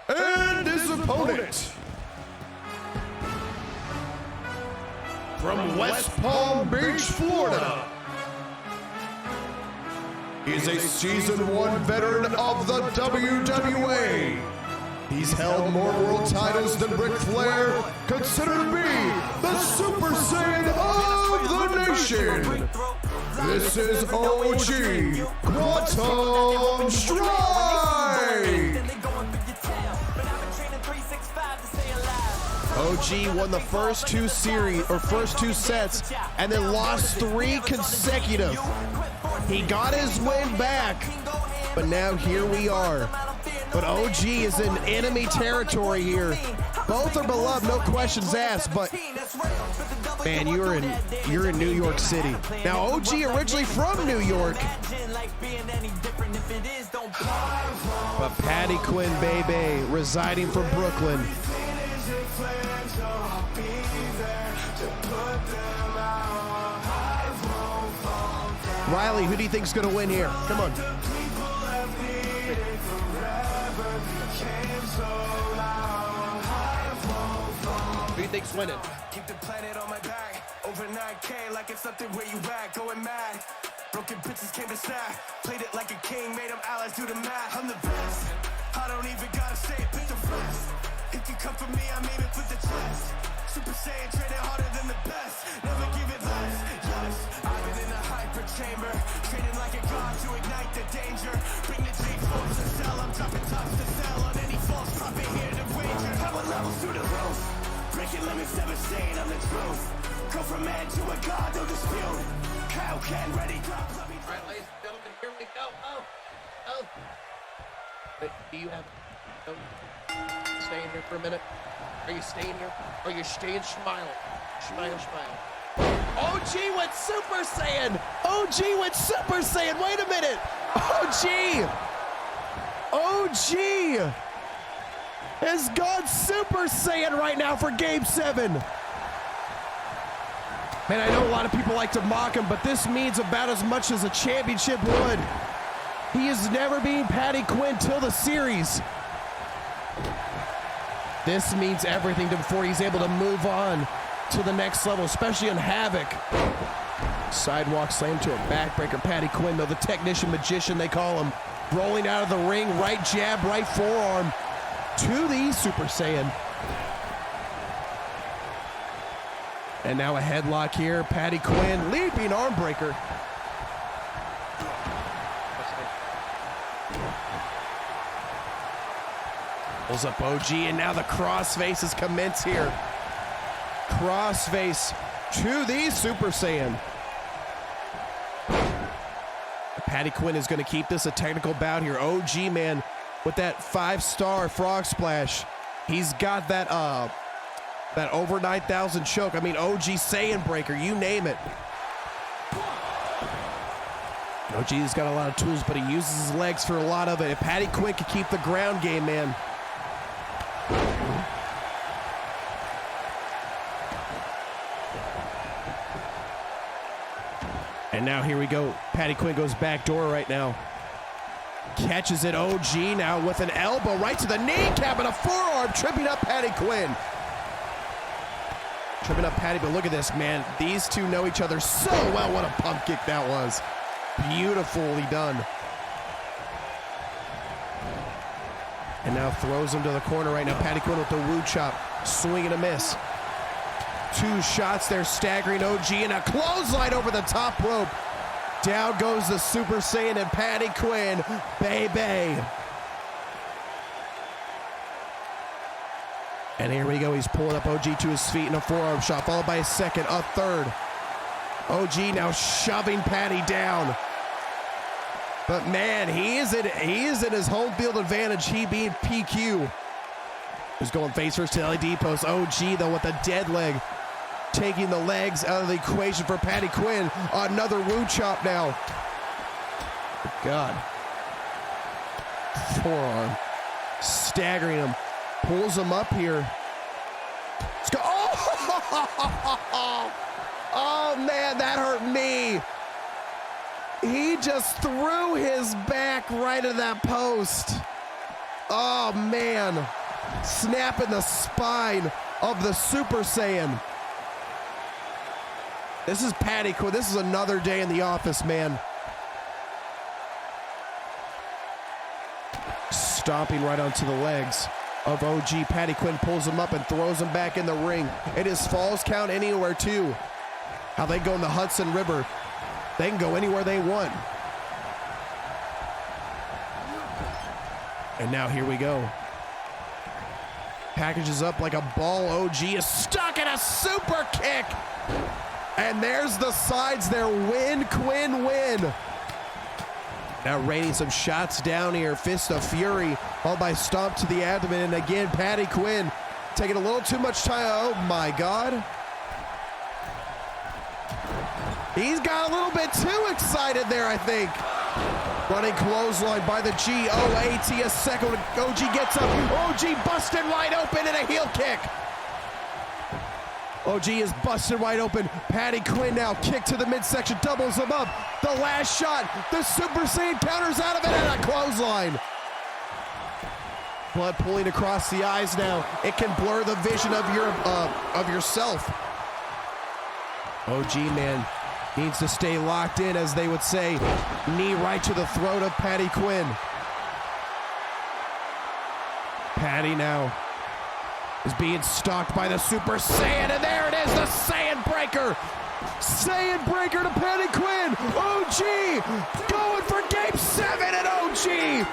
And his opponent from West Palm Beach, Florida. He's a Season 1 veteran of the WWA. He's held more world titles than Ric Flair, considered to be the Super Saiyan of the nation. This is OG Quantum Strike. OG won the first two sets and then lost 3 consecutive. He got his win back, but now here we are. But OG is in enemy territory here. Both are beloved, no questions asked, but man, you're in New York City. Now OG originally from New York. But Patty Quinn baby residing from Brooklyn. Riley, who do you think's gonna win here? Come on. Who do you think's winning? Keep the planet on my back. Over 9K like it's something where you at. Going mad. Broken bitches came to snap. Played it like a king. Made them allies do the math. I'm the best. I don't even gotta say it. Pick the rest. If you come for me, I'm aiming for the chest. Super Saiyan training harder than the best. Never give it less. Yes. I've been in a hyper chamber. Training like a god to ignite the danger. Bring the J-Force to sell. I'm dropping tops to sell on any false prophet here to wager. Power levels through the roof. Breaking limits, never staying on the truth. Go from man to a god, no dispute. Cow can ready, drop. All right, ladies and gentlemen, here we go. Oh. But do you have staying here for a minute? Are you staying here? Are you staying smiling? Smile. OG went Super Saiyan. OG went Super Saiyan. Wait a minute. OG has gone Super Saiyan right now for Game 7. Man, I know a lot of people like to mock him, but this means about as much as a championship would. He has never been Patty Quinn till the series. This means everything to before he's able to move on to the next level, especially on Havoc. Sidewalk slam to a backbreaker. Patty Quinn, though, the technician magician they call him, rolling out of the ring, right jab, right forearm to the Super Saiyan. And now a headlock here. Patty Quinn, leaping arm breaker. Pulls up OG, and now the crossfaces commence here. Crossface to the Super Saiyan. Patty Quinn is going to keep this a technical bout here. OG, man, with that 5-star frog splash. He's got that that over 9,000 choke. I mean, OG Saiyan breaker, you name it. OG's got a lot of tools, but he uses his legs for a lot of it. If Patty Quinn can keep the ground game, man. And now here we go. Patty Quinn goes back door right now. Catches it, OG now with an elbow right to the kneecap and a forearm, tripping up Patty Quinn. Tripping up Patty, but look at this, man. These two know each other so well. What a pump kick that was. Beautifully done. And now throws him to the corner right now. Patty Quinn with the woo chop, swing and a miss. 2 shots there, staggering OG, and a clothesline over the top rope. Down goes the Super Saiyan and Patty Quinn, baby. And here we go, he's pulling up OG to his feet in a forearm shot, followed by a second, a third. OG now shoving Patty down. But man, he is in his home field advantage, he being PQ. Who's going face first to LED post. OG though with a dead leg. Taking the legs out of the equation for Patty Quinn. Another woo chop now. God. Forearm. Staggering him. Pulls him up here. Let's go. Oh! Oh man, that hurt me. He just threw his back right at that post. Oh man. Snapping the spine of the Super Saiyan. This is Patty Quinn. This is another day in the office, man. Stomping right onto the legs of OG. Patty Quinn pulls him up and throws him back in the ring. It is falls count anywhere, too. How they go in the Hudson River. They can go anywhere they want. And now here we go. Packages up like a ball. OG is stuck in a super kick. And there's the sides there. Win, Quinn, win. Now raining some shots down here. Fist of Fury, followed by stomp to the abdomen. And again, Patty Quinn taking a little too much time. Oh my God. He's got a little bit too excited there, I think. Running clothesline by the GOAT. A second. OG gets up. OG busted wide open and a heel kick. OG is busted wide open. Patty Quinn now kick to the midsection, doubles him up. The last shot. The Super Saiyan counters out of it and a clothesline. Blood pooling across the eyes now. It can blur the vision of yourself. OG, man, needs to stay locked in, as they would say. Knee right to the throat of Patty Quinn. Patty now is being stalked by the Super Saiyan, and there it is, the Saiyan Breaker. Saiyan Breaker to Patty Quinn. OG going for game 7, and OG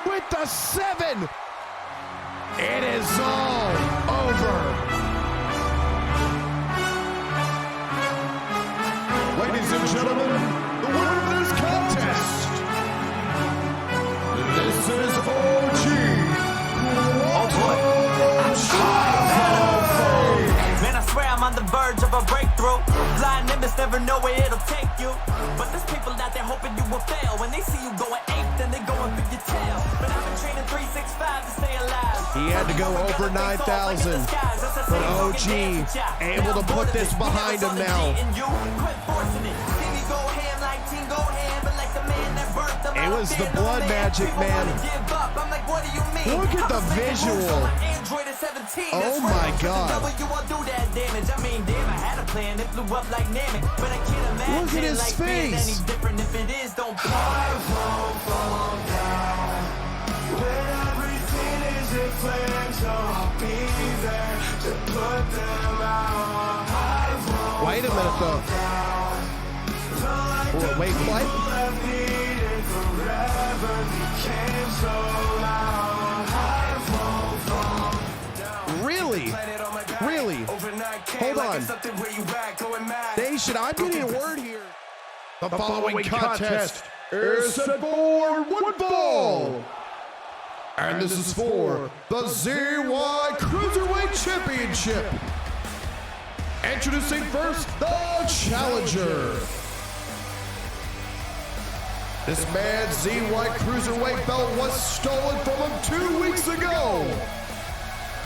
with the 7. It is all over. Ladies and gentlemen, the winner of this contest, this is OG. Man, I swear I'm on the verge of a breakthrough. Blind nimbus never know where it'll take you. But there's people out there hoping you will fail. When they see you going ape, then they going for your tail. But I've been training 365 to stay alive. He had to go over 9,000. But OG able to put this behind him now. It was the blood magic, man. Look at the visual. Oh my God. Look at his face. Wait a minute though. Wait, what? Really? Really? Hold on. Nation, I'm getting a word here. The following contest is set for one fall. And this is for the ZY Cruiserweight Championship. Introducing first the challenger. This man's ZY Cruiserweight belt was stolen from him 2 weeks ago.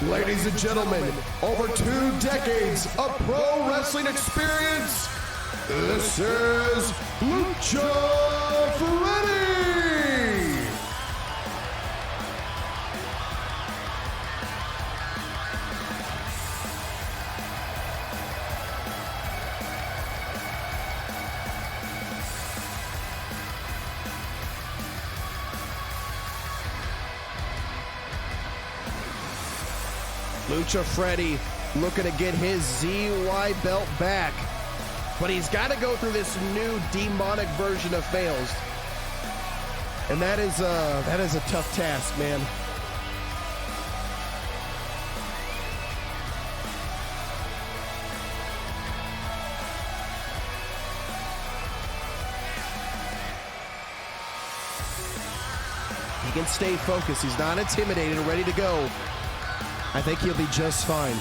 Ladies and gentlemen, over 2 decades of pro wrestling experience, this is Lucha Freddie. Lucha Freddie looking to get his ZY belt back, but he's got to go through this new demonic version of fails, and that is a tough task, man. He can stay focused. He's not intimidated and ready to go. I think he'll be just fine.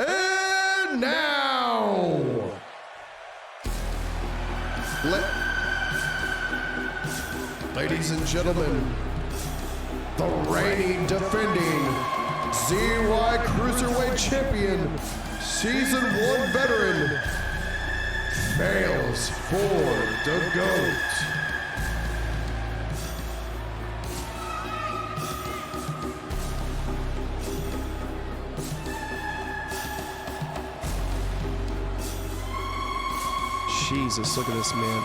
And now, ladies and gentlemen, the reigning, defending ZY Cruiserweight Champion, Season 1 veteran, fails for the GOAT. Jesus, look at this man.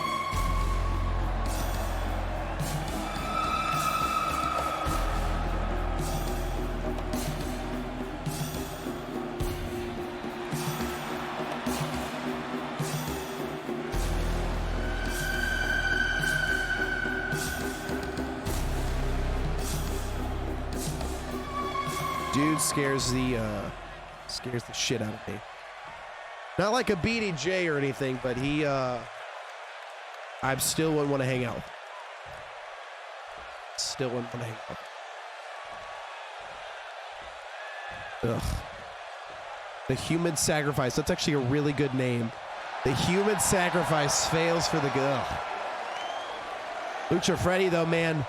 Dude scares the shit out of me. Not like a BDJ or anything, but he, I still wouldn't want to hang out. Still wouldn't want to hang out. Ugh. The Human Sacrifice. That's actually a really good name. The Human Sacrifice fails for the good. Lucha Freddie, though, man,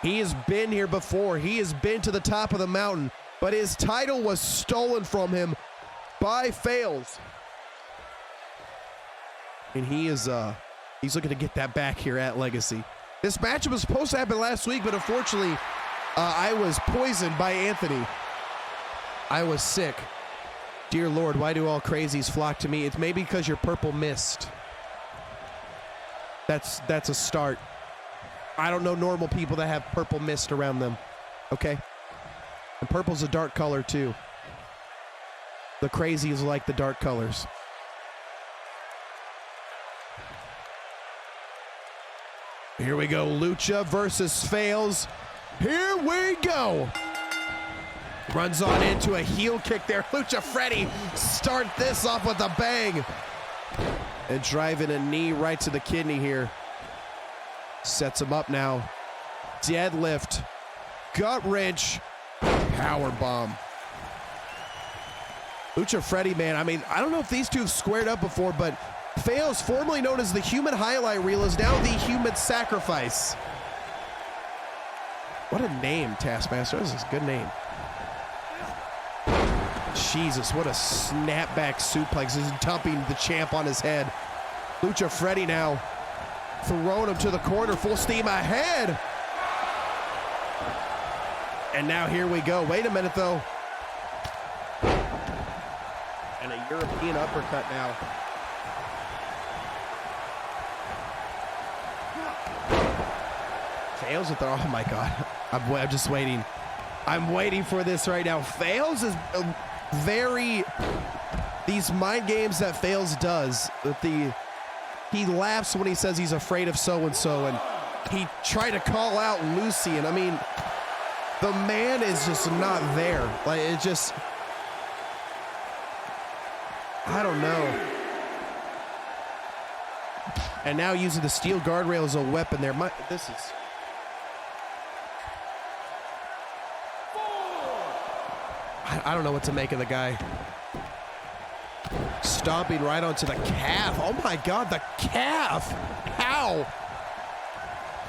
he has been here before. He has been to the top of the mountain, but his title was stolen from him by Fails. And he is he's looking to get that back here at Legacy. This matchup was supposed to happen last week, but unfortunately, I was poisoned by Anthony. I was sick. Dear Lord, why do all crazies flock to me? It's maybe because you're purple mist. That's a start. I don't know normal people that have purple mist around them. Okay? And purple's a dark color too. The crazies like the dark colors. Here we go, Lucha versus Fails. Here we go. Runs on into a heel kick there. Lucha Freddie start this off with a bang. And driving a knee right to the kidney here. Sets him up now. Deadlift. Gut wrench. Power bomb. Lucha Freddie, man, I mean, I don't know if these two have squared up before, but Fails, formerly known as the Human Highlight Reel, is now the Human Sacrifice. What a name, Taskmaster. This is a good name. Jesus, what a snapback suplex. This is dumping the champ on his head. Lucha Freddie now throwing him to the corner, full steam ahead. And now here we go. Wait a minute, though. And a European uppercut now. Fails with the, oh my God. I'm just waiting. I'm waiting for this right now. Fails is very, these mind games that Fails does. He laughs when he says he's afraid of so-and-so, and he tried to call out Lucy, and I mean, the man is just not there. Like, it just, I don't know. And now using the steel guardrail as a weapon there. This is, I don't know what to make of the guy. Stomping right onto the calf. Oh my God, the calf. How?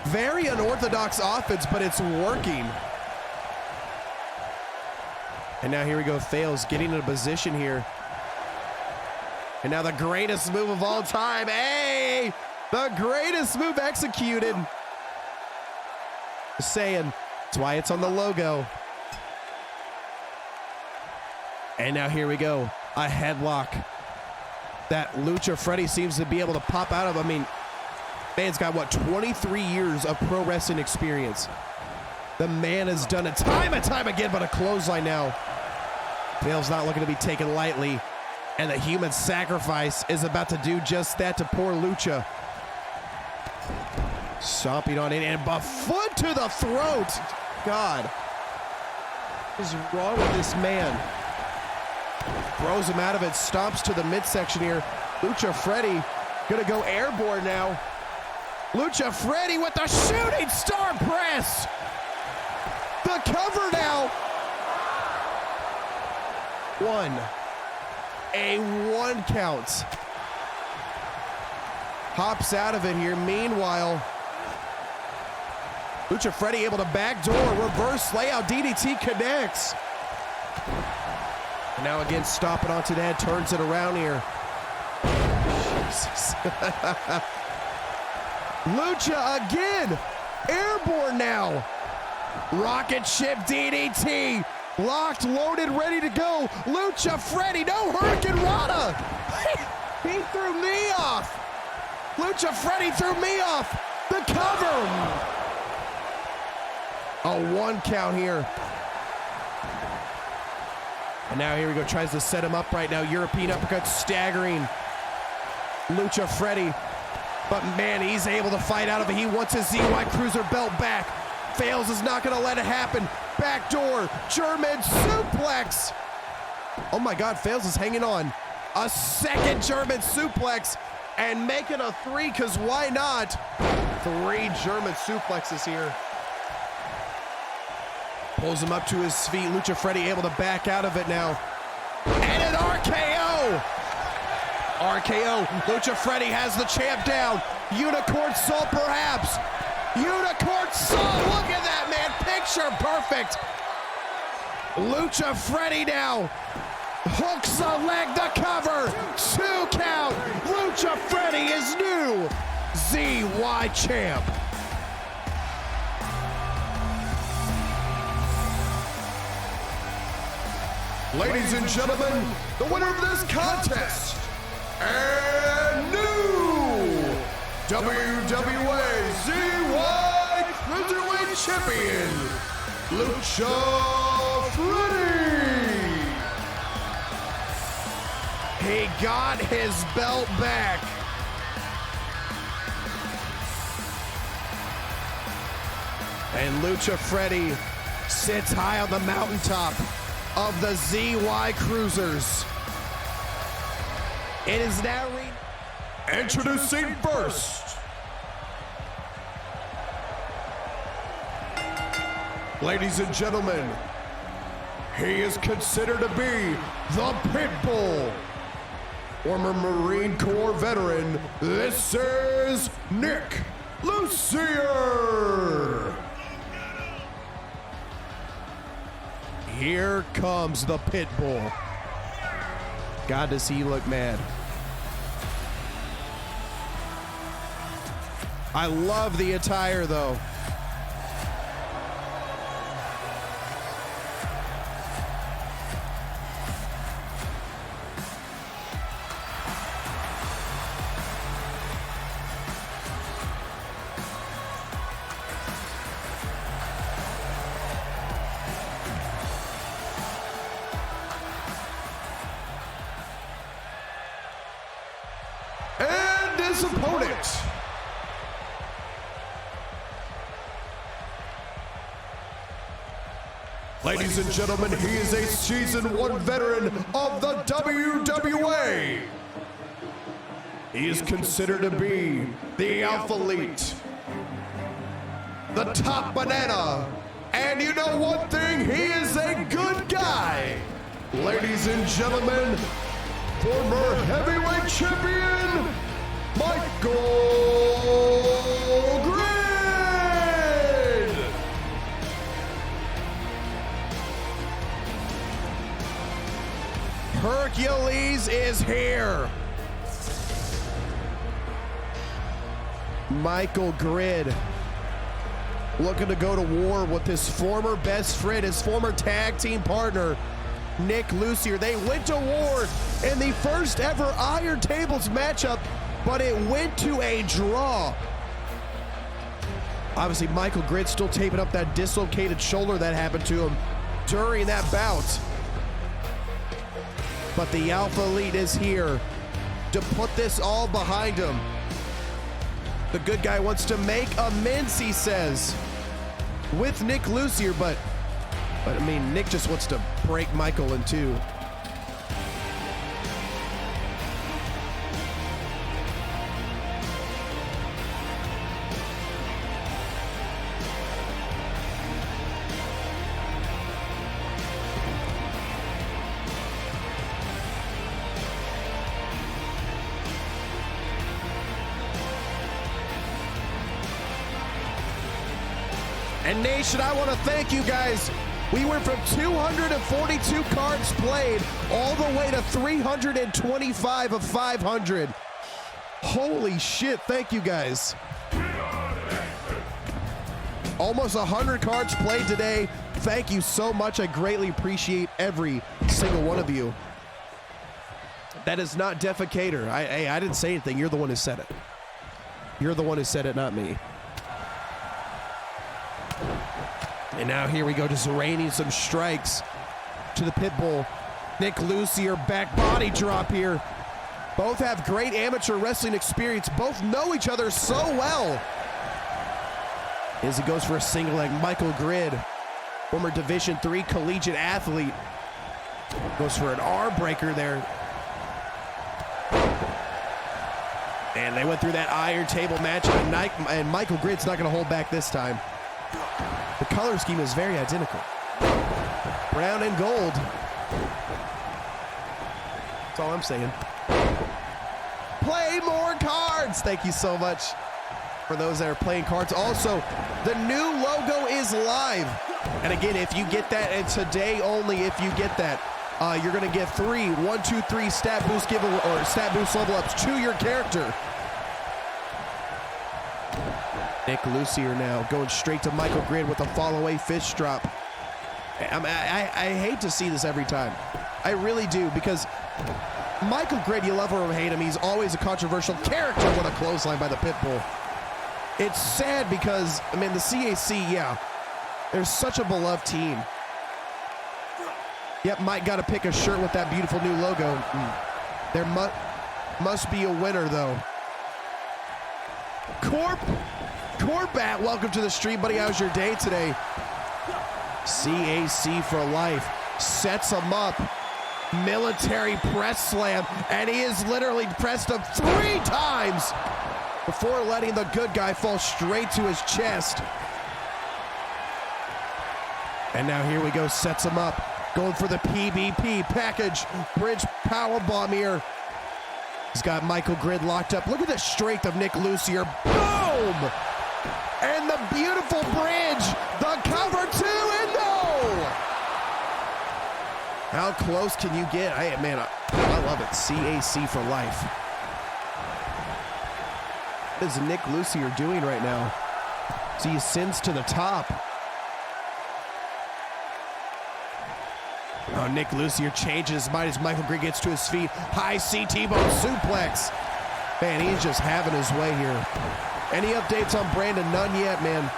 Very unorthodox offense, but it's working. And now here we go, Fails getting in a position here. And now the greatest move of all time. Hey, the greatest move executed. Just saying, that's why it's on the logo. And now here we go, a headlock that Lucha Freddie seems to be able to pop out of. I mean, man's got, what, 23 years of pro wrestling experience. The man has done it time and time again, but a clothesline now. Fails not looking to be taken lightly. And the human sacrifice is about to do just that to poor Lucha. Stomping on it and a foot to the throat. God. What is wrong with this man? Throws him out of it, stomps to the midsection here. Lucha Freddie gonna go airborne now. Lucha Freddie with the shooting star press. The cover now. A one count. Hops out of it here. Meanwhile, Lucha Freddie able to backdoor, reverse layout, DDT connects. And now again, stomping onto that, turns it around here. Jesus. Lucha again, airborne now. Rocket ship DDT, locked, loaded, ready to go. Lucha Freddie, no Hurricane Rana. He threw me off. Lucha Freddie threw me off. The cover. A one count here. And now here we go, tries to set him up right now. European uppercut staggering Lucha Freddie. But man, he's able to fight out of it. He wants his ZY Cruiser belt back. Fails, is not gonna let it happen. Backdoor, German suplex. Oh my God, Fails is hanging on. A second German suplex and make it a 3, because why not? 3 German suplexes here. Pulls him up to his feet. Lucha Freddie able to back out of it now. And an RKO! RKO. Lucha Freddie has the champ down. Unicorn Salt perhaps. Unicorn Salt. Look at that, man. Picture perfect. Lucha Freddie now. Hooks a leg, the cover. 2 count. Lucha Freddie is new ZY champ. Ladies and gentlemen, the winner of this contest and new WWA ZY Cruiserweight Champion, Lucha Freddie. He got his belt back. And Lucha Freddie sits high on the mountaintop of the ZY Cruisers. It is now introducing first, ladies and gentlemen, he is considered to be the Pitbull, former Marine Corps veteran. This is Nick Lucier. Here comes the Pitbull. God, does he look mad. I love the attire, though. And his opponent, ladies and gentlemen, he is a Season 1 veteran of the WWA. He is considered to be the Alpha Elite, the top banana, and you know one thing, he is a good guy. Ladies and gentlemen, former heavyweight champion, Michael Grid. Hercules is here. Michael Grid looking to go to war with his former best friend, his former tag team partner, Nick Lucier. They went to war in the first ever Iron Tables matchup, but it went to a draw. Obviously, Michael Grid still taping up that dislocated shoulder that happened to him during that bout. But the Alpha Elite is here to put this all behind him. The good guy wants to make amends, he says, with Nick loose here, but I mean, Nick just wants to break Michael in two. And Nation, I want to thank you guys. We went from 242 cards played all the way to 325 of 500. Holy shit, thank you guys. Almost 100 cards played today. Thank you so much. I greatly appreciate every single one of you. That is not defecator. I didn't say anything. You're the one who said it. You're the one who said it, not me. And now here we go, just raining some strikes to the pit bull. Nick Lucier, back body drop here. Both have great amateur wrestling experience. Both know each other so well. As he goes for a single leg, Michael Grid, former Division III collegiate athlete, goes for an arm breaker there. And they went through that iron table match, and Michael Grid's not going to hold back this time. The color scheme is very identical. Brown and gold. That's all I'm saying. Play more cards. Thank you so much for those that are playing cards. Also, the new logo is live. And again, if you get that, and today only if you get that, you're going to get 1, 2, 3 stat boost or stat boost level ups to your character. Nick Lucier now going straight to Michael Grid with a follow-away fist drop. I hate to see this every time. I really do, because Michael Grid, you love or hate him, he's always a controversial character with a clothesline by the pit bull. It's sad because, I mean, the CAC, yeah, they're such a beloved team. Yep, Mike got to pick a shirt with that beautiful new logo. There must be a winner, though. Corbat, welcome to the stream, buddy. How's your day today? CAC for life. Sets him up. Military press slam. And he is literally pressed him 3 times before letting the good guy fall straight to his chest. And now here we go. Sets him up. Going for the PBP package. Bridge powerbomb here. He's got Michael Grid locked up. Look at the strength of Nick Lucier. Boom! And the beautiful bridge. The cover 2 and no! How close can you get? Man, I love it. CAC for life. What is Nick Lucier doing right now? So he ascends to the top. Oh, Nick Lucier changes his mind as Michael Grid gets to his feet. High CT bone suplex. Man, he's just having his way here. Any updates on Brandon? None yet, man.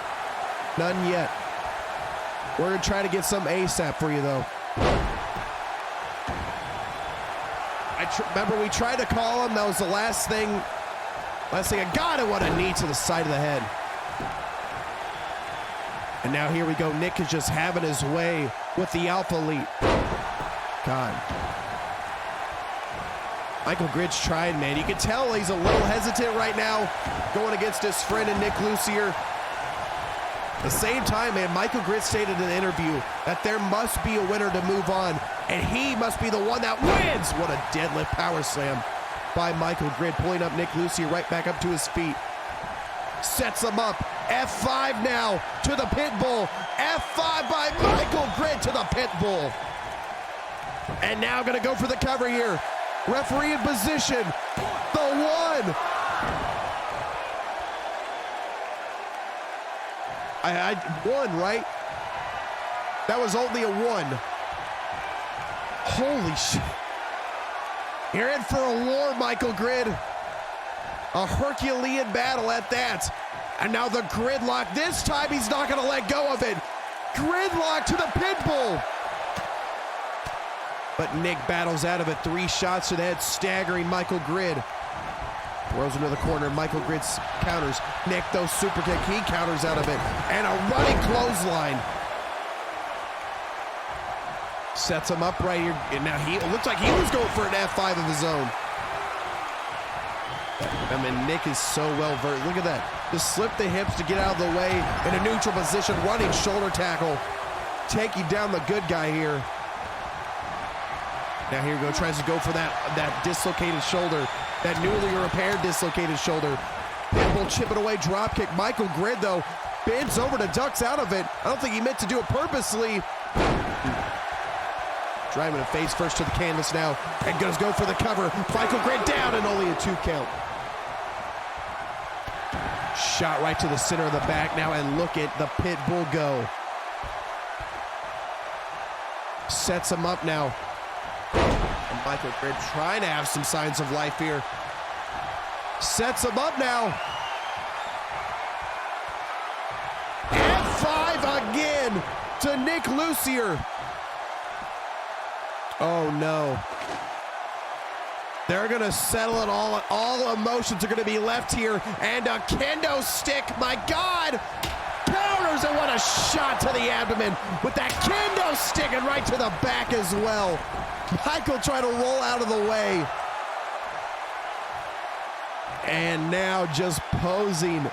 None yet. We're going to try to get some ASAP for you, though. Remember, we tried to call him. That was the last thing I got it. What a knee to the side of the head. And now here we go. Nick is just having his way with the Alpha Elite. God. Michael Grid's trying, man. You can tell he's a little hesitant right now going against his friend and Nick Lucier. At the same time, man, Michael Grid stated in an interview that there must be a winner to move on, and he must be the one that wins. What a deadlift power slam by Michael Grid, pulling up Nick Lucier right back up to his feet. Sets him up. F5 now to the pit bull. F5 by Michael Grid to the pit bull. And now going to go for the cover here. Referee in position. The 1. I won, right? That was only a 1. Holy shit. You're in for a war, Michael Grid. A Herculean battle at that. And now the gridlock. This time he's not going to let go of it. Gridlock to the pit bull. But Nick battles out of it. 3 shots to the head, staggering Michael Grid. Throws into the corner. Michael Grid counters. Nick, though, super kick. He counters out of it. And a running clothesline. Sets him up right here. And now it looks like he was going for an F5 of his own. I mean, Nick is so well versed. Look at that. Just slip the hips to get out of the way in a neutral position. Running shoulder tackle. Taking down the good guy here. Now here we go. Tries to go for that dislocated shoulder. That newly repaired dislocated shoulder. Pitbull chipping away, drop kick. Michael Grid, though, bends over to ducks out of it. I don't think he meant to do it purposely. Driving a face first to the canvas now. And goes go for the cover. Michael Grid down and only a 2 count. Shot right to the center of the back now, and look at the Pitbull go. Sets him up now. And Michael Grid trying to have some signs of life here. Sets him up now. F5 again to Nick Lucier. Oh no. They're gonna settle it all. All emotions are gonna be left here. And a kendo stick, my God. Counters, and what a shot to the abdomen with that kendo stick and right to the back as well. Michael trying to roll out of the way. And now just posing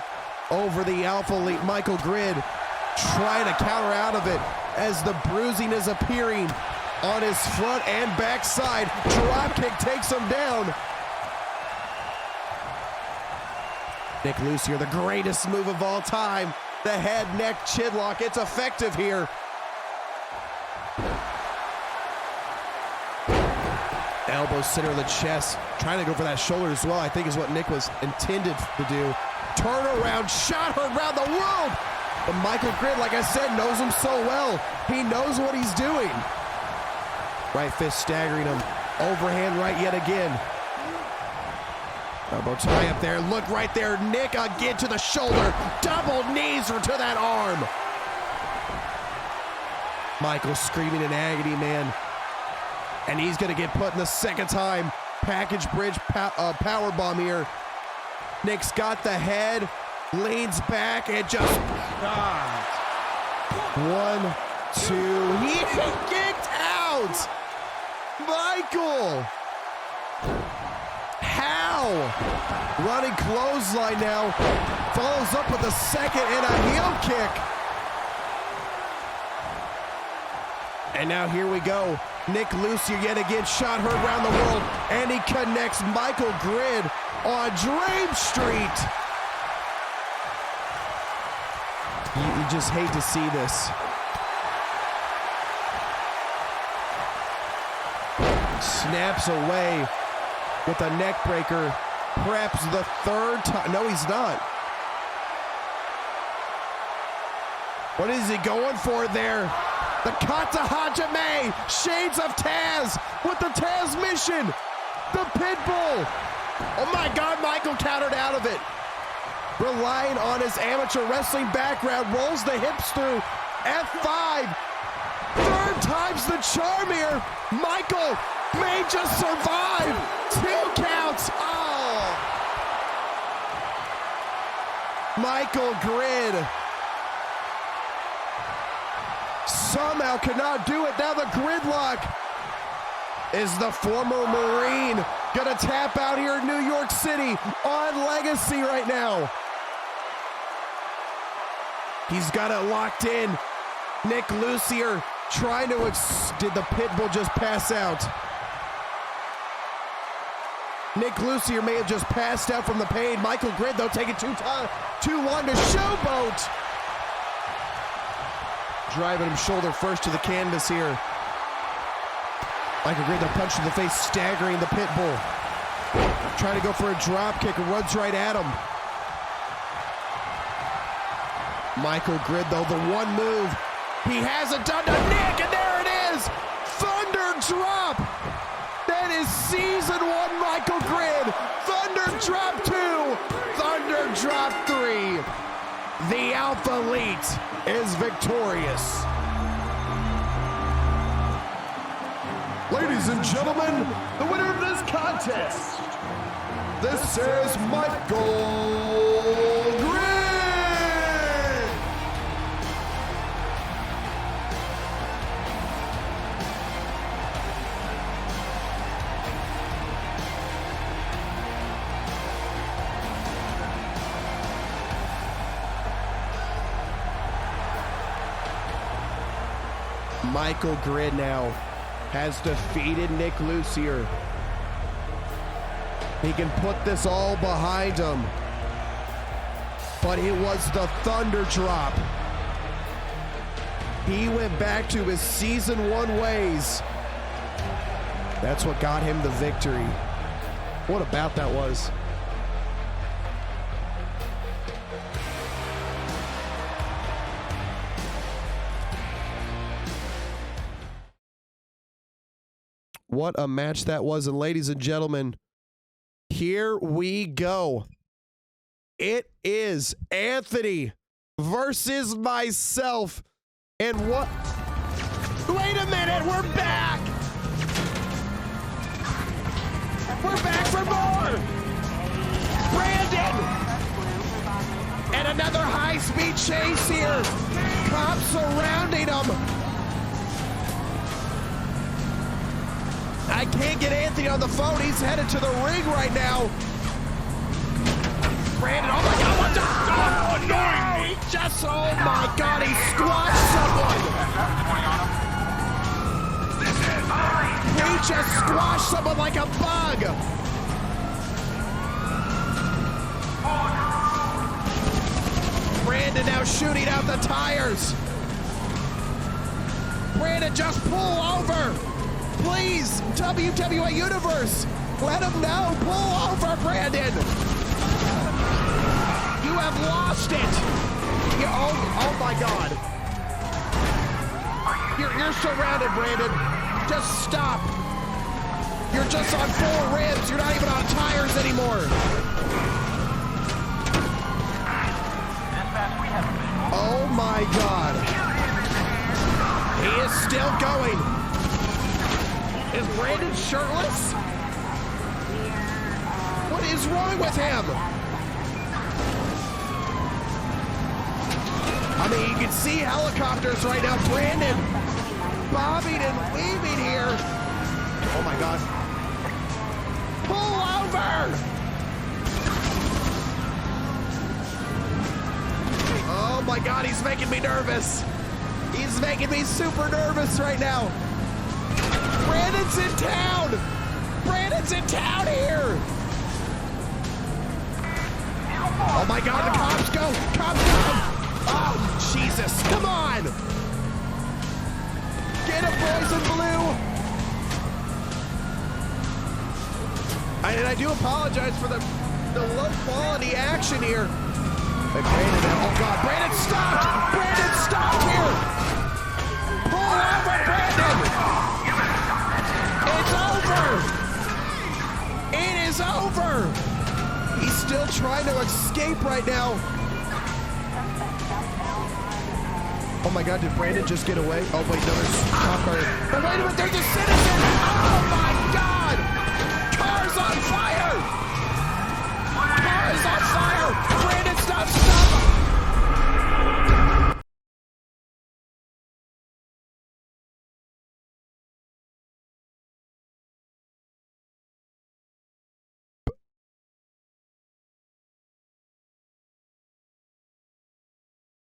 over the Alpha Elite. Michael Grid trying to counter out of it as the bruising is appearing on his front and back side. Drop kick takes him down. Nick Lucier, the greatest move of all time. The head, neck, chin lock. It's effective here. Elbow center of the chest. Trying to go for that shoulder as well, I think is what Nick was intended to do. Turn around, shot heard around the world. But Michael Grid, like I said, knows him so well. He knows what he's doing. Right fist staggering him. Overhand right yet again. Elbow tie up there. Look right there. Nick again to the shoulder. Double knees to that arm. Michael screaming in agony, man. And he's going to get put in the second time. Package bridge power bomb here. Nick's got the head. Leans back and just... 1, 2. He kicked out. Michael. How? Running clothesline now. Follows up with a second and a heel kick. And now here we go. Nick Lucier yet again shot heard around the world. And he connects Michael Grid on Dream Street. You just hate to see this. Snaps away with a neck breaker. Perhaps the 3rd time. No, he's not. What is he going for there? The Kata Hajime. Shades of Taz with the Taz mission. The Pitbull. Oh my God, Michael countered out of it. Relying on his amateur wrestling background. Rolls the hips through. F5. 3rd time's the charm here. Michael may just survive. 2 counts. Oh. Michael Grid somehow cannot do it. Now the gridlock. Is the former Marine gonna tap out here in New York City on Legacy right now? He's got it locked in. Nick Lucier trying to did the Pitbull just pass out? Nick Lucier may have just passed out from the pain. Michael Grid, though, taking 2-1 to Showboat. Driving him shoulder first to the canvas here. Michael Grid, the punch to the face, staggering the Pitbull. Trying to go for a drop kick, runs right at him. Michael Grid, though, the one move he hasn't done to Nick, and there it is! Thunder drop! That is season 1 Michael Grid. Thunder drop 2, Thunder drop 3. The Alpha Elite is victorious. Ladies and gentlemen, the winner of this contest, this is Michael Green. Michael Grid now has defeated Nick Lucier. He can put this all behind him. But it was the Thunder Drop. He went back to his season 1 ways. That's what got him the victory. What a bout that was. What a match that was. And ladies and gentlemen, here we go. It is Anthony versus myself. And what? Wait a minute, we're back. We're back for more. Brandon. And another high-speed chase here. Cops surrounding him. I can't get Anthony on the phone. He's headed to the ring right now. Brandon, oh my God, what the? Oh, no! He just, oh my God, he squashed someone. He just squashed someone like a bug. Brandon now shooting out the tires. Brandon, just pull over. Please, WWA Universe, let him know. Pull over, Brandon. You have lost it. Oh my God. You're surrounded, Brandon. Just stop. You're just on 4 ribs. You're not even on tires anymore. Oh my God. He is still going. Is Brandon shirtless? What is wrong with him? I mean, you can see helicopters right now. Brandon bobbing and weaving here. Oh my God. Pull over! Oh my God, he's making me nervous. He's making me super nervous right now. Brandon's in town! Brandon's in town here! Oh my God, the cops go! Cops go! Oh, Jesus, come on! Get him, boys in blue! And I do apologize for the low quality action here. Hey, Brandon, oh God, Brandon, stop! Brandon, stop here! Pull over, Brandon! It's over! It is over! He's still trying to escape right now. Oh my God, did Brandon just get away? Oh wait, no, there's a cop car. But wait a minute, there's a citizen! Oh my God! Car's on fire! Car is on fire! Brandon, stop!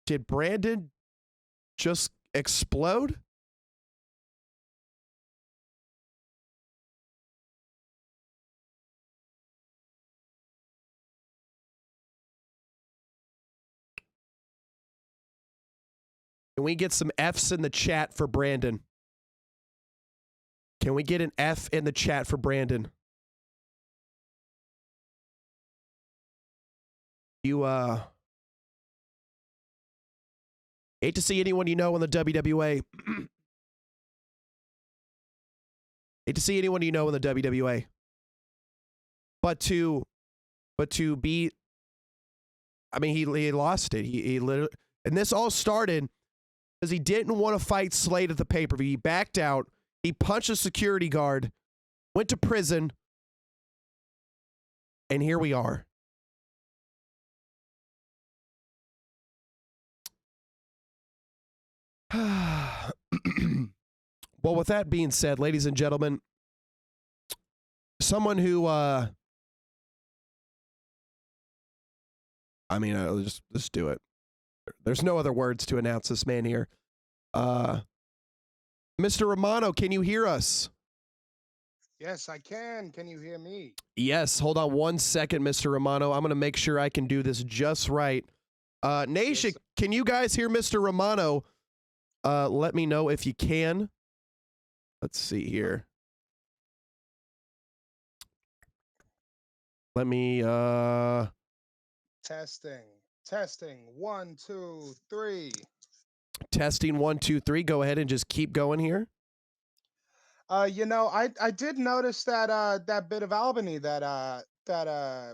Did Brandon just explode? Can we get some F's in the chat for Brandon? Can we get an F in the chat for Brandon? You, hate to see anyone you know in the WWA. Hate to see anyone you know in the WWA. But to be, I mean, he lost it. He literally, and this all started because he didn't want to fight Slade at the pay-per-view. He backed out. He punched a security guard, went to prison, and here we are. Well, with that being said, ladies and gentlemen, someone who, let's do it. There's no other words to announce this man here. Mr. Romano, can you hear us? Yes, I can. Can you hear me? Yes. Hold on one second, Mr. Romano. I'm going to make sure I can do this just right. Nation, Yes. can you guys hear Mr. Romano? Let me know if you can. Let's see here. Let me, Testing. 1, 2, 3. testing 1, 2, 3. Go ahead and just keep going here. I did notice that that bit of Albany that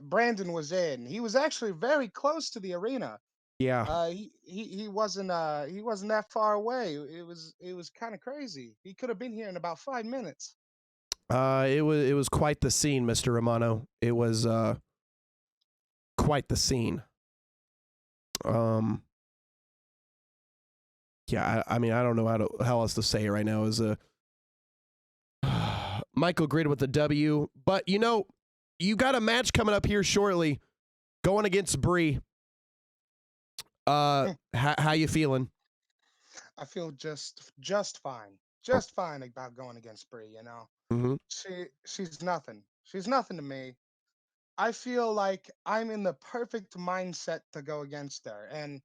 Brandon was in. He was actually very close to the arena. Yeah. He wasn't that far away. It was kind of crazy. He could have been here in about 5 minutes. It was quite the scene, Mr. Romano. It was quite the scene. Yeah, I mean, I don't know how else to say it right now. Is Michael Grid with the W, but you got a match coming up here shortly, going against Brie. How you feeling? I feel just fine. Just fine about going against Brie, Mm-hmm. She's nothing. She's nothing to me. I feel like I'm in the perfect mindset to go against her. And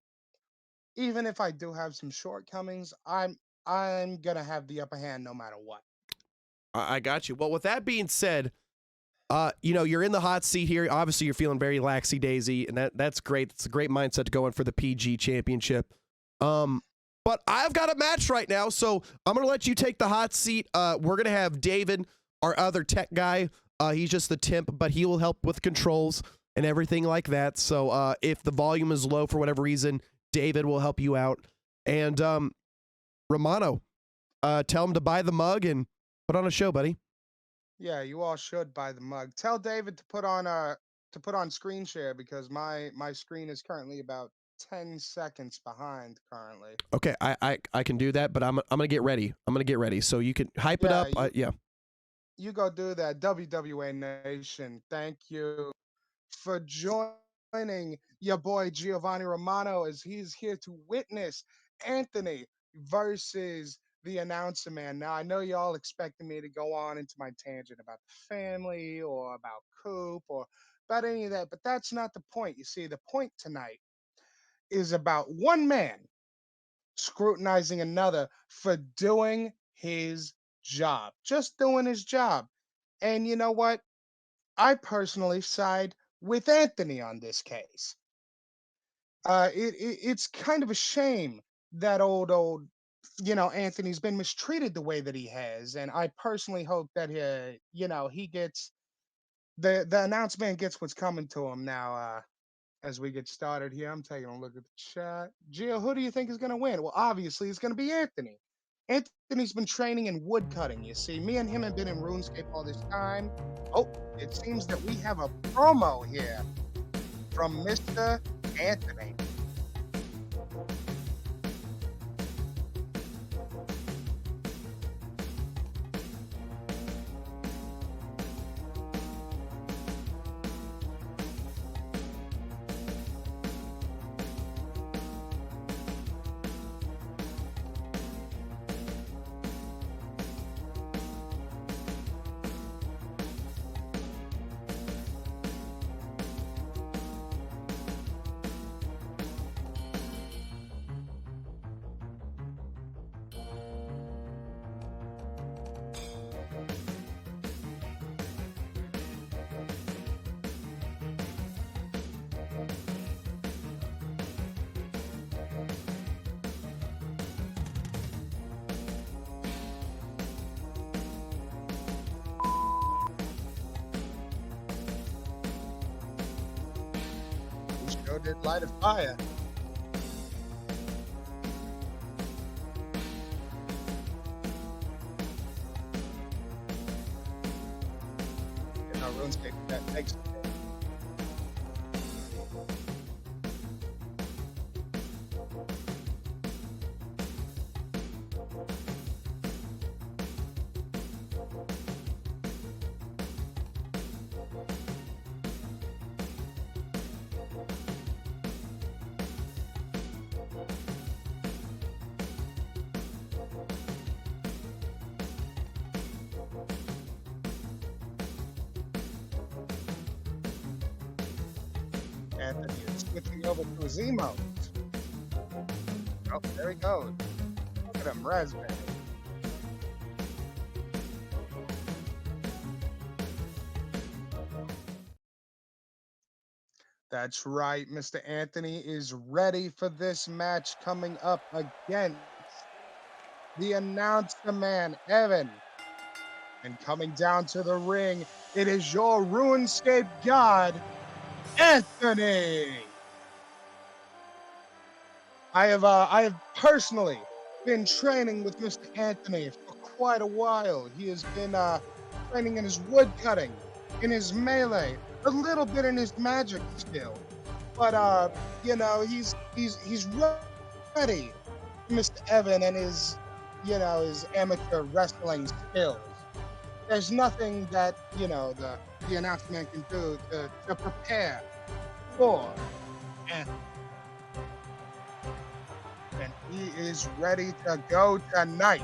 even if I do have some shortcomings, I'm gonna have the upper hand no matter what. I got you. Well, with that being said, you're in the hot seat here. Obviously, you're feeling very laxy-daisy, and that's great. It's a great mindset to go in for the PG championship. But I've got a match right now, so I'm going to let you take the hot seat. We're going to have David, our other tech guy. He's just the temp, but he will help with controls and everything like that. So if the volume is low for whatever reason, David will help you out. And Romano, tell him to buy the mug and put on a show, buddy. Yeah, you all should buy the mug. Tell David to put on screen share because my screen is currently about 10 seconds behind currently. Okay, I can do that, but I'm gonna get ready. So you can hype it up. Yeah. You go do that. WWA Nation, thank you for joining your boy Giovanni Romano as he's here to witness Anthony versus the announcer man. Now, I know y'all expecting me to go on into my tangent about the family or about Coop or about any of that, but that's not the point. You see, the point tonight is about one man scrutinizing another for doing his job, just doing his job. And you know what? I personally side with Anthony on this case. It's kind of a shame that old Anthony's been mistreated the way that he has, and I personally hope that he gets the announcement gets what's coming to him now. As we get started here, I'm taking a look at the chat. Gio, who do you think is going to win? Well, obviously, it's going to be Anthony. Anthony's been training in woodcutting. You see, me and him have been in RuneScape all this time. Oh, it seems that we have a promo here from Mr. Anthony. Sure did light a fire. that makes Anthony is switching over to his emote. Oh, there he goes. Look at him, raspberry. That's right, Mr. Anthony is ready for this match coming up against the announcer man, Evan. And coming down to the ring, it is your RuneScape god, Anthony. I have personally been training with Mr. Anthony for quite a while. He has been training in his woodcutting, in his melee, a little bit in his magic skill. But you know, he's ready, Mr. Evan, and his his amateur wrestling skills. There's nothing that the announcement can do to prepare for Anthony. And he is ready to go tonight.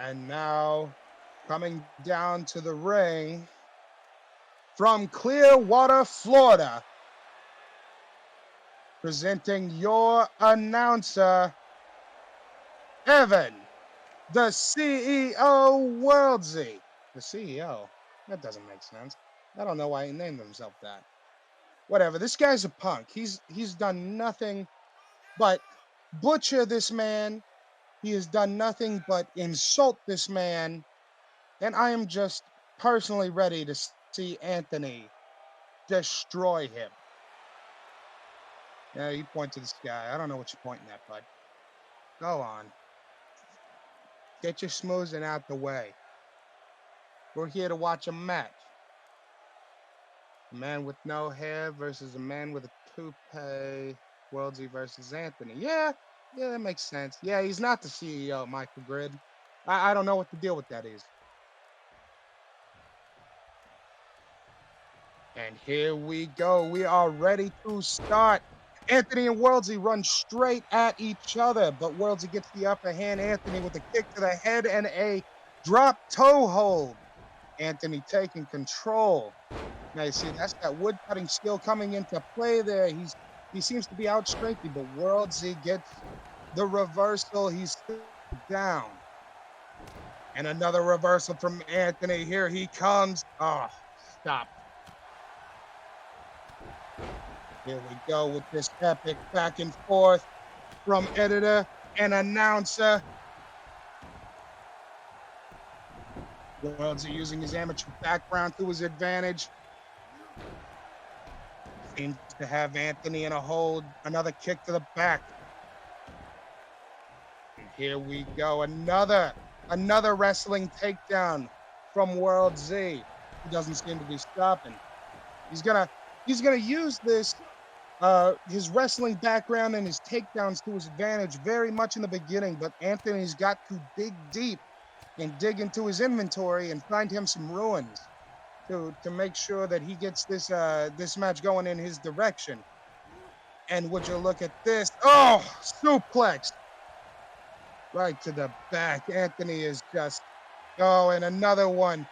And now, coming down to the ring from Clearwater, Florida, presenting your announcer, Evan, the CEO WorldZY. The CEO? That doesn't make sense. I don't know why he named himself that. Whatever, this guy's a punk. He's done nothing but butcher this man. He has done nothing but insult this man. And I am just personally ready to see Anthony destroy him. Yeah, you point to the sky. I don't know what you're pointing at, bud. Go on. Get your smoozing out the way. We're here to watch a match. A man with no hair versus a man with a toupee. WorldZY versus Anthony. Yeah, that makes sense. Yeah, he's not the CEO, Michael Grid. I don't know what the deal with that is. And here we go. We are ready to start. Anthony and WorldZY run straight at each other, but WorldZY gets the upper hand. Anthony with a kick to the head and a drop toe hold. Anthony taking control. Now you see, that's that wood cutting skill coming into play there. He seems to be outstrengthy, but WorldZY gets the reversal. He's down. And another reversal from Anthony. Here he comes. Oh, stop. Here we go with this epic back and forth from editor and announcer. WorldZY using his amateur background to his advantage. Seems to have Anthony in a hold. Another kick to the back. And here we go. Another wrestling takedown from WorldZY. He doesn't seem to be stopping. He's gonna use this his wrestling background and his takedowns to his advantage very much in the beginning, but Anthony's got to dig deep and dig into his inventory and find him some ruins to make sure that he gets this this match going in his direction. And would you look at this? Oh, suplex right to the back. Anthony is just, oh, and another one.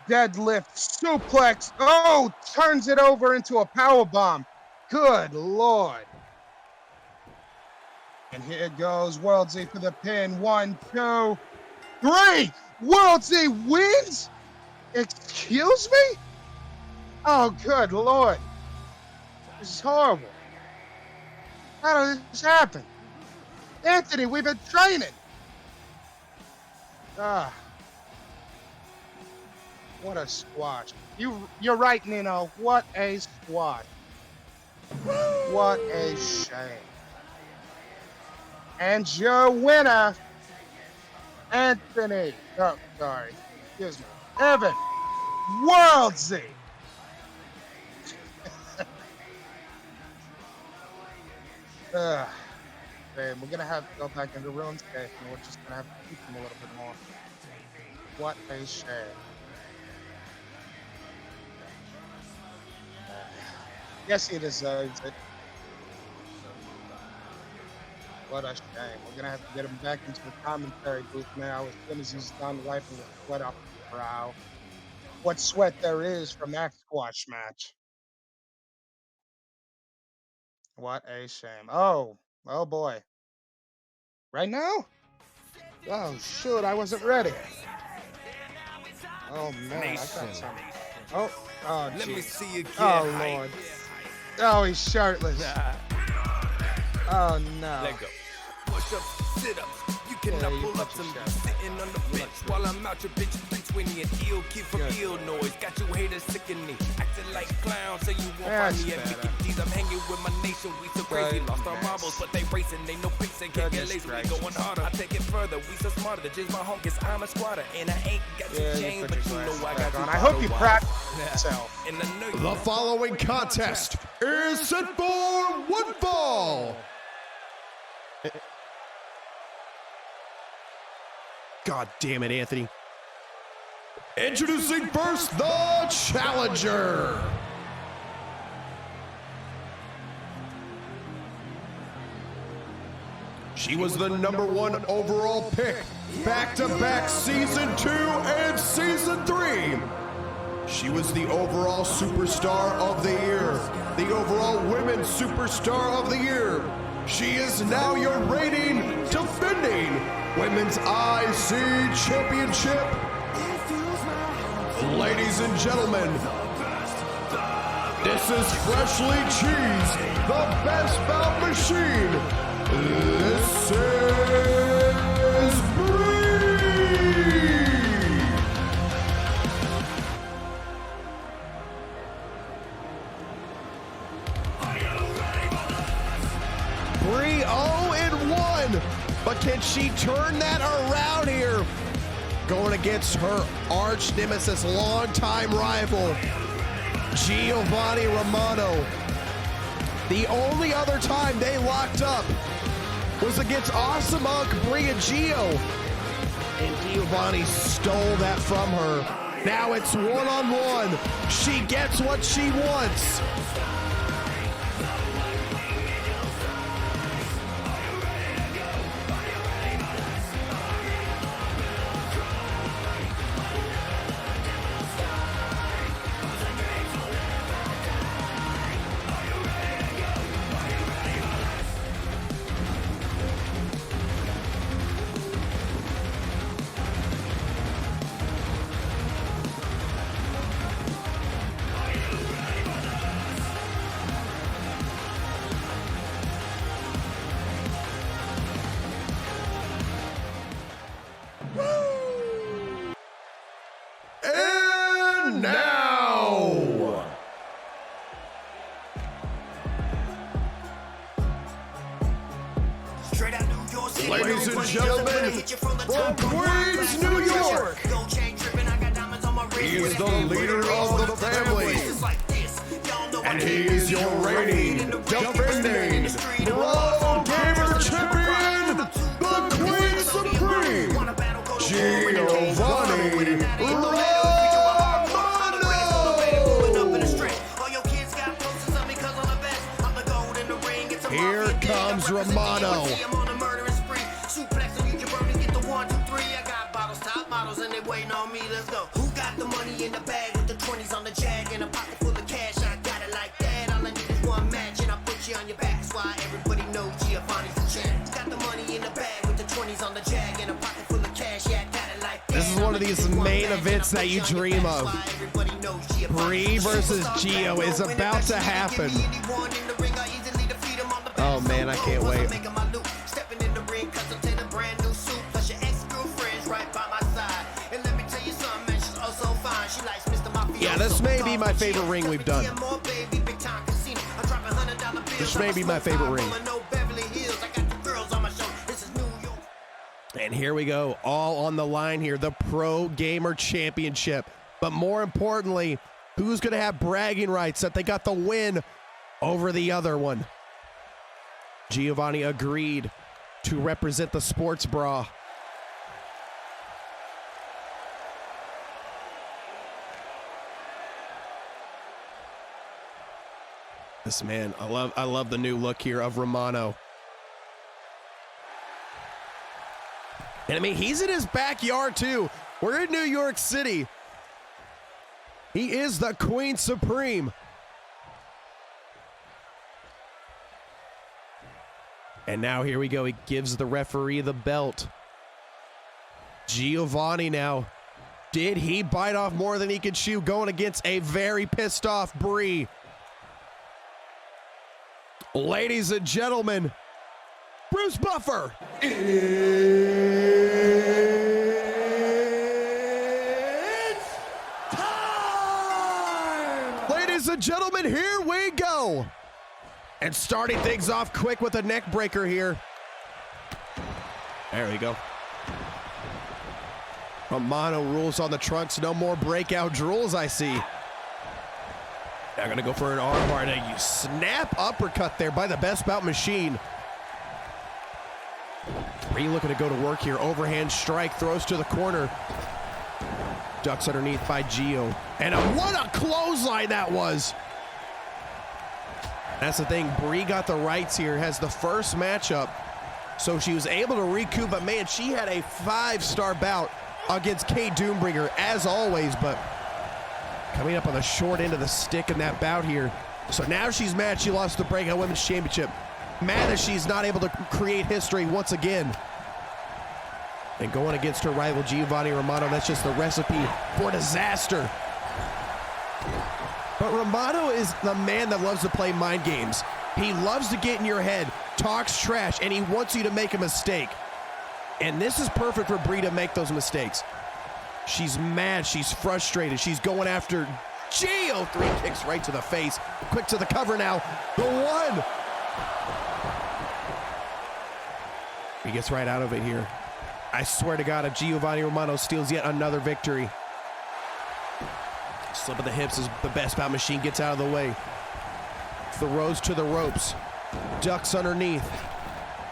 Deadlift suplex. Oh, turns it over into a power bomb. Good Lord. And here goes WorldZY for the pin. 1, 2, 3. WorldZY wins? Excuse me? Oh, good Lord. This is horrible. How did this happen? Anthony, we've been training. Ah. What a squash. You're right, Nino. What a squash. What a shame. And your winner, Anthony. Oh, sorry. Excuse me. Evan WorldZY. Man, we're gonna have to go back into RuneScape, and we're just gonna have to keep him a little bit more. What a shame. Yes, he deserves it. What a shame. We're gonna have to get him back into the commentary booth now as soon as he's done wiping the sweat off his brow. What sweat there is from that squash match. What a shame. Oh boy. Right now? Oh shoot, I wasn't ready. Oh man, I got something. Oh, Let me geez. see you get Oh hype. Lord. Oh, he's shirtless. Oh no. Let go. Push up, sit up. You cannot you pull put up your some shirt. sitting on the bench while I'm out your bitch. 320 and ill, keep from Good. ill noise. Got you haters sickening, acting like clowns. So you won't That's find me at better. Mickey D's. I'm hanging with my nation. We so crazy, lost our marbles, but they racing. They no picks and can't get Goodness lazy. We gracious. going harder. I take it further. We so smarter. The jizz my home, 'cause I'm a squatter and I ain't got Yeah, to you change, put but your you know glasses I back got on. to. I hope you practice yourself. And I know you The following contest is set for one fall. God damn it, Anthony. Introducing first the challenger. She was the #1 overall pick, back-to-back season 2 and season 3. She was the overall superstar of the year, the overall women's superstar of the year. She is now your reigning, defending women's IC championship. Ladies and gentlemen, this is freshly cheesed, the best bout machine. This is Brie. Brie 0-1, but can she turn that around here? Going against her arch nemesis, longtime rival, Giovanni Romano. The only other time they locked up was against Awesome Unk, Brie and Gio. And Giovanni stole that from her. Now it's one-on-one. She gets what she wants. And now, ladies and gentlemen, from Queens, New York, he is the leader of the family, and he is your reigning, defending, World Gamer Champion, the Queen Supreme, Giovanni Romano. Here comes Romano. Who got the money in the bag with the 20s on the jag and a pocket full of cash? I got it like that. All I need is one match and I put you on your back. That's why everybody knows Giovanni's the champ. Got the money in the bag with the 20s on the jag and a pocket full of cash. Yeah, I got it like that. This is one of these main events that you dream of. Brie versus Gio is about to happen. Oh man, I can't wait. Yeah, this may be my favorite ring we've done. This may be my favorite ring. And here we go, all on the line here, the Pro Gamer Championship. But more importantly, who's going to have bragging rights that they got the win over the other one? Giovanni agreed to represent the sports bra. This man, I love the new look here of Romano. And I mean, he's in his backyard too. We're in New York City. He is the Queen Supreme. And now here we go. He gives the referee the belt. Giovanni now. Did he bite off more than he could chew going against a very pissed off Brie? Ladies and gentlemen, Bruce Buffer. It's time! Ladies and gentlemen, here we go. And starting things off quick with a neck breaker here. There we go. Romano rules on the trunks. No more breakout drools, I see. Now gonna go for an armbar and a snap uppercut there by the Best Bout Machine. Brie looking to go to work here. Overhand strike, throws to the corner. Ducks underneath by Gio. And what a clothesline that was. That's the thing, Brie got the rights here, has the first matchup. So she was able to recoup, but man, she had a 5-star bout against Kay Doombringer, as always, but coming up on the short end of the stick in that bout here. So now she's mad she lost the Breakout Women's Championship. Mad that she's not able to create history once again. And going against her rival Giovanni Romano, that's just the recipe for disaster. But Romano is the man that loves to play mind games. He loves to get in your head, talks trash, and he wants you to make a mistake. And this is perfect for Brie to make those mistakes. She's mad, she's frustrated, she's going after Gio. 3 kicks right to the face. Quick to the cover now. The one. He gets right out of it here. I swear to God, if Giovanni Romano steals yet another victory. Slip of the hips as the Best Bout Machine gets out of the way. Throws to the ropes. Ducks underneath.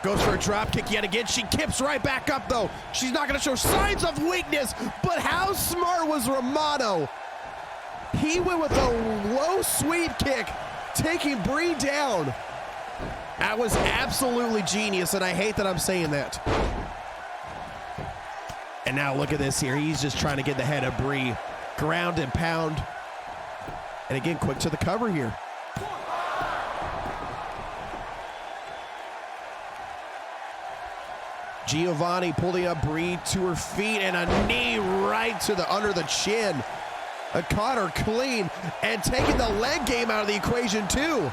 Goes for a drop kick yet again. She kips right back up though. She's not going to show signs of weakness, but how smart was Romano? He went with a low sweep kick, taking Brie down. That was absolutely genius, and I hate that I'm saying that. And now look at this here. He's just trying to get the head of Brie. Ground and pound. And again, quick to the cover here. Giovanni pulling up Brie to her feet and a knee right to the under the chin. Caught her clean and taking the leg game out of the equation too.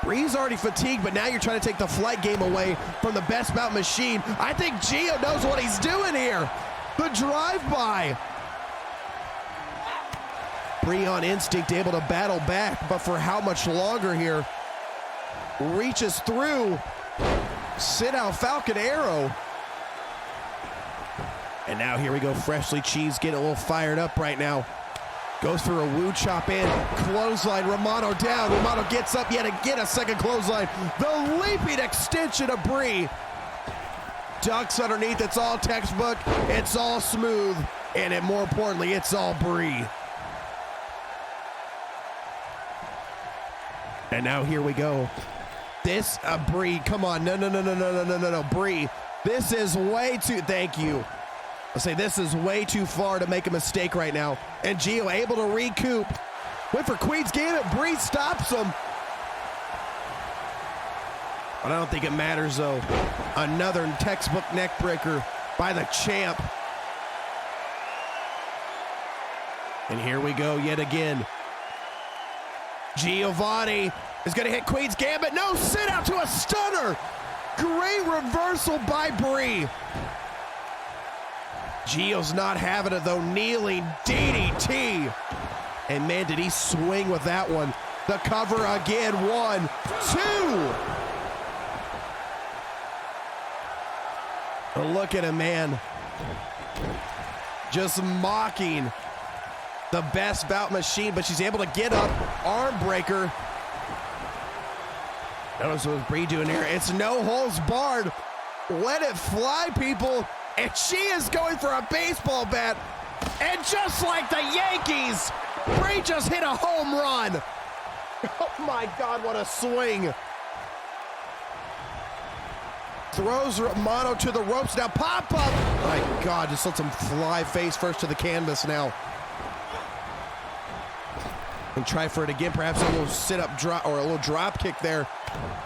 Brie's already fatigued, but now you're trying to take the flight game away from the Best Bout Machine. I think Gio knows what he's doing here. The drive-by. Brie on instinct, able to battle back, but for how much longer here? Reaches through. Sit out Falcon Arrow. And now here we go, Freshly Cheese getting a little fired up right now. Goes for a woo chop in, clothesline, Romano down. Romano gets up yet again, a second clothesline. The leaping extension of Brie. Ducks underneath, it's all textbook, it's all smooth, and more importantly, it's all Brie. And now here we go. This, Brie, come on, no, Brie. This is way too, thank you. I'll say this is way too far to make a mistake right now. And Gio able to recoup. Went for Queen's Gambit, Brie stops him. But I don't think it matters though. Another textbook neck breaker by the champ. And here we go yet again. Giovanni is gonna hit Queen's Gambit. No, sit out to a stunner. Great reversal by Brie. Gio's not having it though, kneeling DDT. And man, did he swing with that one. The cover again, 1, 2. Look at him, man. Just mocking the best bout machine, but she's able to get up. Arm breaker. Notice what Brie doing here. It's no holds barred. Let it fly, people. And she is going for a baseball bat. And just like the Yankees, Brie just hit a home run. Oh my God, what a swing. Throws Romano to the ropes. Now pop up. My God, just lets him fly face first to the canvas now. And try for it again. Perhaps a little sit-up drop or a little drop kick there.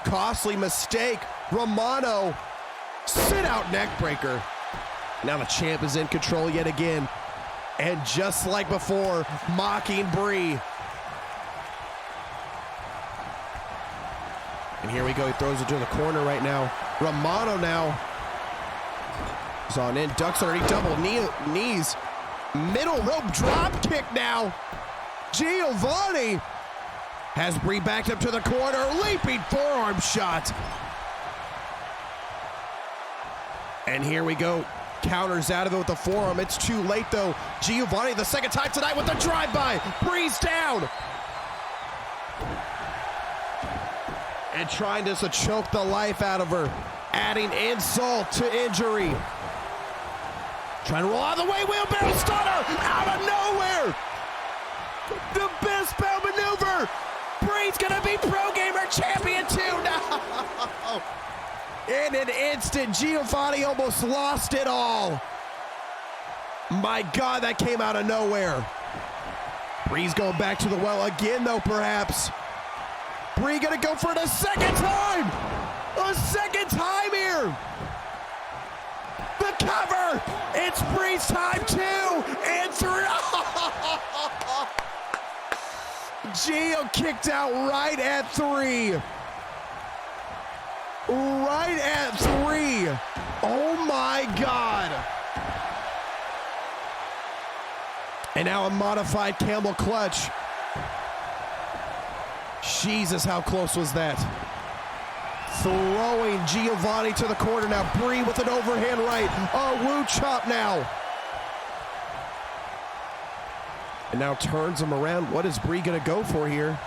Costly mistake. Romano, sit-out neck breaker. Now the champ is in control yet again. And just like before, mocking Brie. And here we go, he throws it to the corner right now. Romano now is on in, ducks underneath, double knees. Middle rope drop kick now. Giovanni has Brie backed up to the corner, leaping forearm shot. And here we go, counters out of it with the forearm. It's too late though. Giovanni the second time tonight with the drive-by. Brie's down. And trying just to choke the life out of her, adding insult to injury. Trying to roll out of the way, wheelbarrow stunner out of nowhere. The best bow maneuver. Brie's gonna be Pro Gamer Champion too. No. In an instant, Giovanni almost lost it all. My God, that came out of nowhere. Brie's going back to the well again though, perhaps. Brie gonna go for it a second time! A second time here! The cover! It's Brie's time, 2 and 3! Gio kicked out right at 3. Right at 3. Oh my God. And now a modified camel clutch. Jesus, how close was that? Throwing Giovanni to the corner now. Brie with an overhand right. A woo chop now. And now turns him around. What is Brie gonna go for here?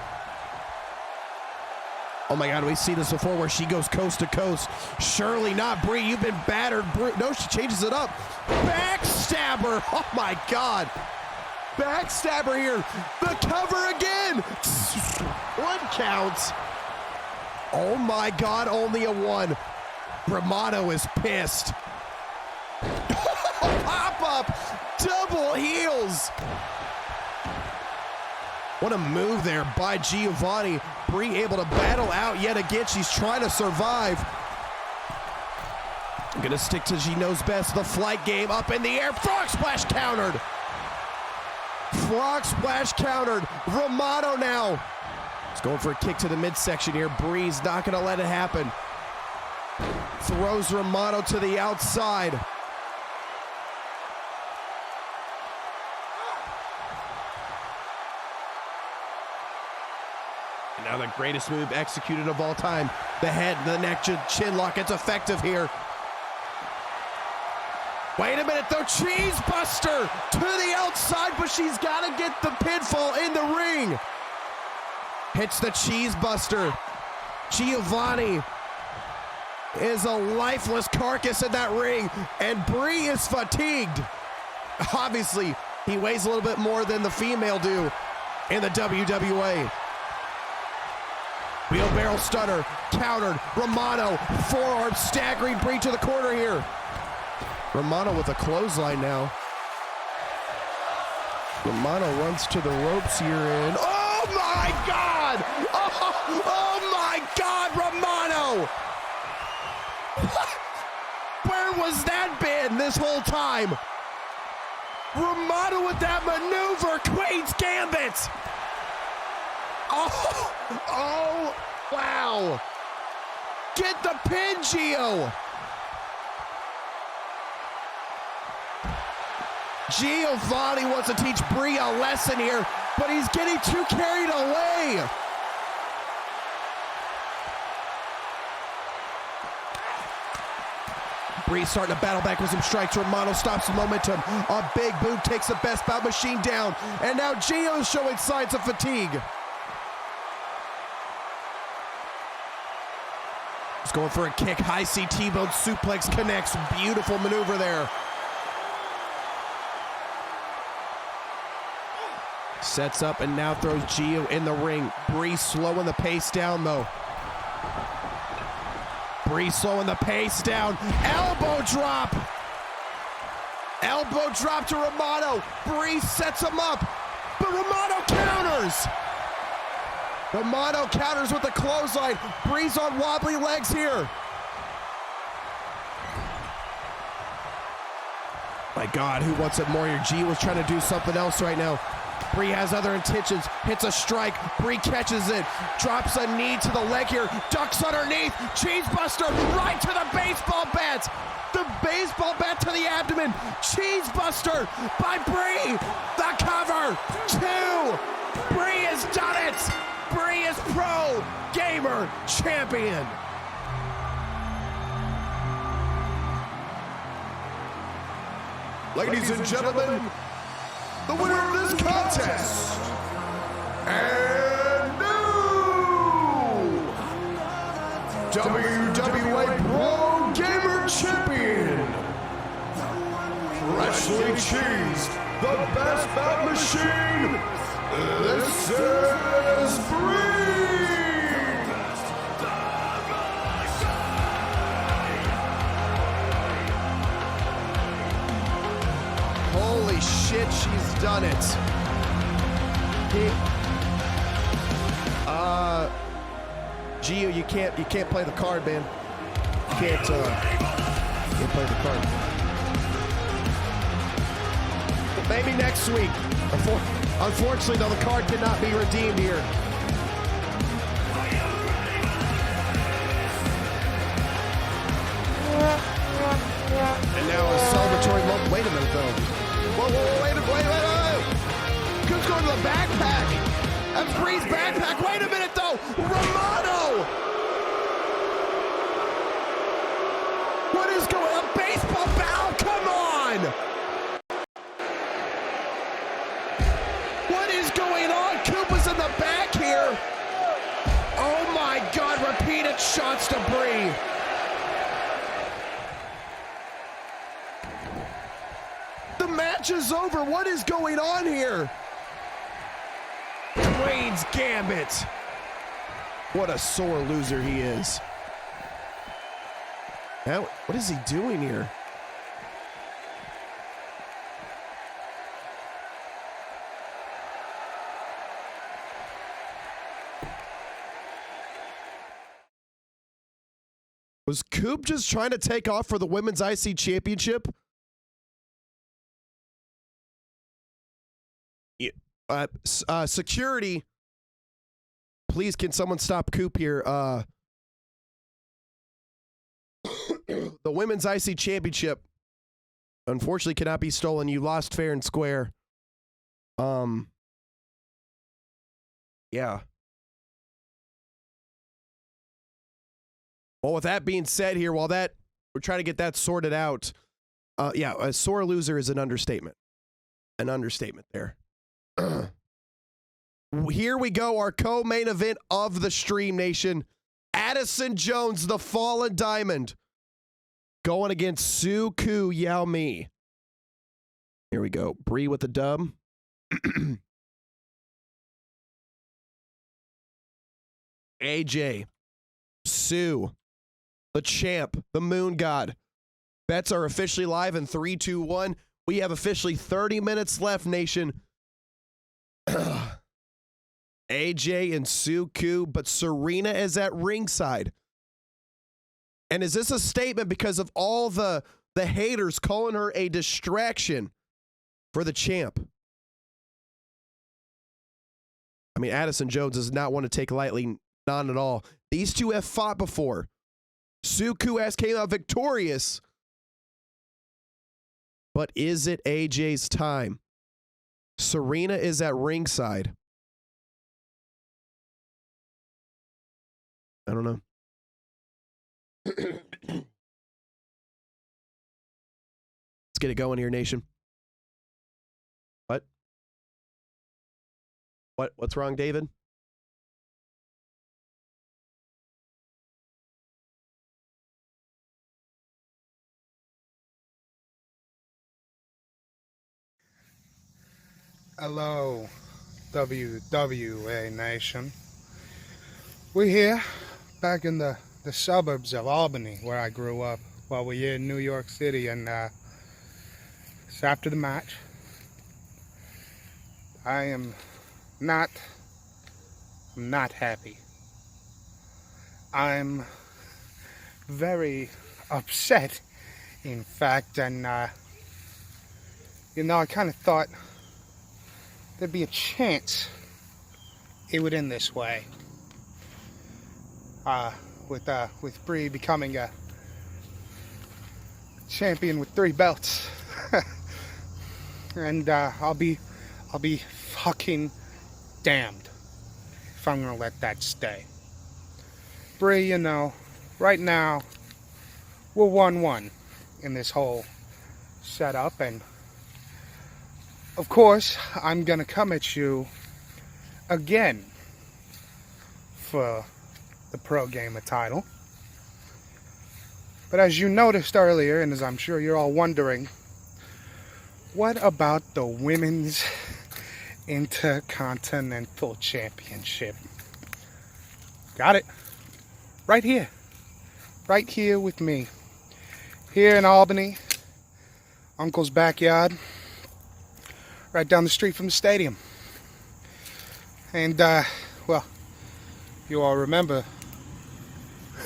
Oh my God, we've seen this before where she goes coast to coast. Surely not, Brie, you've been battered. No, she changes it up. Backstabber, oh my God. Backstabber here, the cover again. 1 count. Oh my God, only a 1. Romano is pissed. Pop up, double heels. What a move there by Giovanni. Brie able to battle out yet again. She's trying to survive. Gonna stick to she knows best. The flight game up in the air. Frog splash countered. Frog splash countered. Romano now. He's going for a kick to the midsection here. Brie's not gonna let it happen. Throws Romano to the outside. And now the greatest move executed of all time. The head, the neck, chin lock. It's effective here. Wait a minute, though. Cheese buster to the outside, but she's got to get the pinfall in the ring. Hits the cheese buster. Giovanni is a lifeless carcass in that ring, and Brie is fatigued. Obviously, he weighs a little bit more than the female do in the WWA. Wheelbarrow stunner, countered. Romano, forearm staggering Brie to the corner here. Romano with a clothesline now. Romano runs to the ropes here and oh my God! Oh my God, Romano! Where was that been this whole time? Romano with that maneuver, Queen's Gambit! Oh, wow! Get the pin, Gio! Giovanni wants to teach Brie a lesson here, but he's getting too carried away. Brie starting to battle back with some strikes. Romano stops the momentum. A big boot takes the best bout machine down. And now Gio's showing signs of fatigue. He's going for a kick. High C T-bone suplex connects. Beautiful maneuver there. Sets up and now throws Gio in the ring. Brie slowing the pace down though. Brie slowing the pace down. Elbow drop. Elbow drop to Romano. Brie sets him up, but Romano counters. Romano counters with a clothesline. Brie's on wobbly legs here. My God, who wants it more here? G was trying to do something else right now. Brie has other intentions, hits a strike, Brie catches it, drops a knee to the leg here, ducks underneath, cheesebuster right to the baseball bat. The baseball bat to the abdomen, cheesebuster by Brie. The cover, 2. Brie has done it. Brie is Pro Gamer Champion. Ladies and gentlemen, the winner of this contest, and new WWA Pro Gamer Champion, freshly cheesed, the best bout machine, this is Brie! Holy shit, she's done it. Gio, you can't play the card, man. You can't play the card. But maybe next week. Unfortunately, though, the card cannot be redeemed here. And now a celebratory moment. Wait a minute, though. Whoa, wait. Coop's going to the backpack. That's Brie's backpack. Wait a minute, though. Romano. What is going on? A baseball bat? Come on. What is going on? Coop is in the back here. Oh, my God. Repeated shots to Brie. The match is over. What is going on here? Queen's Gambit. What a sore loser he is. Now, what is he doing here? Was Coop just trying to take off for the Women's IC Championship? Security, please, can someone stop Coop here? The Women's IC Championship, unfortunately, cannot be stolen. You lost fair and square. Yeah. Well, with that being said here, while we're trying to get that sorted out, yeah, a sore loser is an understatement. An understatement there. Here we go, our co-main event of the Stream Nation. AddisonJones, the Fallen Diamond, going against Suku Yao Mi. Here we go. Brie with the dub. AJ, Sue, the champ, the moon god. Bets are officially live in 3, 2, 1. We have officially 30 minutes left, Nation. AJ and Suku, but Serena is at ringside. And is this a statement because of all the haters calling her a distraction for the champ? I mean, AddisonJones does not want to take lightly, not at all. These two have fought before. Suku has came out victorious. But is it AJ's time? Serena is at ringside. I don't know. Let's get it going here, nation. What? What's wrong, David? Hello, WWA Nation. We're here back in the suburbs of Albany, where I grew up, while we're here in New York City, and it's after the match. I am not happy. I'm very upset, in fact, and you know, I kind of thought there'd be a chance it would end this way. With Brie becoming a champion with 3 belts. And I'll be fucking damned if I'm gonna let that stay. Brie, you know, right now we're 1-1 in this whole setup, and of course, I'm gonna come at you again for the Pro Gamer title. But as you noticed earlier, and as I'm sure you're all wondering, what about the Women's Intercontinental Championship? Got it. Right here. Right here with me. Here in Albany, Uncle's backyard. Right down the street from the stadium. And, well, you all remember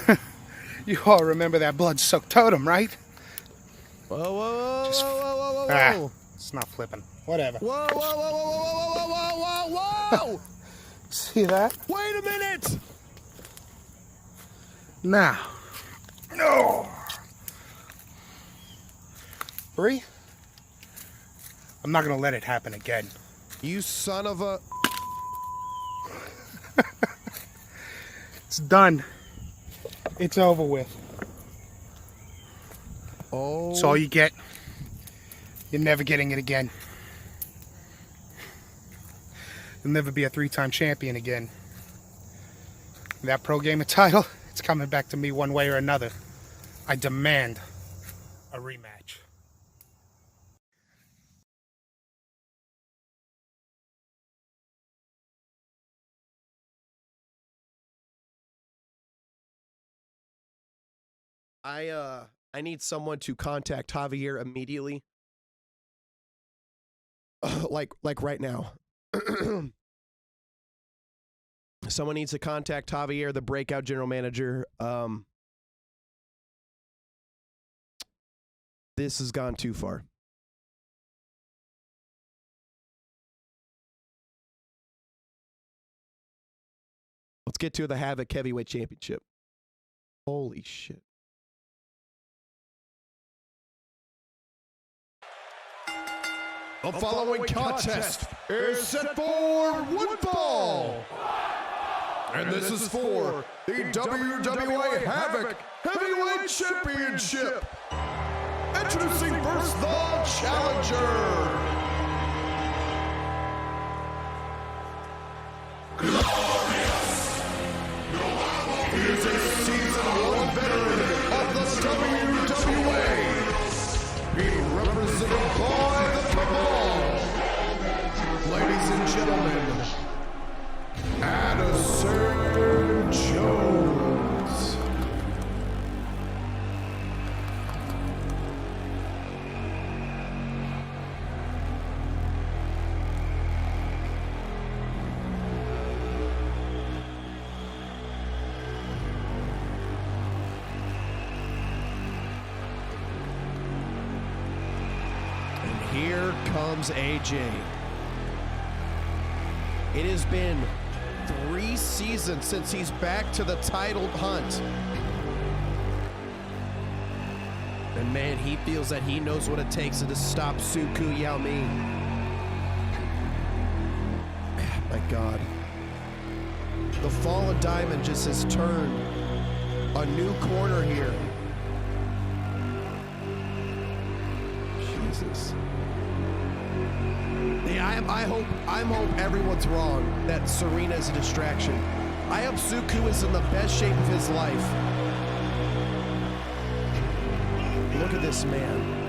that blood-soaked totem, right? Whoa. It's not flipping. Whatever. Whoa. See that? Wait a minute. Now. No. Brie? I'm not going to let it happen again. You son of a... It's done. It's over with. Oh. That's all you get. You're never getting it again. You'll never be a 3-time champion again. That Pro Gamer title, it's coming back to me one way or another. I demand a rematch. I need someone to contact Javier immediately. Like right now. Someone needs to contact Javier, the breakout general manager. This has gone too far. Let's get to the Havoc Heavyweight Championship. Holy shit. The following contest is set for one fall. And this is for the WWA Havoc Heavyweight Championship. Introducing first the challenger. Glorious. He is a season 1 veteran of the WWA. Being represented by the Thibeau. Ladies and gentlemen, AddisonJones. And here comes AJ. It has been 3 seasons since he's back to the title hunt. And man, he feels that he knows what it takes to stop Suku Yao Ming. My God. The Fallen Diamond just has turned a new corner here. Jesus. Yeah, I hope everyone's wrong that Serena is a distraction. I hope Suku is in the best shape of his life. Look at this man.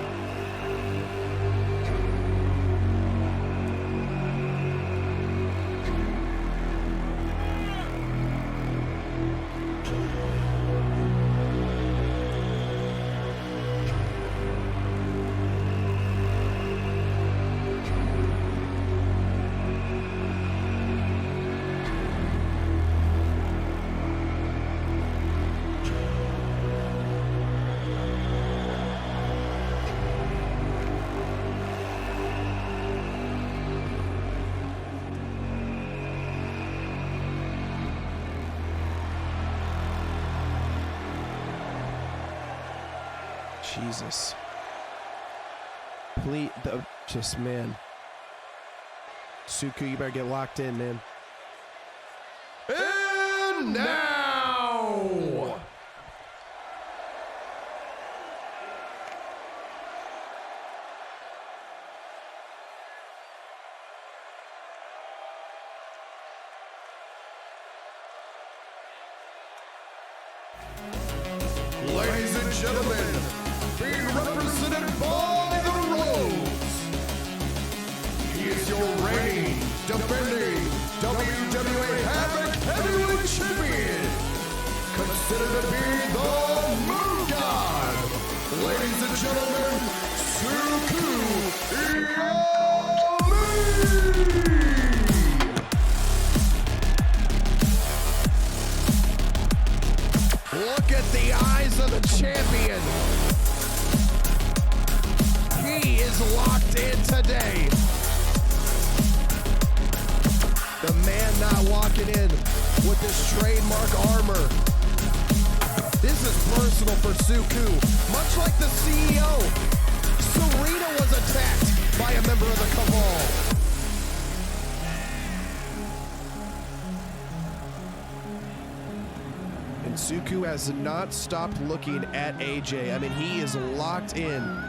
Jesus. Please, just, man. Suku, you better get locked in, man. And now, ladies and gentlemen, being represented by the Rose, he is your reigning, defending WWA Heavyweight Champion, considered to be the Moon God. Ladies and gentlemen, Suku Look at the eyes of the champion. He is locked in today. The man not walking in with his trademark armor. This is personal for Suku. Much like the CEO, Serena was attacked by a member of the Cabal. And Suku has not stopped looking at AJ. I mean, he is locked in.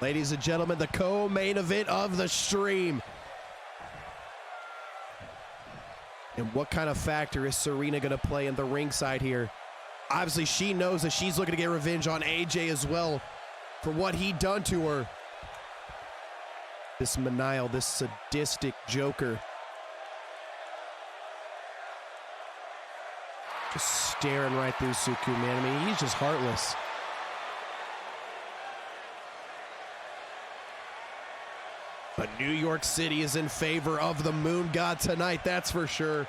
Ladies and gentlemen, the co-main event of the stream. And what kind of factor is Serena going to play in the ringside here? Obviously, she knows that she's looking to get revenge on AJ as well for what he done to her. This maniacal, this sadistic joker. Just staring right through Suku, man. I mean, he's just heartless. But New York City is in favor of the Moon God tonight, that's for sure.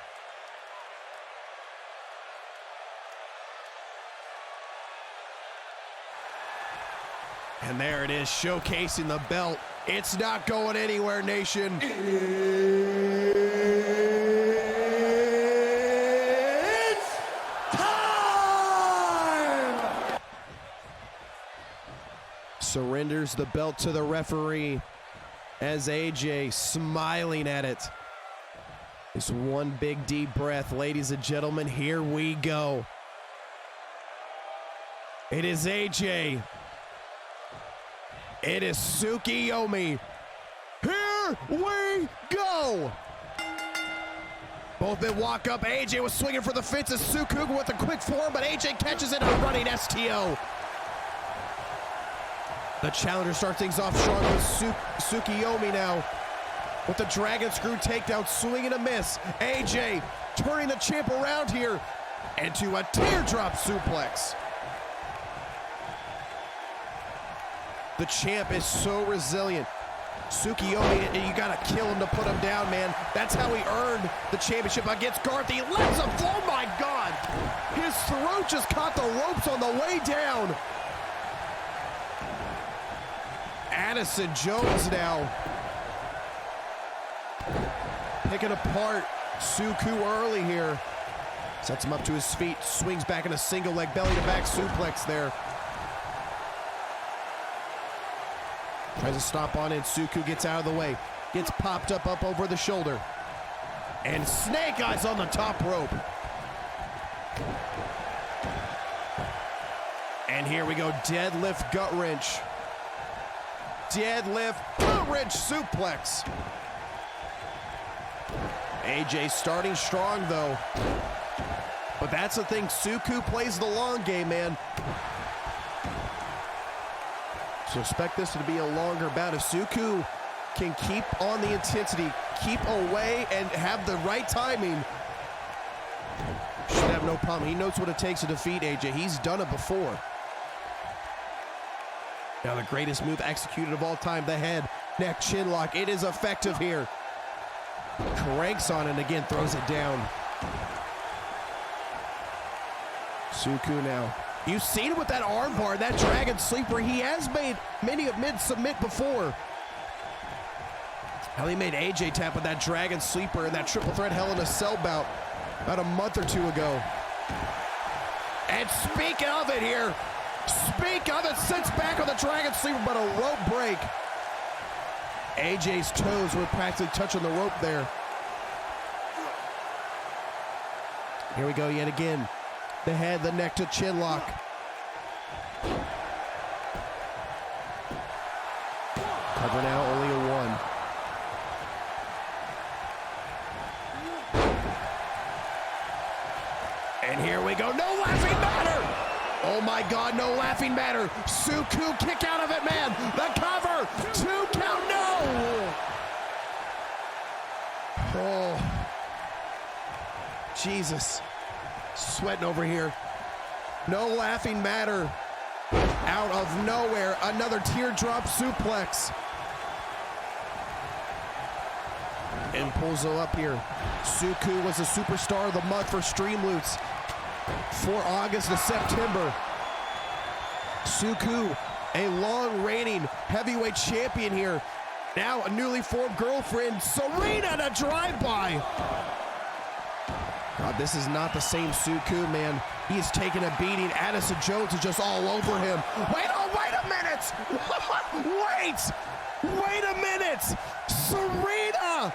And there it is, showcasing the belt. It's not going anywhere, nation. it's time! Surrenders the belt to the referee. As AJ smiling at it. It's one big deep breath. Ladies and gentlemen, here we go. It is AJ. It is Tsukiyomi. Here we go. Both men walk up. AJ was swinging for the fences. Suku with a quick form, but AJ catches it, a running STO. The challenger starts things off strong with Tsukiyomi now. With the dragon screw takedown, swing and a miss. AJ turning the champ around here into a teardrop suplex. The champ is so resilient. Tsukiyomi, you gotta kill him to put him down, man. That's how he earned the championship against Garth. He lets him, oh my God! His throat just caught the ropes on the way down. AddisonJones now. Picking apart Suku early here. Sets him up to his feet, swings back in a single leg belly to back suplex there. Tries to stop on in. Suku gets out of the way. Gets popped up over the shoulder. And Snake Eyes on the top rope. And here we go. Deadlift gut wrench. Deadlift gut wrench suplex. AJ starting strong though. But that's the thing. Suku plays the long game, man. So expect this to be a longer bout. If Suku can keep on the intensity, keep away, and have the right timing, should have no problem. He knows what it takes to defeat AJ. He's done it before. Now the greatest move executed of all time, the head, neck, chin lock. It is effective here. Cranks on and again throws it down. Suku now. You've seen him with that armbar, that dragon sleeper. He has made many of mid-submit before. How he made AJ tap with that dragon sleeper and that triple threat Hell in a Cell bout about a month or two ago. And speaking of it here, speak of it, sits back on the dragon sleeper, but a rope break. AJ's toes were practically touching the rope there. Here we go yet again. The head, the neck to chin lock. Cover now, only a 1. And here we go, no laughing matter! Oh my God, no laughing matter. Suku, kick out of it, man. The cover, 2 count, no! Oh, Jesus. Sweating over here. No laughing matter. Out of nowhere, another teardrop suplex. And pulls it up here. Suku was the superstar of the month for Streamloots for August to September. Suku, a long reigning heavyweight champion here. Now a newly formed girlfriend, Serena, to drive-by. God, this is not the same Suku, man. He is taking a beating. AddisonJones is just all over him. Wait a minute! Wait a minute! Serena!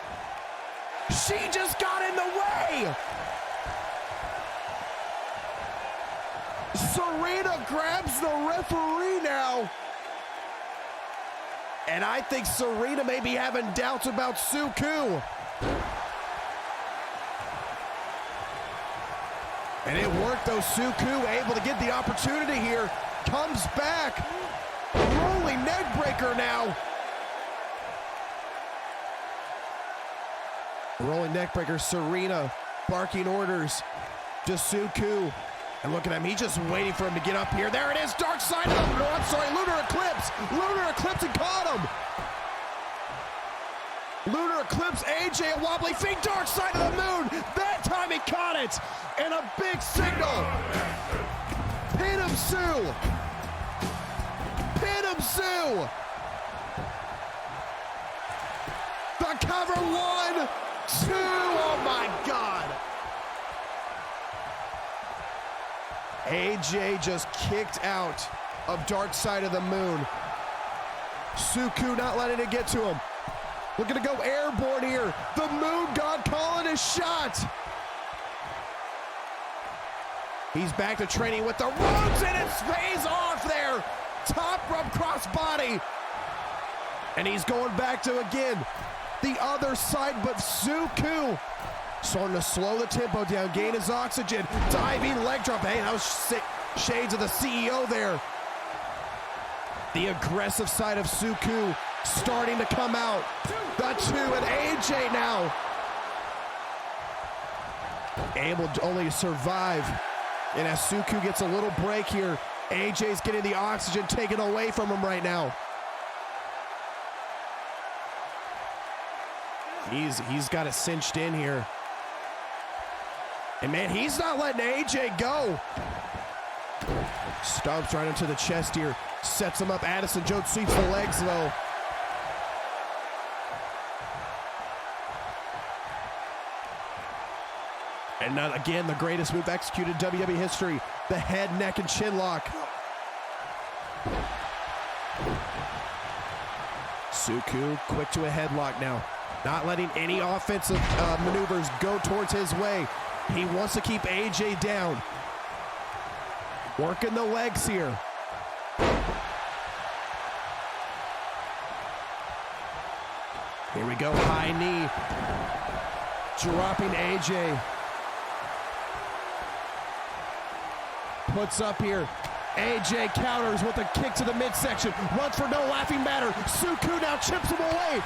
She just got in the way! Serena grabs the referee now. And I think Serena may be having doubts about Suku. And it worked though. Suku able to get the opportunity here. Comes back. Rolling neck breaker now. Rolling neck breaker. Serena barking orders to Suku. And look at him. He's just waiting for him to get up here. There it is. Dark side of him. No, I'm sorry. Lunar Eclipse. Lunar Eclipse and caught him. Lunar Eclipse. AJ a wobbly feet. Dark side of the moon. That time he caught it. And a big signal. Pin him, Sue. Pin him, Sue. The cover 1, 2. Oh my God. AJ just kicked out of Dark Side of the Moon. Suku not letting it get to him. Looking to go airborne here. The Moon God calling his shot. He's back to training with the ropes, and it pays off there. Top rope crossbody. And he's going back to, again, the other side, but Suku starting to slow the tempo down, gain his oxygen. Diving leg drop. Hey, that was shades of the CEO there. The aggressive side of Suku starting to come out. The 2 and AJ now able to only survive. And as Suku gets a little break here, AJ's getting the oxygen taken away from him right now. He's got it cinched in here. And man, he's not letting AJ go. Stomps right into the chest here. Sets him up. AddisonJones sweeps the legs though. And not again the greatest move executed in WWE history. The head, neck, and chin lock. Suku quick to a headlock now. Not letting any offensive maneuvers go towards his way. He wants to keep AJ down. Working the legs here. Here we go, high knee. Dropping AJ. Puts up here. AJ counters with a kick to the midsection. Runs for no laughing matter. Suku now chips him away.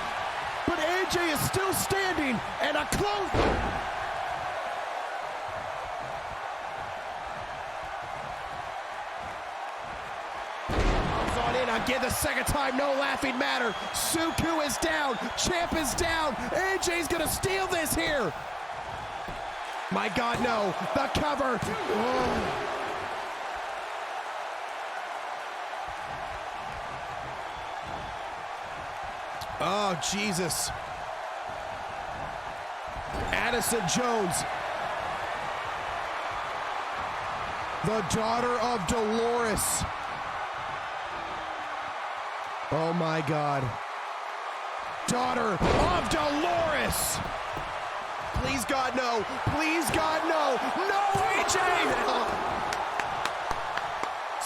But AJ is still standing. And a close. Comes on in again the second time. No laughing matter. Suku is down. Champ is down. AJ's going to steal this here. My God, no. The cover. Oh. Oh, Jesus. AddisonJones. The daughter of Dolores. Oh, my God. Daughter of Dolores. Please, God, no. Please, God, no. No, AJ.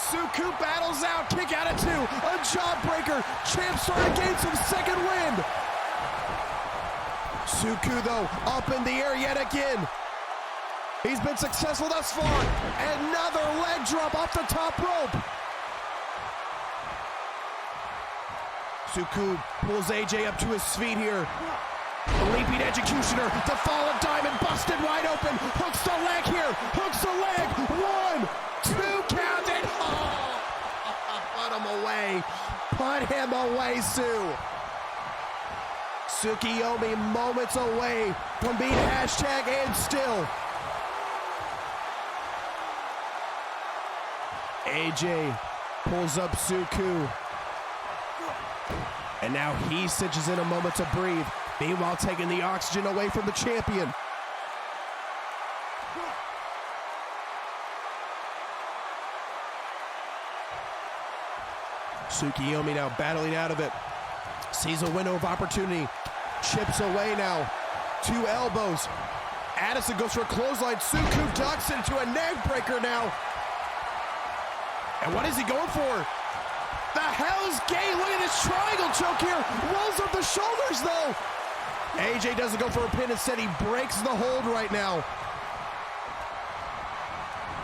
Suku battles out, kick out at 2, a jawbreaker. Champ starting to gain some second wind. Suku, though, up in the air yet again. He's been successful thus far. Another leg drop off the top rope. Suku pulls AJ up to his feet here. Leaping executioner, the fallen diamond busted wide open. Hooks the leg here, hooks the leg. 1, 2, count it. Oh, put him away. Put him away, Sue. Tsukiyomi moments away from being hashtag and still. AJ pulls up Suku. And now he cinches in a moment to breathe. Meanwhile, taking the oxygen away from the champion. Tsukiyomi now battling out of it. Sees a window of opportunity. Chips away now. 2 elbows. Addison goes for a clothesline. Suku ducks into a neck breaker now. And what is he going for? The Hell's Gate. Look at this triangle choke here. Rolls up the shoulders though. AJ doesn't go for a pin. Instead, he breaks the hold right now.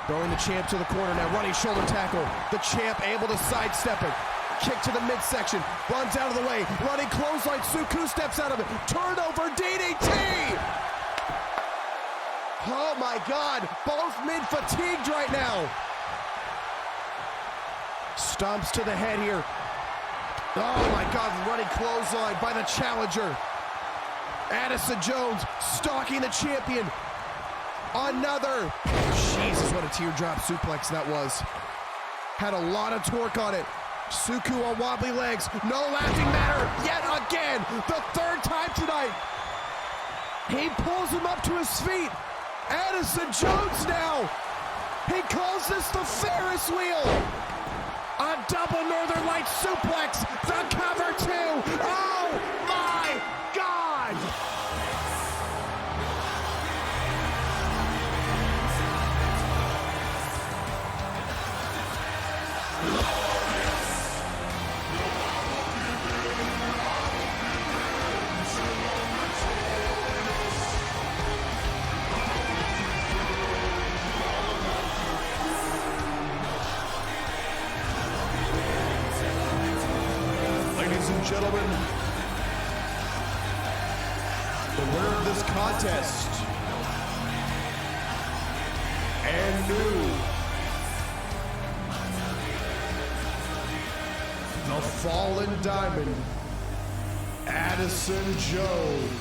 Throwing the champ to the corner now. Running shoulder tackle. The champ able to sidestep it. Kick to the midsection. Runs out of the way. Running clothesline. Suku steps out of it. Turnover DDT. Oh my God. Both mid-fatigued right now. Stomps to the head here. Oh my God. Running clothesline by the challenger. AddisonJones stalking the champion. Another. Jesus, what a teardrop suplex that was. Had a lot of torque on it. Suku on wobbly legs. No laughing matter yet again. The 3rd time tonight. He pulls him up to his feet. AddisonJones now. He calls this the Ferris wheel. A double Northern Light suplex. The cover 2. Oh my God. Ladies and gentlemen, the winner of this contest and new, the Fallen Diamond, AddisonJones.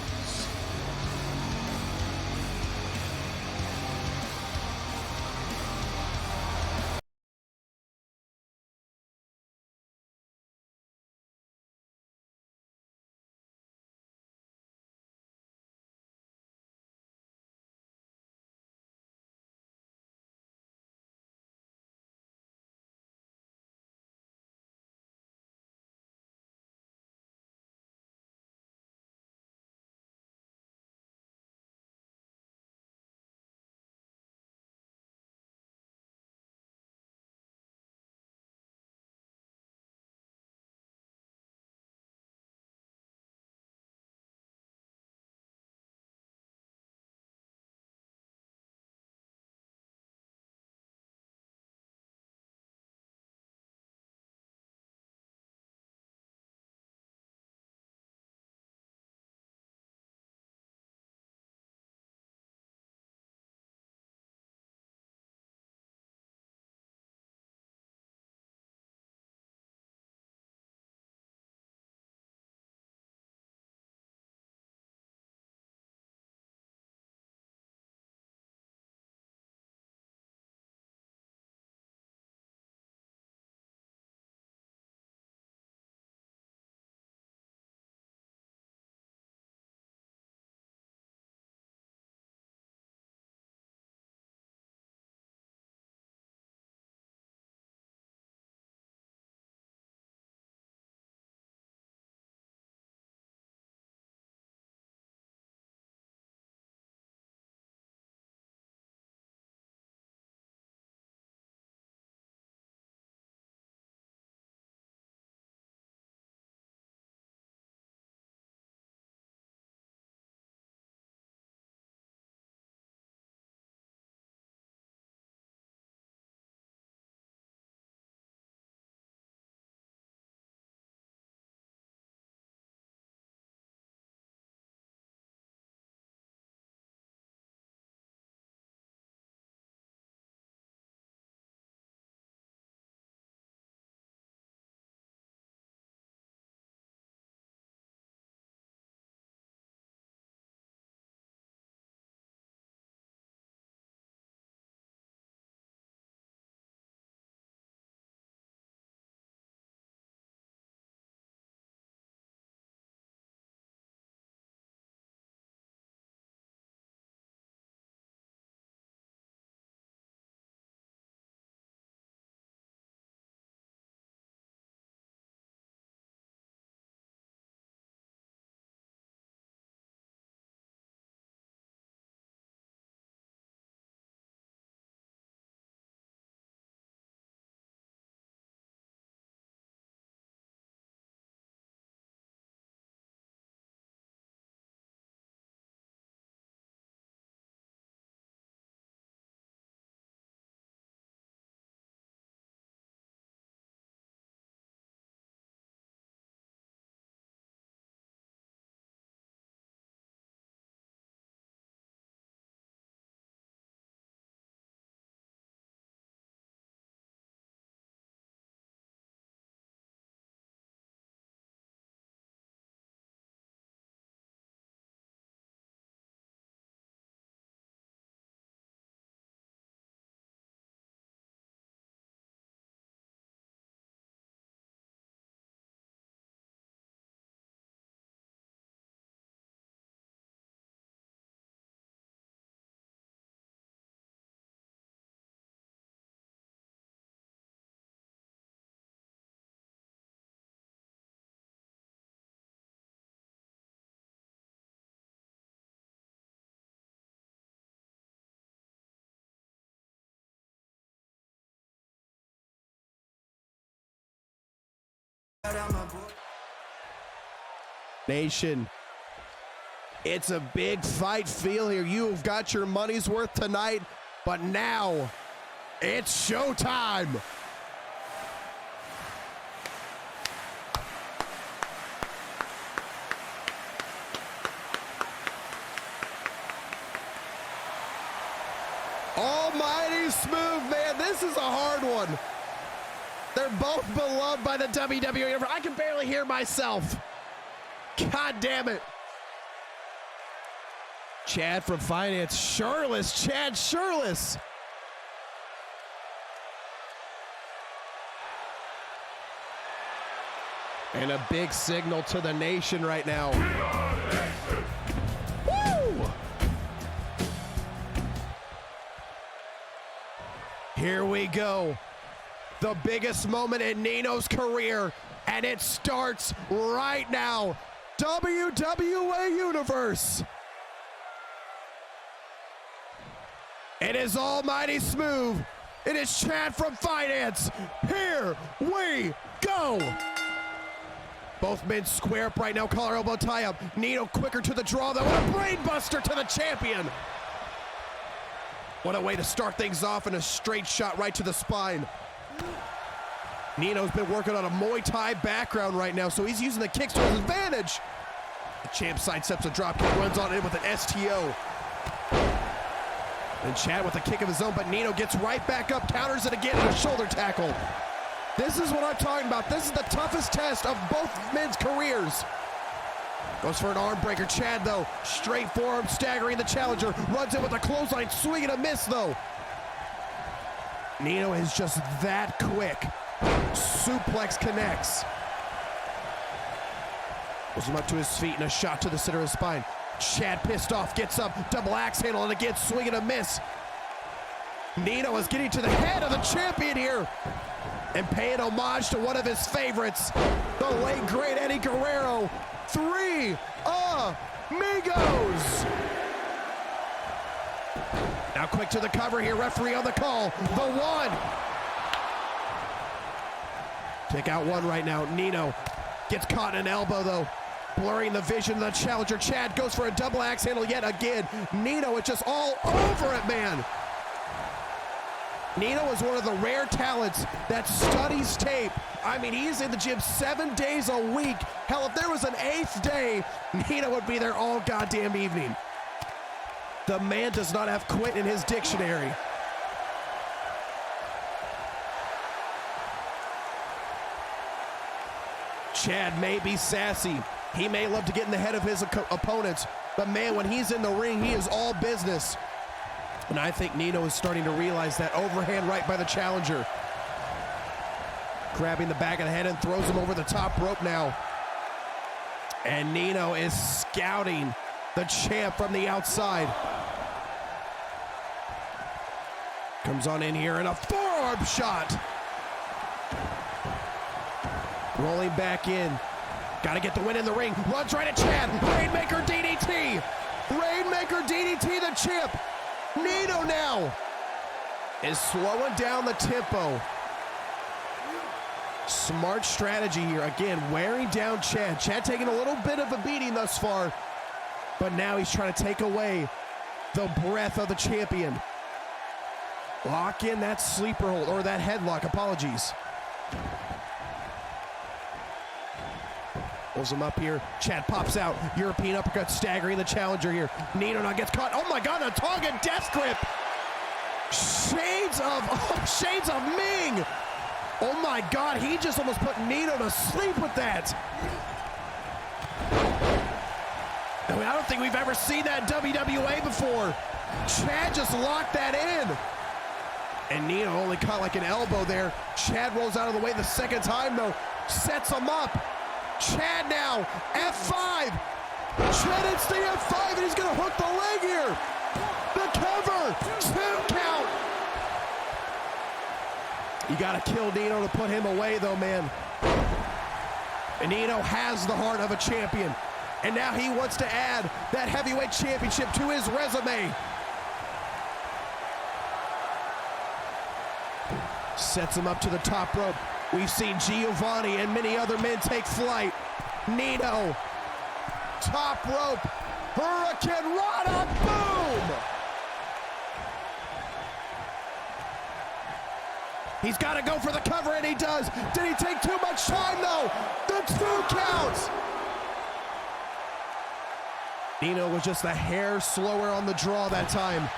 Nation, it's a big fight feel here. You've got your money's worth tonight, but now it's showtime. Almighty smooth, man. This is a hard one. They're both beloved by the WWE. I can barely hear myself. God damn it. Chad from Finance. Shirtless. Chad Shirtless. And a big signal to the nation right now. Woo! Here we go. The biggest moment in Nino's career, and it starts right now. WWA Universe. It is Almighty Smooth. It is Chad from Finance. Here we go. Both men square up right now. Collar elbow tie up. Nino quicker to the draw though. What a brain buster to the champion. What a way to start things off, and a straight shot right to the spine. Nino's been working on a Muay Thai background right now, so he's using the kicks to his advantage. The champ sidesteps a drop kick, runs on in with an STO. And Chad with a kick of his own, but Nino gets right back up, counters it again with a shoulder tackle. This is what I'm talking about. This is the toughest test of both men's careers. Goes for an arm breaker. Chad, though, straight forearm, staggering the challenger. Runs in with a clothesline, swing and a miss, though. Nino is just that quick. Suplex connects. Pulls him up to his feet and a shot to the center of his spine. Chad pissed off, gets up, double axe handle, and again, swing and a miss. Nino is getting to the head of the champion here and paying homage to one of his favorites, the late great Eddie Guerrero. 3 amigos. Now quick to the cover here, referee on the call. The one. Take out one right now. Nino gets caught in an elbow though, blurring the vision of the challenger. Chad goes for a double axe handle yet again. Nino is just all over it, man. Nino is one of the rare talents that studies tape. I mean, he's in the gym 7 days a week. Hell, if there was an 8th day, Nino would be there all goddamn evening. The man does not have quit in his dictionary. Chad may be sassy. He may love to get in the head of his opponents, but man, when he's in the ring, he is all business. And I think Nino is starting to realize that. Overhand right by the challenger. Grabbing the back of the head and throws him over the top rope now. And Nino is scouting the champ from the outside. Comes on in here and a forearm shot. Rolling back in. Got to get the win in the ring. Runs right at Chad. Rainmaker DDT. Rainmaker DDT, the champ. Nino now is slowing down the tempo. Smart strategy here. Again, wearing down Chad. Chad taking a little bit of a beating thus far, but now he's trying to take away the breath of the champion. Lock in that sleeper hold, or that headlock, apologies. Pulls him up here. Chad pops out. European uppercut staggering the challenger here. Nino now gets caught. Oh my God, the Tongan death grip. Shades of Ming. Oh my God, he just almost put Nino to sleep with that. I mean, I don't think we've ever seen that in WWA before. Chad just locked that in. And Nino only caught like an elbow there. Chad rolls out of the way the second time though. Sets him up. Chad now, F5. Chad hits the F5 and he's gonna hook the leg here. The cover, 2 count. You gotta kill Nino to put him away though, man. And Nino has the heart of a champion. And now he wants to add that heavyweight championship to his resume. Sets him up to the top rope. We've seen Giovanni and many other men take flight. Nino, top rope, Hurricane Rana, boom! He's got to go for the cover, and he does. Did he take too much time, though? The 2 counts! Nino was just a hair slower on the draw that time.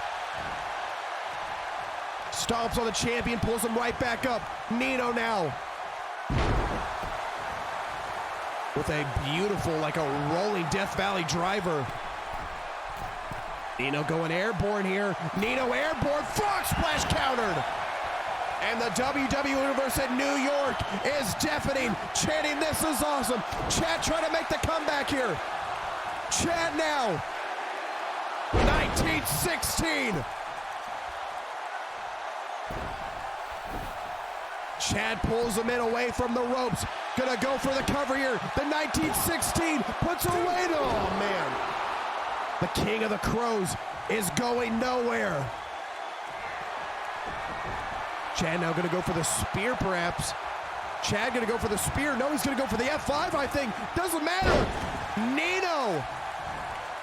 Stomps on the champion, pulls him right back up. Nino now. With a beautiful, like a rolling Death Valley driver. Nino going airborne here. Nino airborne, frog splash countered. And the WWE Universe in New York is deafening, chanting, "This is awesome." Chad trying to make the comeback here. Chad now. 1916. Chad pulls him in away from the ropes. Gonna go for the cover here. The 1916 puts away. Oh, man. The King of the Crows is going nowhere. Chad now gonna go for the spear, perhaps. Chad gonna go for the spear. No, he's gonna go for the F5, I think. Doesn't matter. Nino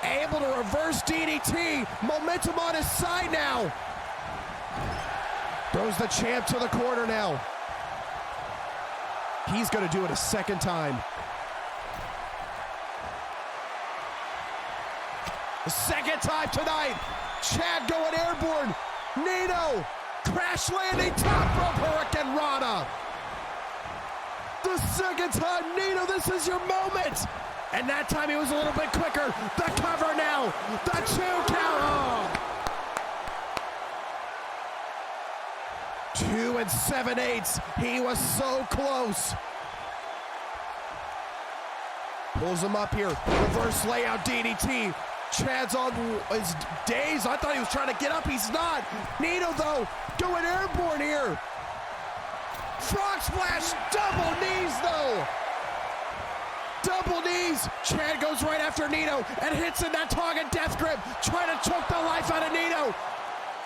able to reverse DDT. Momentum on his side now. Throws the champ to the corner now. He's gonna do it a second time. The second time tonight. Chad going airborne. Nino crash landing, top rope Hurricane Rana. The second time, Nino, this is your moment. And that time he was a little bit quicker. The cover now, the 2 count. Oh. 2 7/8. He was so close. Pulls him up here. Reverse layout DDT. Chad's on his days. I thought he was trying to get up. He's not. Nino, though, going airborne here. Frog splash. Double knees, though. Double knees. Chad goes right after Nino and hits in that Tongan death grip, trying to choke the life out of Nino.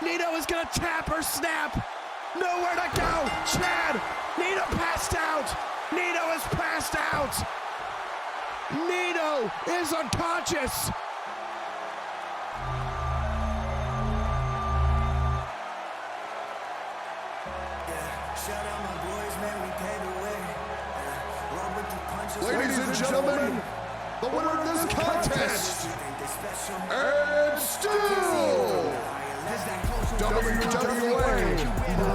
Nino is going to tap or snap. Nowhere to go. Chad. Nino passed out. Nino is passed out. Nino is unconscious. Ladies and gentlemen, the winner of this contest, and still WWA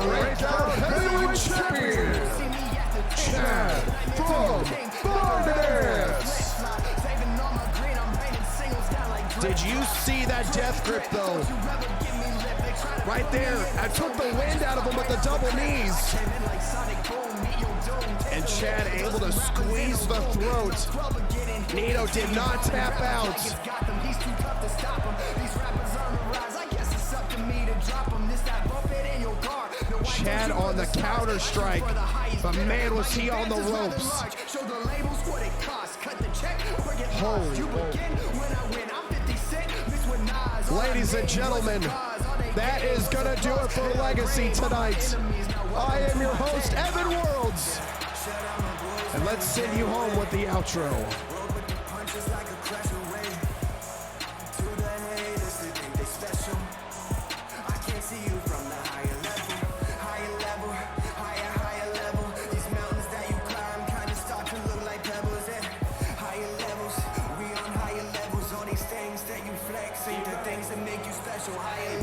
Breakout Heavyweight Champion, Chad from Barnes. Did you see that death grip, though? Right there. I took the wind out of him with the double knees. And Chad able to squeeze the throat. Nino did not tap out. Chad on the counter strike. But man, was he on the ropes. Holy moly. Ladies and gentlemen, that is gonna do it for Legacy tonight. I am your host, Evan Worlds. And let's send you home with the outro.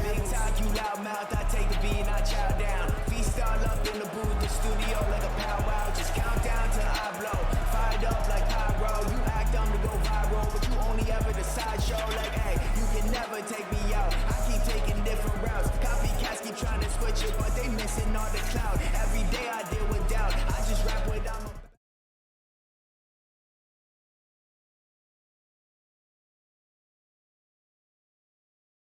Big talk, you loud mouth, I take the beat and I chow down. Feast all up in the booth, the studio like a